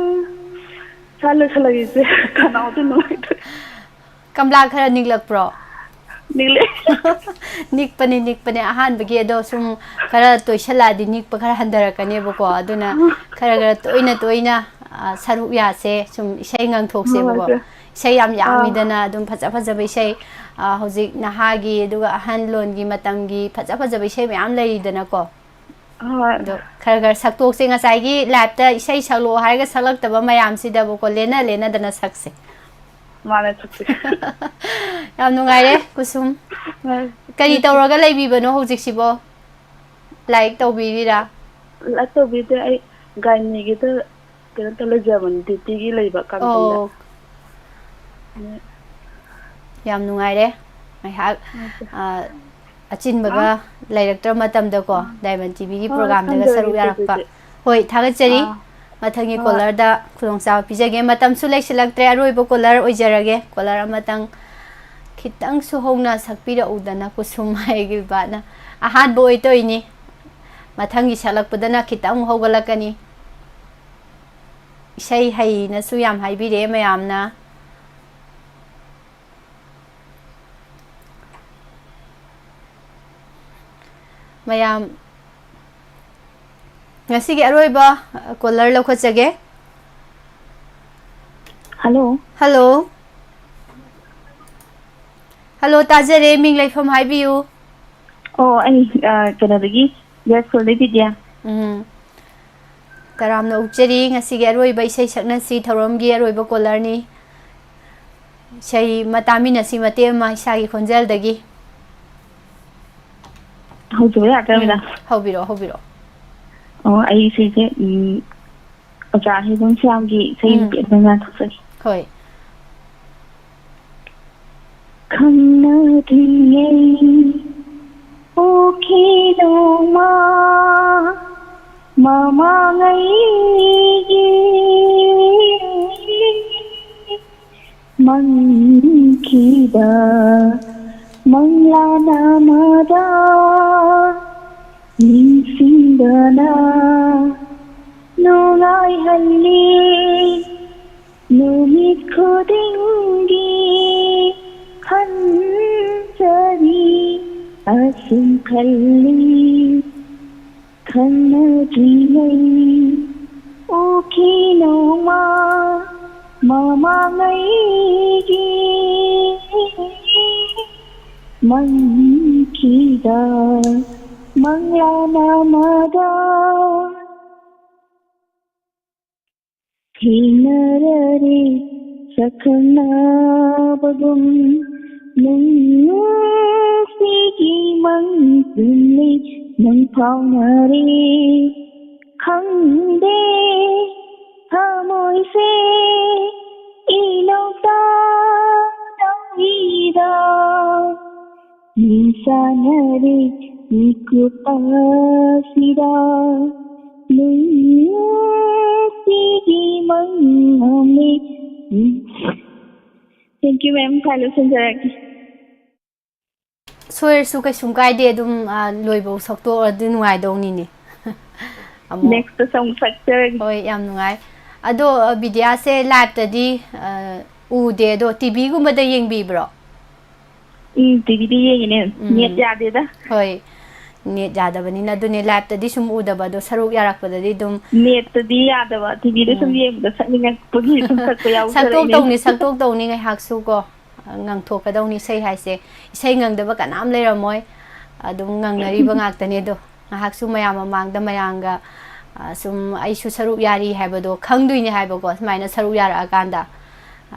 Chala gise Kanao tu nuwaita Kamla khara niglak pro Nile nikpani ahan bagi ado sum khara toishala di nikpa khara handarakane boko aduna khara toina saruk ya se sum isai ngang thok se boko isai yam yamidana adum phaja be isai ꯍꯧꯖꯤꯛ ꯅꯍꯥꯒꯤ ꯑꯗꯨꯒ ꯑꯍꯟ ꯂꯣꯟꯒꯤ ꯃꯇꯝꯒꯤ ꯐꯖꯕ ꯏꯁꯩ ꯃꯌꯥꯝ ꯂꯩꯔꯤꯗꯅꯀꯣ ꯑꯗꯣ ꯈꯔ ꯁꯛꯇꯣꯛꯁꯦ ꯉꯁꯥꯏꯒꯤ ꯂꯥꯏꯞꯇ ꯏꯁꯩ ꯁꯛꯂꯛꯑꯣ ꯍꯥꯏꯔꯒ ꯁꯛꯂꯛꯇꯕ ꯃꯌꯥꯝꯁꯤꯗꯕꯀꯣ ꯂꯦꯟꯅꯗꯅ ꯁꯛꯁꯦ ꯃꯥꯅ ꯁꯛꯁꯦ ꯌꯥꯝ ꯅꯨꯡꯉꯥꯏꯔꯦ ꯀꯨꯁꯨꯝ ꯀꯔꯤ ꯇꯧꯔꯒ ꯂꯩꯕꯤꯕꯅꯣ ꯍꯧꯖꯤꯛꯁꯤꯕꯣ ꯂꯥꯏꯔꯤꯛ ꯇꯧꯕꯤꯔꯤꯔꯥ ꯂꯥꯏꯔꯤꯛ ꯇꯧꯕꯤꯗꯦ ꯑꯩ ꯒꯥꯏꯅꯤꯒꯤꯗ ꯀꯩꯅꯣ ꯇꯧ ꯂꯩꯖꯕꯅꯤ ꯗ꯭ꯌꯨꯇꯤꯒꯤ ꯂꯩꯕ ꯀꯥꯡꯄꯣꯡꯗ ꯌꯥꯝ ꯅꯨꯡꯉꯥꯏꯔꯦ ꯉꯥꯏꯍꯥꯛ ꯑꯆꯤꯟꯕꯒ ꯂꯩꯔꯛꯇ꯭ꯔ ꯃꯇꯝꯗꯀꯣ ꯗꯥꯏꯃꯟ ꯇꯤꯚꯤꯒꯤ ꯄ꯭ꯔꯣꯒꯥꯝꯗꯒ ꯁꯔꯨꯛ ꯌꯥꯔꯛꯄ ꯍꯣꯏ ꯊꯥꯒꯠꯆꯔꯤ ꯃꯊꯪꯒꯤ ꯀꯣꯂꯔꯗ ꯈꯨꯗꯣꯡꯆꯥꯕ ꯄꯤꯖꯒꯦ ꯃꯇꯝꯁꯨ ꯂꯩꯁꯤꯜꯂꯛꯇ꯭ꯔꯦ ꯑꯔꯣꯏꯕ ꯀꯣꯂꯔ ꯑꯣꯏꯖꯔꯒꯦ ꯀꯣꯂꯔ ꯑꯃꯇꯪ ꯈꯤꯇꯪꯁꯨ ꯍꯧꯅ ꯁꯛꯄꯤꯔꯛꯎꯗꯅ ꯀꯨꯁꯨꯝ ꯍꯥꯏꯈꯤꯕꯅ ꯑꯍꯥꯟꯕ ꯑꯣꯏꯇꯣꯏꯅꯤ ꯃꯊꯪꯒꯤ ꯁꯛꯂꯛꯄꯗꯅ ꯈꯤꯇꯪ ꯍꯧꯒꯠꯂꯛꯀꯅꯤ ꯏꯁꯩ ꯍꯩꯅꯁꯨ ꯌꯥꯝ ꯍꯥꯏꯕꯤꯔꯛꯑꯦ ꯃꯌꯥꯝꯅ ꯃꯌꯥꯝ ꯉꯁꯤꯒꯤ ꯑꯔꯣꯏꯕ ꯀꯣꯂꯔ ꯂꯧꯈꯠꯆꯒꯦ ꯍꯜꯂꯣ ꯍꯜꯂꯣ ꯍꯜꯂꯣ ꯇꯥꯖꯔꯦ ꯃꯤꯡ ꯂꯩꯐꯝ ꯍꯥꯏꯕꯤꯌꯨ ꯑꯩ ꯀꯩꯅꯣꯗꯒꯤ ꯌꯥꯏꯁꯀꯨꯜꯗꯒꯤ ꯕꯤꯗ꯭ꯌꯥ ꯇꯔꯥꯝꯅ ꯑꯣꯛꯆꯔꯤ ꯉꯁꯤꯒꯤ ꯑꯔꯣꯏꯕ ꯏꯁꯩ ꯁꯛꯅꯁꯤ ꯊꯧꯔꯝꯒꯤ ꯑꯔꯣꯏꯕ ꯀꯣꯂꯔꯅꯤ ꯏꯁꯩ ꯑꯃ ꯇꯥꯃꯤꯟꯅꯁꯤ ꯃꯇꯦꯛ ꯑꯃ ꯏꯁꯥꯒꯤ ꯈꯣꯟꯖꯦꯜꯗꯒꯤ ꯍꯧꯖꯕ ꯌꯥꯗ꯭ꯔꯃꯤꯗ ꯍꯧꯕꯤꯔꯛꯑꯣ ꯑꯩ ꯏꯁꯩꯁꯦ ꯑꯣꯖꯥ ꯍꯩꯕꯝ ꯁ꯭ꯌꯥꯝꯒꯤ ꯏꯁꯩ ꯑꯗꯨꯃꯥꯏꯅ ꯊꯣꯛꯆꯒꯦ ꯍꯣꯏ ꯈꯪꯅꯗ꯭ꯔꯤꯉꯩ ꯎꯈꯤꯗꯧꯃ ꯃꯃꯥꯡꯉꯩꯒꯤ ꯃꯪꯈꯤꯕ ꯃꯪꯂꯥꯟ ꯑꯃꯗ ꯅꯤꯡꯁꯤꯡꯗꯅ ꯅꯨꯡꯉꯥꯏꯍꯜꯂꯤ ꯅꯨꯃꯤꯠ ꯈꯨꯗꯤꯡꯒꯤ ꯈꯟꯖꯔꯤ ꯑꯁꯨꯝ ꯈꯜꯂꯤ ꯈꯪꯅꯗ꯭ꯔꯤꯉꯩ ꯎꯈꯤꯅꯣꯡꯃ ꯃꯃꯥꯡꯉꯩꯒꯤ ꯃꯪꯈꯤꯗ ꯃꯪꯂꯥꯟ ꯑꯃꯗ ꯊꯦꯡꯅꯔꯔꯦ ꯁꯛꯈꯪꯅꯕꯒꯨꯝ ꯅꯨꯡꯁꯤꯒꯤ ꯃꯪꯗꯨꯅꯤ ꯅꯪ ꯐꯥꯎꯅꯔꯦ ꯈꯪꯗꯦ ꯊꯃꯣꯏꯁꯦ 이노다 너희다 니사나리 니쿠파시다 눈시기 망함이 Thank you ma'am Hello Sanjaraki ꯁꯣꯏꯔꯁꯨ ꯀꯩꯁꯨꯝ ꯀꯥꯏꯗꯦ ꯑꯗꯨꯝ ꯂꯣꯏꯕꯧ ꯁꯛꯇꯣꯛꯑꯗꯤ ꯅꯨꯡꯉꯥꯏꯗꯧꯅꯤꯅꯦ Next song factor ꯍꯣꯏ ꯌꯥꯝ ꯅꯨꯡꯉꯥꯏ ꯑꯗꯣ ꯕꯤꯗ꯭ꯌꯥꯁꯦ ꯂꯥꯏꯚꯇꯗꯤ ꯎꯗꯦ ꯑꯗꯣ ꯇꯤꯚꯤꯒꯨꯝꯕꯗ ꯌꯦꯡꯕꯤꯕ꯭ꯔꯣ ꯇꯤꯚꯤꯗ ꯌꯦꯡꯉꯤꯅꯦ ꯅꯦꯠ ꯌꯥꯗꯦꯗ ꯍꯣꯏ ꯅꯦꯠ ꯌꯥꯗꯕꯅꯤꯅ ꯑꯗꯨꯅꯦ ꯂꯥꯏꯚꯇꯗꯤ ꯁꯨꯝ ꯎꯗꯕ ꯑꯗꯣ ꯁꯔꯨꯛ ꯌꯥꯔꯛꯄꯗꯗꯤ ꯑꯗꯨꯝ ꯅꯦꯠꯇꯗꯤ ꯌꯥꯗꯕ ꯇꯤꯚꯤꯗ ꯁꯨꯝ ꯌꯦꯡꯕꯗ ꯁꯛꯅꯤꯡꯉꯛꯄꯒꯤ ꯁꯨꯝ ꯁꯛꯄ ꯌꯥꯎꯖꯔꯛꯏꯅꯦ ꯁꯛꯇꯣꯛꯇꯧꯅꯤ ꯉꯥꯏꯍꯥꯛꯁꯨ ꯀꯣ ꯉꯪꯊꯣꯛꯀꯗꯧꯅꯤ ꯏꯁꯩ ꯍꯥꯏꯁꯦ ꯏꯁꯩ ꯉꯪꯗꯕ ꯀꯅꯥꯝ ꯂꯩꯔꯝꯃꯣꯏ ꯑꯗꯨꯝ ꯉꯪꯅꯔꯤꯕ ꯉꯥꯛꯇꯅꯦ ꯑꯗꯣ ꯉꯥꯏꯍꯥꯛꯁꯨ ꯃꯌꯥꯝ ꯃꯃꯥꯡꯗ ꯃꯌꯥꯝꯒ ꯁꯨꯝ ꯑꯩꯁꯨ ꯁꯔꯨꯛ ꯌꯥꯔꯤ ꯍꯥꯏꯕꯗꯣ ꯈꯪꯗꯣꯏꯅꯦ ꯍꯥꯏꯕꯀꯣ ꯁꯨꯃꯥꯏꯅ ꯁꯔꯨꯛ ꯌꯥꯔꯛꯑꯀꯥꯟꯗ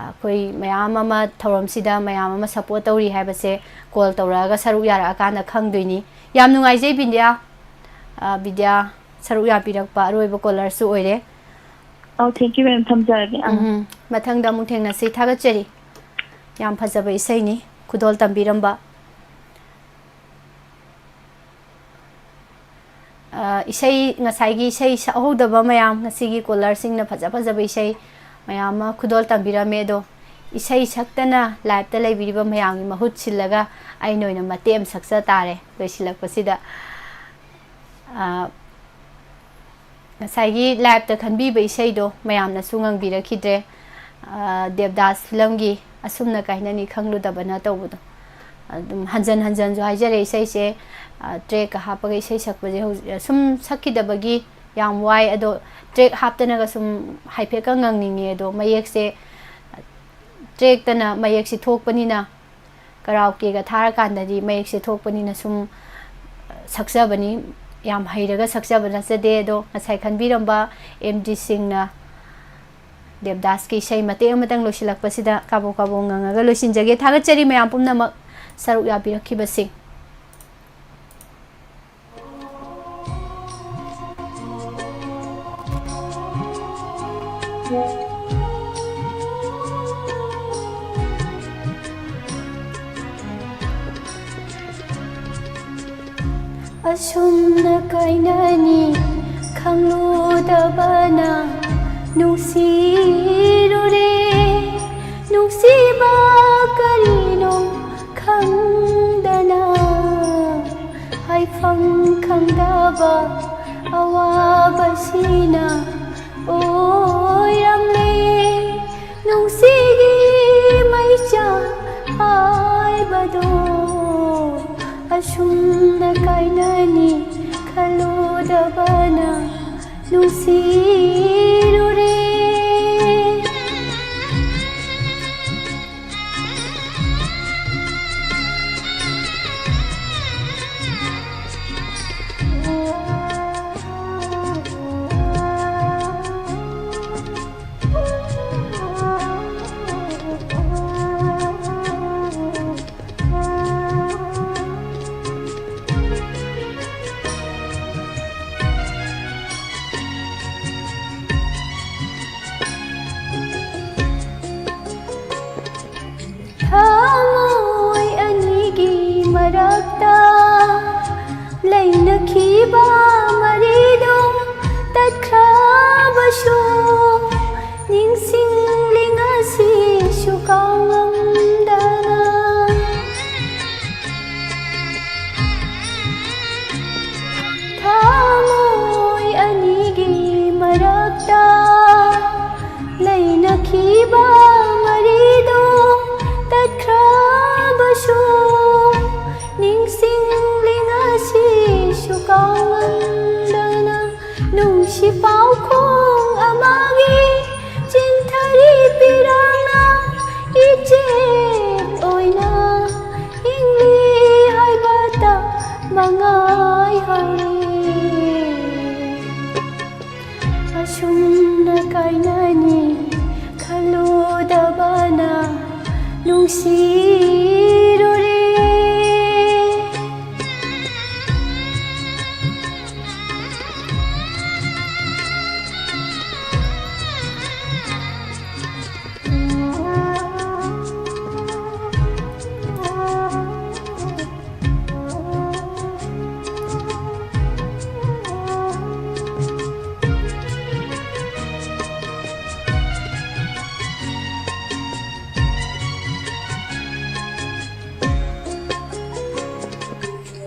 ꯑꯩꯈꯣꯏ ꯃꯌꯥꯝ ꯑꯃ ꯊꯧꯔꯝꯁꯤꯗ ꯃꯌꯥꯝ ꯑꯃ ꯁꯞꯄꯣꯔꯠ ꯇꯧꯔꯤ ꯍꯥꯏꯕꯁꯦ ꯀꯣꯜ ꯇꯧꯔꯛꯑꯒ ꯁꯔꯨꯛ ꯌꯥꯔꯛꯑꯀꯥꯟꯗ ꯈꯪꯗꯣꯏꯅꯤ ꯌꯥꯝ ꯅꯨꯡꯉꯥꯏꯖꯩ ꯕꯤꯗ꯭ꯌꯥ ꯁꯔꯨꯛ ꯌꯥꯕꯤꯔꯛꯄ ꯑꯔꯣꯏꯕ ꯀꯣꯂꯔꯁꯨ ꯑꯣꯏꯔꯦ ꯊꯦꯡꯛ ꯌꯨ ꯃꯦꯝ ꯊꯝꯖꯔꯒꯦ ꯃꯊꯪꯗ ꯑꯃꯨꯛ ꯊꯦꯡꯅꯁꯤ ꯊꯥꯒꯠꯆꯔꯤ ꯌꯥꯝ ꯐꯖꯕ ꯏꯁꯩꯅꯤ ꯈꯨꯗꯣꯜ ꯇꯝꯕꯤꯔꯝꯕ ꯏꯁꯩ ꯉꯁꯥꯏꯒꯤ ꯏꯁꯩ ꯁꯛꯍꯧꯗꯕ ꯃꯌꯥꯝ ꯉꯁꯤꯒꯤ ꯀꯣꯂꯔꯁꯤꯡꯅ ꯐꯖꯕ ꯏꯁꯩ ꯃꯌꯥꯝ ꯑꯃ ꯈꯨꯗꯣꯜ ꯇꯝꯕꯤꯔꯝꯃꯦ ꯑꯗꯣ ꯏꯁꯩ ꯁꯛꯇꯅ ꯂꯥꯏꯚꯇ ꯂꯩꯕꯤꯔꯤꯕ ꯃꯌꯥꯝꯒꯤ ꯃꯍꯨꯠ ꯁꯤꯜꯂꯒ ꯑꯩꯅ ꯑꯣꯏꯅ ꯃꯇꯦꯛ ꯑꯃ ꯁꯛꯆ ꯇꯥꯔꯦ ꯂꯣꯏꯁꯤꯜꯂꯛꯄꯁꯤꯗ ꯉꯁꯥꯏꯒꯤ ꯂꯥꯏꯚꯇ ꯈꯟꯕꯤꯕ ꯏꯁꯩꯗꯣ ꯃꯌꯥꯝꯅꯁꯨ ꯉꯪꯕꯤꯔꯛꯈꯤꯗ꯭ꯔꯦ ꯗꯦꯕꯗꯥꯁ ꯐꯤꯂꯝꯒꯤ ꯑꯁꯨꯝꯅ ꯀꯥꯏꯅꯅꯤ ꯈꯪꯂꯨꯗꯕꯅ ꯇꯧꯕꯗꯣ ꯑꯗꯨꯝ ꯍꯟꯖꯟ ꯍꯟꯖꯟꯁꯨ ꯍꯥꯏꯖꯔꯦ ꯏꯁꯩꯁꯦ ꯇ꯭ꯔꯦꯛꯀ ꯍꯥꯞꯄꯒ ꯏꯁꯩ ꯁꯛꯄꯁꯦ ꯍꯧꯖꯤꯛ ꯁꯨꯝ ꯁꯛꯈꯤꯗꯕꯒꯤ ꯌꯥꯝ ꯋꯥꯏ ꯑꯗꯣ ꯇ꯭ꯔꯦꯛ ꯍꯥꯞꯇꯅꯒ ꯁꯨꯝ ꯍꯥꯏꯐꯦꯠꯀ ꯉꯪꯅꯤꯡꯉꯦ ꯑꯗꯣ ꯃꯌꯦꯛꯁꯦ ꯇ꯭ꯔꯦꯛꯇꯅ ꯃꯌꯦꯛꯁꯦ ꯊꯣꯛꯄꯅꯤꯅ ꯀꯔꯥꯎꯀꯦꯒ ꯊꯥꯔꯀꯥꯟꯗꯗꯤ ꯃꯌꯦꯛꯁꯦ ꯊꯣꯛꯄꯅꯤꯅ ꯁꯨꯝ ꯁꯛꯆꯕꯅꯤ ꯌꯥꯝ ꯍꯩꯔꯒ ꯁꯛꯆꯕ ꯅꯠꯆꯗꯦ ꯑꯗꯣ ꯉꯁꯥꯏ ꯈꯟꯕꯤꯔꯝꯕ MD ꯁꯤꯡꯅ ꯗꯦꯕꯗꯥꯁꯀꯤ ꯏꯁꯩ ꯃꯇꯦꯛ ꯑꯃꯇꯪ ꯂꯣꯏꯁꯤꯜꯂꯛꯄꯁꯤꯗ ꯀꯥꯕꯣꯛ ꯀꯥꯕꯣꯛ ꯉꯪꯉꯒ ꯂꯣꯏꯁꯤꯟꯖꯒꯦ ꯊꯥꯒꯠꯆꯔꯤ ꯃꯌꯥꯝ ꯄꯨꯝꯅꯃꯛ ꯁꯔꯨꯛ ꯌꯥꯕꯤꯔꯛꯈꯤꯕꯁꯤꯡ ꯑꯁꯨꯝꯅ ꯀꯥꯏꯅꯅꯤ ꯈꯪꯂꯨꯗꯕꯅ ꯅꯨꯡꯁꯤꯔꯨꯔꯦ ꯅꯨꯡꯁꯤꯕ ꯀꯔꯤꯅꯣ ꯈꯪꯗꯅ ꯍꯥꯏꯐꯝ ꯈꯪꯗꯕ ꯑꯋꯥꯕꯁꯤꯅ ꯑꯣꯏꯔꯝꯂꯦ ꯅꯨꯡꯁꯤꯒꯤ ꯃꯩꯆꯥꯛ ꯍꯥꯏꯕꯗꯣ ꯑꯁꯨꯝꯅ ꯀꯥꯏꯅꯅꯤ ꯈꯜꯂꯨꯗꯕꯅ ꯅꯨꯡꯁꯤꯔꯨꯔꯦ ꯊꯃꯣꯏ ꯑꯅꯤꯒꯤ ꯃꯔꯛꯇ ꯂꯩꯅꯈꯤꯕ ꯃꯔꯤꯗꯣ ꯇꯠꯈ꯭ꯔꯕꯁꯨ ꯅꯤꯡꯁꯤꯡꯂꯤ ꯉꯁꯤꯁꯨ ꯀꯥꯎꯉꯝꯗꯅ ꯊꯃꯣꯏ ꯑꯅꯤꯒꯤ ꯃꯔꯛꯇ ꯂꯩꯅꯈꯤꯕ ꯃꯔꯤꯗꯣ ꯇꯠꯈ꯭ꯔꯕꯁꯨ ꯅꯤꯡꯁꯤꯡꯂꯤ ꯉꯁꯤꯁꯨ ꯀꯥꯎꯉꯝꯗꯅ ꯅꯨꯡꯁꯤ ꯄꯥꯎꯈꯣꯡ ꯑꯃꯒꯤ ꯆꯤꯟꯊꯔꯤ ꯄꯤꯔꯥꯡꯅ ꯏꯆꯦꯠ ꯑꯣꯏꯅ ꯍꯤꯡꯂꯤ ꯍꯥꯏꯕꯇ ꯃꯉꯥꯏ ꯍꯧꯔꯤ ꯑꯁꯨꯝꯅ ꯀꯥꯏꯅꯅꯤ ꯈꯜꯂꯨꯗꯕꯅ ꯅꯨꯡꯁꯤꯔꯨꯔꯦ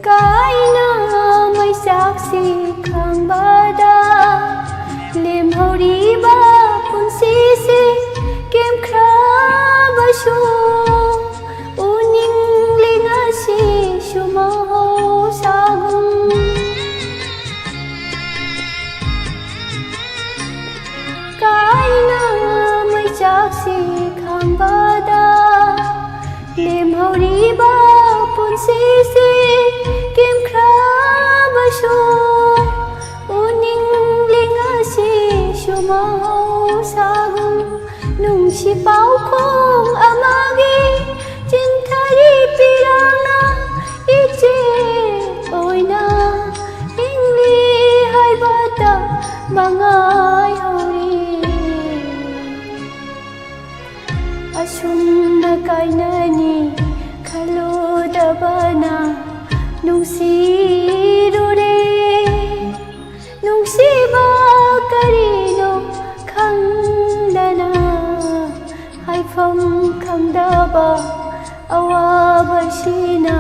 ꯀꯥꯏꯅ ꯃꯩꯆꯥꯛꯁꯤ ꯈꯥꯡꯕꯗ ꯂꯦꯝꯍꯧꯔꯤꯕ ꯄꯨꯟꯁꯤꯁꯤ ꯀꯦꯝꯈ꯭ꯔꯕꯁꯨ ꯎꯅꯤꯡꯂꯤ ꯉꯁꯤꯁꯨ ꯃꯍꯧꯁꯥꯒꯨꯝ ꯀꯥꯏꯅ ꯃꯩꯆꯥꯛꯁꯤ ꯈꯥꯡꯕꯗ ꯂꯦꯝꯍꯧꯔꯤꯕ ꯄꯨꯟꯁꯤꯁꯤ ꯀꯦꯝꯈ꯭ꯔꯕꯁꯨ ꯎꯅꯤꯡꯂꯤ ꯉꯁꯤꯁꯨ ꯃꯍꯧꯁꯥꯒꯨꯝ ꯅꯨꯡꯁꯤ ꯄꯥꯎꯈꯣꯡ ꯑꯃꯒꯤ ꯆꯤꯟꯊꯔꯤ ꯄꯤꯔꯥꯡꯅ ꯏꯆꯦꯠ ꯑꯣꯏꯅ ꯍꯤꯡꯂꯤ ꯍꯥꯏꯕꯇ ꯃꯉꯥꯏ ꯍꯧꯔꯤ ꯑꯁꯨꯝꯅ ꯀꯥꯏꯅꯅꯤ ꯈꯜꯂꯨꯗꯕꯅ ꯅꯨꯡꯁꯤꯔꯨꯔꯦ ꯅꯨꯡꯁꯤꯕ ꯀꯔꯤꯅꯣ ꯈꯪꯗꯅ ꯍꯥꯏꯐꯝ ꯈꯪꯗꯕ ꯑꯋꯥꯕꯁꯤꯅ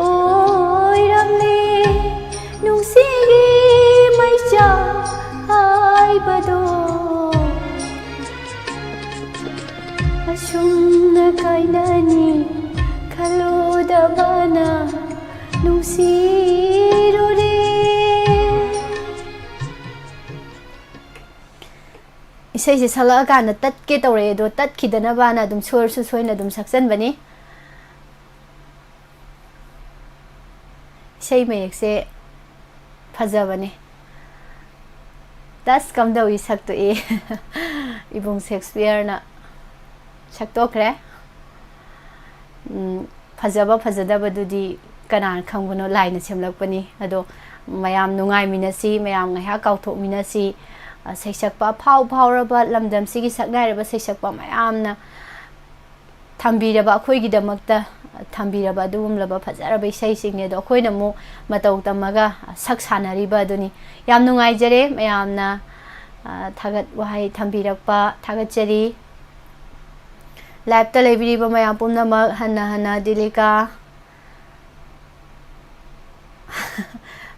ꯑꯣꯏꯔꯝꯂꯦ ꯅꯨꯡꯁꯤꯒꯤ ꯃꯩꯆꯥꯛ ꯍꯥꯏꯕꯗꯣ ꯑꯁꯨꯝꯅ ꯀꯥꯏꯅꯅꯤ ꯈꯜꯂꯨꯗꯕꯅ ꯅꯨꯡꯁꯤꯔꯨꯔꯦ ꯏꯁꯩꯁꯦ ꯁꯛꯂꯛꯑꯀꯥꯟꯗ ꯇꯠꯀꯦ ꯇꯧꯔꯛꯑꯦ ꯑꯗꯣ ꯇꯠꯈꯤꯗꯅꯕꯅ ꯑꯗꯨꯝ ꯁꯣꯏꯔꯁꯨ ꯁꯣꯏꯅ ꯑꯗꯨꯝ ꯁꯛꯆꯟꯕꯅꯤ इसे मयेक्से फजबने दस कमदवी सकतो ए इबुंग शेक्सपियर ना सकतोख्रे फजबा फजदबदुदी कनान खंगनो लाइन सेमलकपनी अदो मयाम नुंगाई मिनसी मयाम ngaiha काउथोक मिनसी सैसकपा फाव फावरबा लमदम सिगी सकनाइरबा सैसकपा मयामना थंबीरबा अखोइगिदमक्ता थंबीरबा अदुगुमलबा फजरबा इसैसिंगने दो अखोइना मु मतौ तमगा सक सानरिबा अदुनी याम नुंगाइजरे मयामना थागत वहाई थंबीरकपा थागतचरी लाइव लेबिरीबा मयाम पुमनमक हन्ना हन्ना दिलिका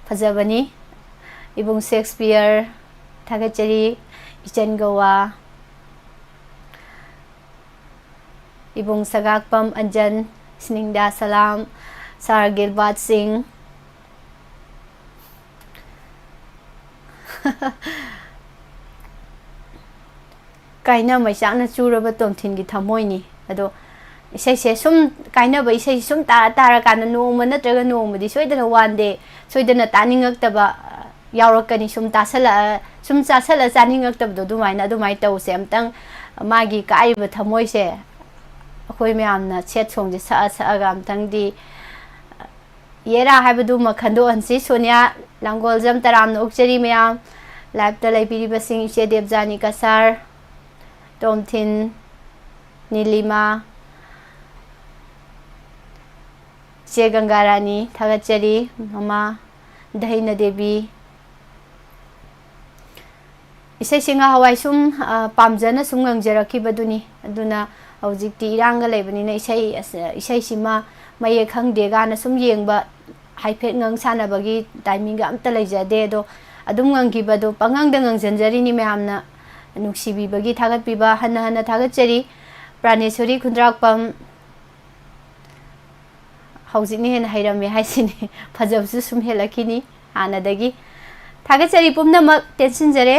फजबनी इबुंग शेक्सपियर थागतचरी इचन गवा इबुंग सगाकपम अंजन स्निंगदा सलाम सार गिलबात सिंह काइना मैसाना चूरब तोमथिन की थमोइनी अदो इसे सुम काइनब इसे सुम तारा कान नोम नत्रग नोमदी सोइदना वानदे सोइदना तानिंगक्तबा यावरकनी सुम तासला सुम चासला चानिंगक्तबदो दुमाइना दुमाइ तौसे अमतंग मागी काइब थमोइसे अखोइ म्यामना सेट सोंगजे सअगा अमतंगदी येरा हाबदु मखंदो हंसी सोनिया लांगोलजम तराम नोकचरी म्याम लाइव तलाइबिरिबसिंग इचे देवजानी कसार तोमथिन नीलिमा चे गंगारानी थागतचरी ममा दहिना देवी इसे सिंगा हवाई सुम पामजना सुम गंजरखिबदुनी अदुना हौजिक्ति इरांगा लेबनिना इसे सिमा मये खंगदे गाना सुम येंगबा हाइफेट ngang सानबगी टाइमिंग अमता लेजदे दो अदुम ngangiबदो पंगांगदा ngangjनजरिनी म्यामना नुक्सिबीबगी थागतपीबा हन्ना हन्ना थागतचरी प्राणेश्वरी खुंद्राकपम हौजिकनि हेन हैरमे हाइसिनी फजबसु सुम हेलखिनी हानादगी थागतचरी पुमनमक टेंशनजरे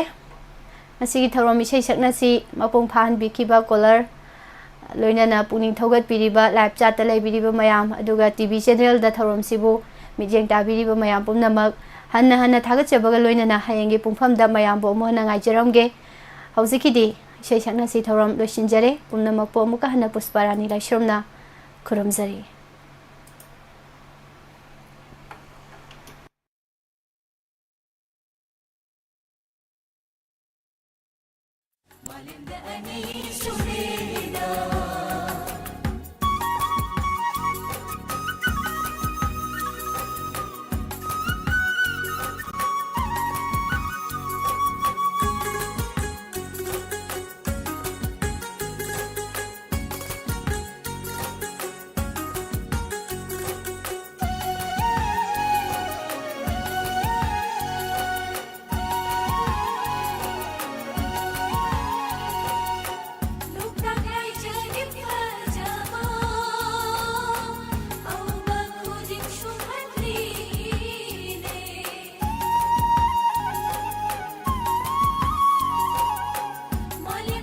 मसिगी थौरम इसे सकनासी मपुंग फाहनबिखिबा कॉलर लोइनाना पुनिंग थौगतपीरिबा लाइव चाट लेबिरिबा मयाम अदुगा टीवी चैनल दा थौरम सिबु मिजेंग ताबिरिबा मयाम पुमनमक हन्ना हन्ना थागतचबगा लोइनाना हयेंगे पुंफमदा मयाम बो मोहना ngaijरमगे हौजिकिदी इसे सकनासी थौरम लोइसिनजरे पुमनमक पो अमुका हन्ना पुष्पारानी लाइश्रमना खुरमजरी।